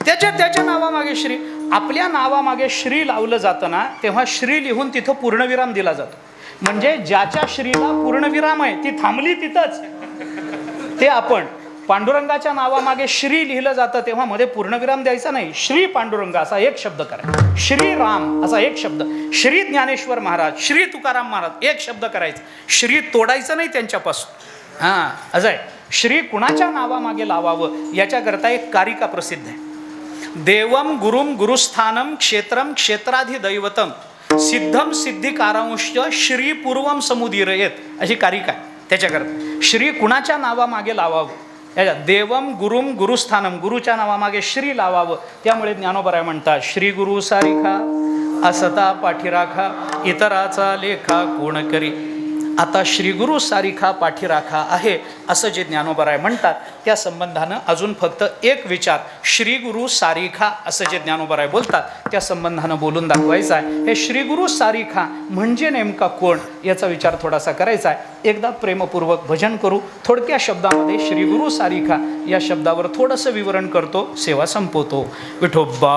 त्याच्या नावामागे श्री. आपल्या नावामागे श्री लावलं जातं ना, तेव्हा श्री लिहून तिथं पूर्णविराम दिला जातो. म्हणजे ज्याच्या श्रीला पूर्णविराम आहे ती थांबली तिथंच. ते आपण पांडुरंगाच्या नावामागे श्री लिहिलं जातं तेव्हा मध्ये पूर्णविराम द्यायचा नाही. श्री पांडुरंग असा एक शब्द करायचा, श्रीराम असा एक शब्द, श्री ज्ञानेश्वर महाराज, श्री तुकाराम महाराज एक शब्द करायचा. श्री तोडायचं नाही त्यांच्यापासून. हां, असं आहे. श्री कुणाच्या नावामागे लावावं याच्याकरता एक कारिका प्रसिद्ध आहे. देवम गुरुम गुरुस्थानम क्षेत्रम क्षेत्राधिदैवतम सिद्धम सिद्धिकारांश श्री पूर्वम समुदीरयेत अशी कारिका आहे. त्याच्याकरता श्री कुणाच्या नावामागे लावावं, देवम गुरुम गुरुस्थानम गुरुच्या नावामागे श्री लावावं. त्यामुळे ज्ञानोबाराय म्हणतात श्री गुरु सारिखा असता पाठीराखा इतराचा लेखा कोण करी. आता श्रीगुरु सारिखा पाठीराखा आहे असं जे ज्ञानोबाराय म्हणतात त्या संबंधानं अजून फक्त एक विचार श्रीगुरु सारिखा असं जे ज्ञानोबाराय बोलतात त्या संबंधानं बोलून दाखवायचा आहे. हे श्रीगुरु सारिखा म्हणजे नेमका कोण याचा विचार थोडासा करायचा आहे. एकदा प्रेमपूर्वक भजन करू. थोडक्या शब्दामध्ये श्रीगुरु सारिखा या शब्दावर थोडंसं विवरण करतो, सेवा संपवतो. विठोबा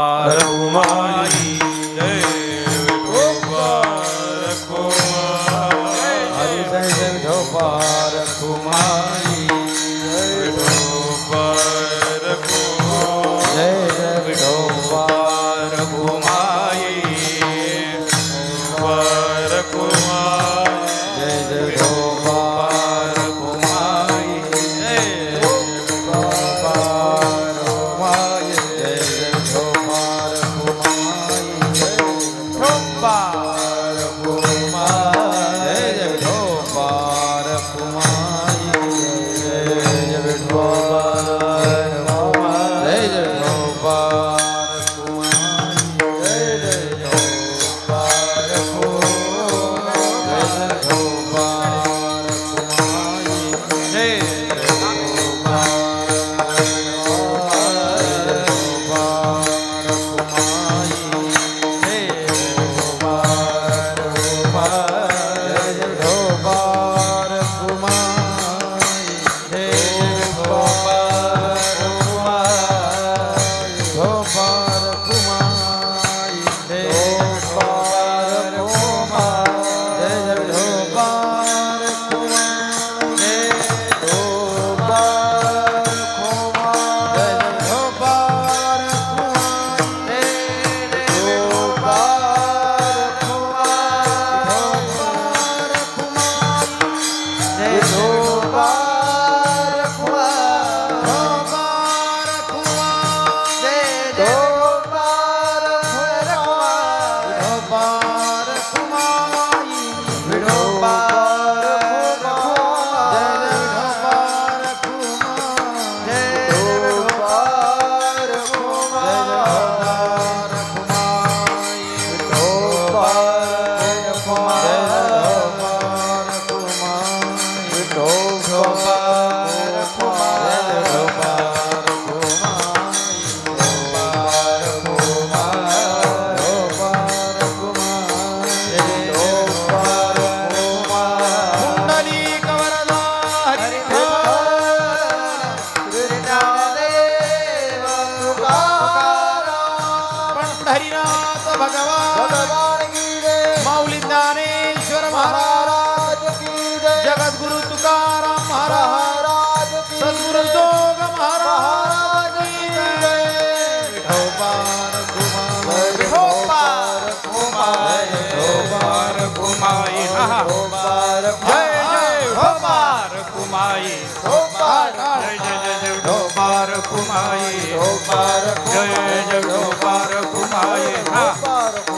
घुमाई ढोपार जय जय ढोपार घुमाई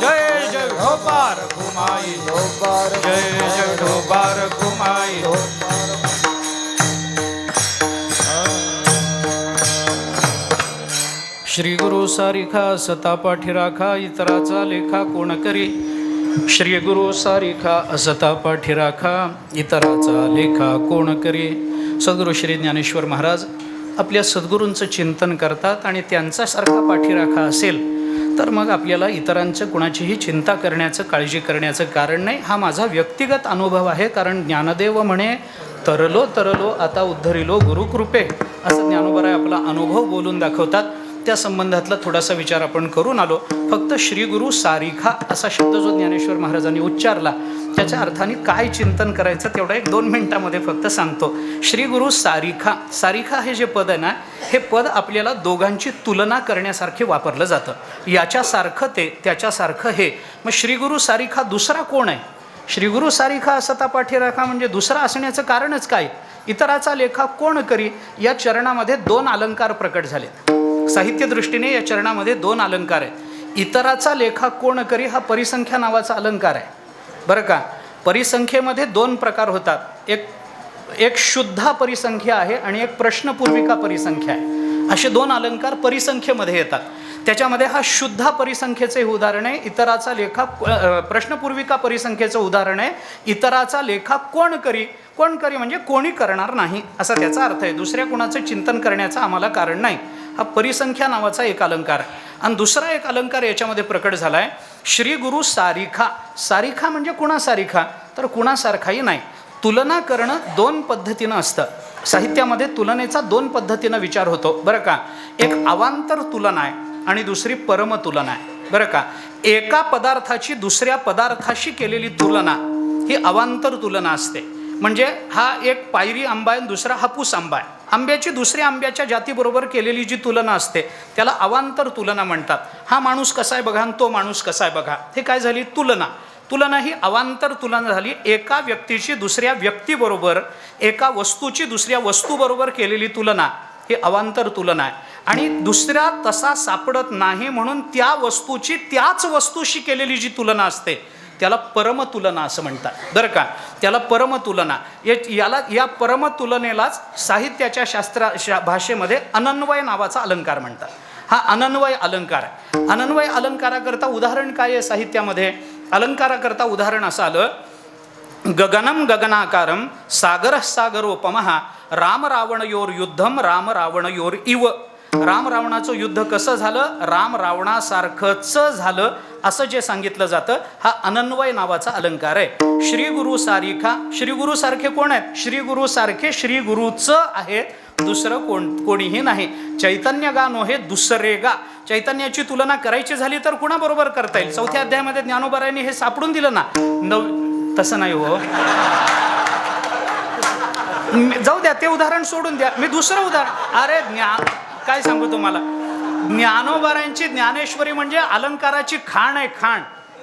जय जय ढोपार घुमाई जय जय ढोपार घुमाई श्री गुरु सारिखा असता पाठी राखा इतराचा लेखा कोण करी श्री गुरु सारिखा असता पाठी राखा इतराचा लेखा कोण करी. सद्गुरू श्री ज्ञानेश्वर महाराज आपल्या सद्गुरूंचं चिंतन करतात आणि त्यांच्यासारखा पाठीराखा असेल तर मग आपल्याला इतरांचं कुणाचीही चिंता करण्याचं काळजी करण्याचं कारण नाही. हा माझा व्यक्तिगत अनुभव आहे. कारण ज्ञानदेव म्हणे तरलो तरलो आता उद्धरिलो गुरुकृपे असं ज्ञानोबराय आपला अनुभव बोलून दाखवतात. त्या संबंधातला थोडासा विचार आपण करून आलो. फक्त श्री गुरु सारिखा असा शब्द जो ज्ञानेश्वर महाराजांनी उच्चारला त्याच्या अर्थाने काय चिंतन करायचं तेवढं 1-2 मिनिटामध्ये फक्त सांगतो. श्री गुरु सारिखा, सारिखा हे जे पद आहे ना हे पद आपल्याला दोघांची तुलना करण्यासारखे वापरलं जातं. याच्यासारखं ते त्याच्यासारखं हे. मग श्री गुरु सारिखा दुसरा कोण आहे? श्री गुरु सारिखा असता पाठीराखा म्हणजे दुसरा असण्याचं कारणच काय? इतराचा लेखा कोण करी या चरणामध्ये 2 अलंकार प्रकट झालेत. साहित्य दृष्टीने या चरणामध्ये 2 अलंकार आहेत. इतराचा लेखा कोण करी हा परिसंख्या नावाचा अलंकार आहे बरं का. परिसंख्येमध्ये 2 प्रकार होतात. एक शुद्धा परिसंख्या आहे आणि एक प्रश्नपूर्विका परिसंख्या आहे. असे 2 अलंकार परिसंख्येमध्ये येतात. त्याच्यामध्ये हा शुद्धा परिसंख्येचे उदाहरण आहे इतराचा लेखा. प्रश्नपूर्विका परिसंख्येचं उदाहरण आहे इतराचा लेखा कोण करी. कोण करी म्हणजे कोणी करणार नाही असा त्याचा अर्थ आहे. दुसऱ्या कोणाचं चिंतन करण्याचं आम्हाला कारण नाही. हा परिसंख्या नावाचा एक अलंकार आहे. आणि दुसरा एक अलंकार याच्यामध्ये प्रकट झाला आहे श्री गुरु सारिखा. सारिखा म्हणजे कुणा सारिखा तर कुणासारखाही नाही. तुलना करणं 2 पद्धतीनं असतं. साहित्यामध्ये तुलनेचा 2 पद्धतीनं विचार होतो बरं का. एक अवांतर तुलना आहे आणि दुसरी परमतुलना आहे बरं का. एका पदार्थाची दुसऱ्या पदार्थाशी केलेली तुलना ही अवांतर तुलना असते. म्हणजे हा एक पायरी आंबा आहे दुसरा हापूस आंबा आहे. आंब्याची दुसऱ्या आंब्याच्या जातीबरोबर केलेली जी तुलना असते त्याला अवांतर तुलना म्हणतात. हा माणूस कसा आहे बघा आणि तो माणूस कसा आहे बघा. हे काय झाली तुलना. तुलना ही अवांतर तुलना झाली. एका व्यक्तीची दुसऱ्या व्यक्तीबरोबर एका वस्तूची दुसऱ्या वस्तूबरोबर केलेली तुलना ही अवांतर तुलना आहे. आणि दुसऱ्या तसा सापडत नाही म्हणून त्या वस्तूची त्याच वस्तूशी केलेली जी तुलना असते त्याला परमतुलना असं म्हणतात बरं का. त्याला परमतुलना या परमतुलनेलाच साहित्याच्या भाषेमध्ये अनन्वय नावाचा अलंकार म्हणतात. हा अनन्वय अलंकार आहे. अनन्वय अलंकाराकरता उदाहरण काय आहे साहित्यामध्ये? अलंकाराकरता उदाहरण असं आलं गगनम गगनाकारम सागर सागरोपमः राम रावणयोर युद्धम राम रावणयोर इव. राम रावणाचं युद्ध कसं झालं? राम रावणासारखंच झालं असं जे सांगितलं जातं हा अनन्वय नावाचा अलंकार आहे. श्री गुरु सारिखा. श्री गुरु सारखे कोण आहेत? श्री गुरु सारखे श्री गुरुच आहेत. दुसरं कोणीही नाही. चैतन्य गा नो हे दुसरे गा. चैतन्याची तुलना करायची झाली तर कुणाबरोबर करता येईल? 4थ्या अध्यायामध्ये ज्ञानोबारायांनी हे सापडून दिलं ना. तसं नाही हो. जाऊ द्या ते उदाहरण सोडून द्या. मी दुसरं उदाहरण अरे काय सांगू तुम्हाला. ज्ञानोबारायांची ज्ञानेश्वरी म्हणजे अलंकाराची खाण आहे खाण.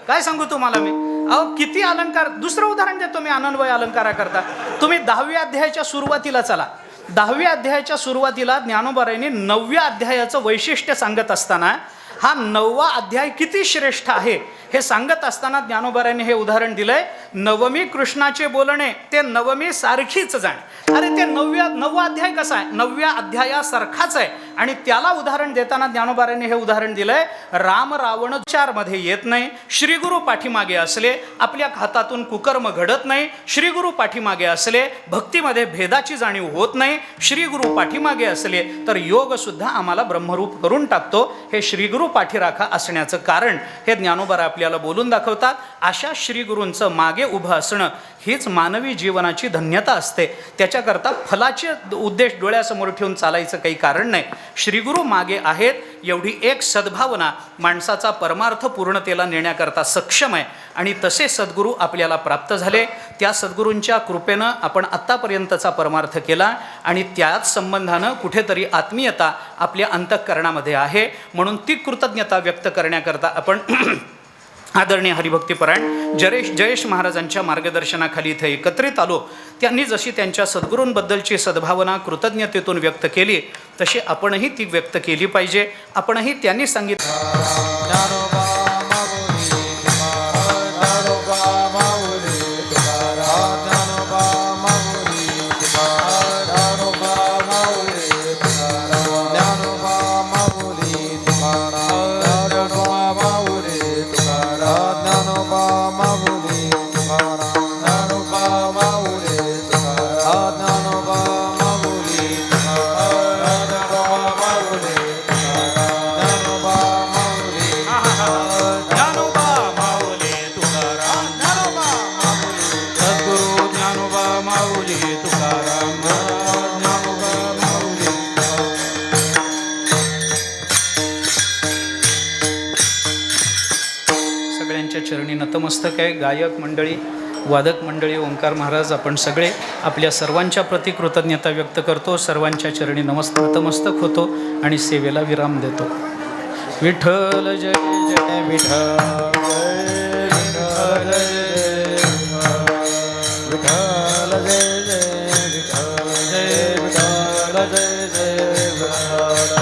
काय सांगू तुम्हाला मी. अहो किती अलंकार. दुसरं उदाहरण देतो मी अनन्वय अलंकारा करता. तुम्ही 10व्या अध्यायाच्या सुरुवातीला चला. 10व्या अध्यायाच्या सुरुवातीला ज्ञानोबारायांनी 9व्या अध्यायाचं वैशिष्ट्य सांगत असताना हा 9वा अध्याय किती श्रेष्ठ आहे हे सांगत असताना ज्ञानोबारायांनी हे उदाहरण दिलंय. नवमी कृष्णाचे बोलणे ते नवमी सारखीच जाणे. अरे ते 9वा अध्याय कसा आहे? 9व्या अध्यायासारखाच आहे. आणि त्याला उदाहरण देताना ज्ञानोबारायांनी हे उदाहरण दिलंय राम रावण 4 मध्ये येत नाही. श्रीगुरु पाठीमागे असले आपल्या हातातून कुकर्म घडत नाही. श्रीगुरु पाठीमागे असले भक्तीमध्ये भेदाची जाणीव होत नाही. श्रीगुरु पाठीमागे असले तर योग सुद्धा आम्हाला ब्रह्मरूप करून टाकतो. हे श्रीगुरु पाठीराखा असण्याचं कारण हे ज्ञानोबारा आपल्याला बोलून दाखवतात. अशा श्रीगुरूंचं मागे उभं असणं हीच मानवी जीवनाची धन्यता असते. त्याच्याकरता फलाचे उद्देश डोळ्यासमोर ठेवून चालायचं काही कारण नाही. श्रीगुरू मागे आहेत एवढी एक सद्भावना माणसाचा परमार्थ पूर्णतेला नेण्याकरता सक्षम आहे. आणि तसे सद्गुरू आपल्याला प्राप्त झाले. त्या सद्गुरूंच्या कृपेनं आपण आत्तापर्यंतचा परमार्थ केला आणि त्याच संबंधानं कुठेतरी आत्मीयता आपल्या अंतःकरणामध्ये आहे. म्हणून ती कृतज्ञता व्यक्त करण्याकरता आपण आदरणीय हरिभक्तीपरायण जयेश महाराजांच्या मार्गदर्शनाखाली इथे एकत्रित आलो. त्यांनी जशी त्यांच्या सद्गुरूंबद्दलची सद्भावना कृतज्ञतेतून व्यक्त केली तशी आपणही ती व्यक्त केली पाहिजे. आपणही त्यांनी सांगितलं चरणी नतमस्तक आहे. गायक मंडळी, वादक मंडळी, ओंकार महाराज, आपण सगळे आपल्या सर्वांच्या प्रति कृतज्ञता व्यक्त करतो. सर्वांच्या चरणी नतमस्तक होतो आणि सेवेला विराम देतो. विठ्ठल जय जय विठ्ठल, विठ्ठल जय जय विठ्ठल, जय विठ्ठल जय जय विठ्ठल.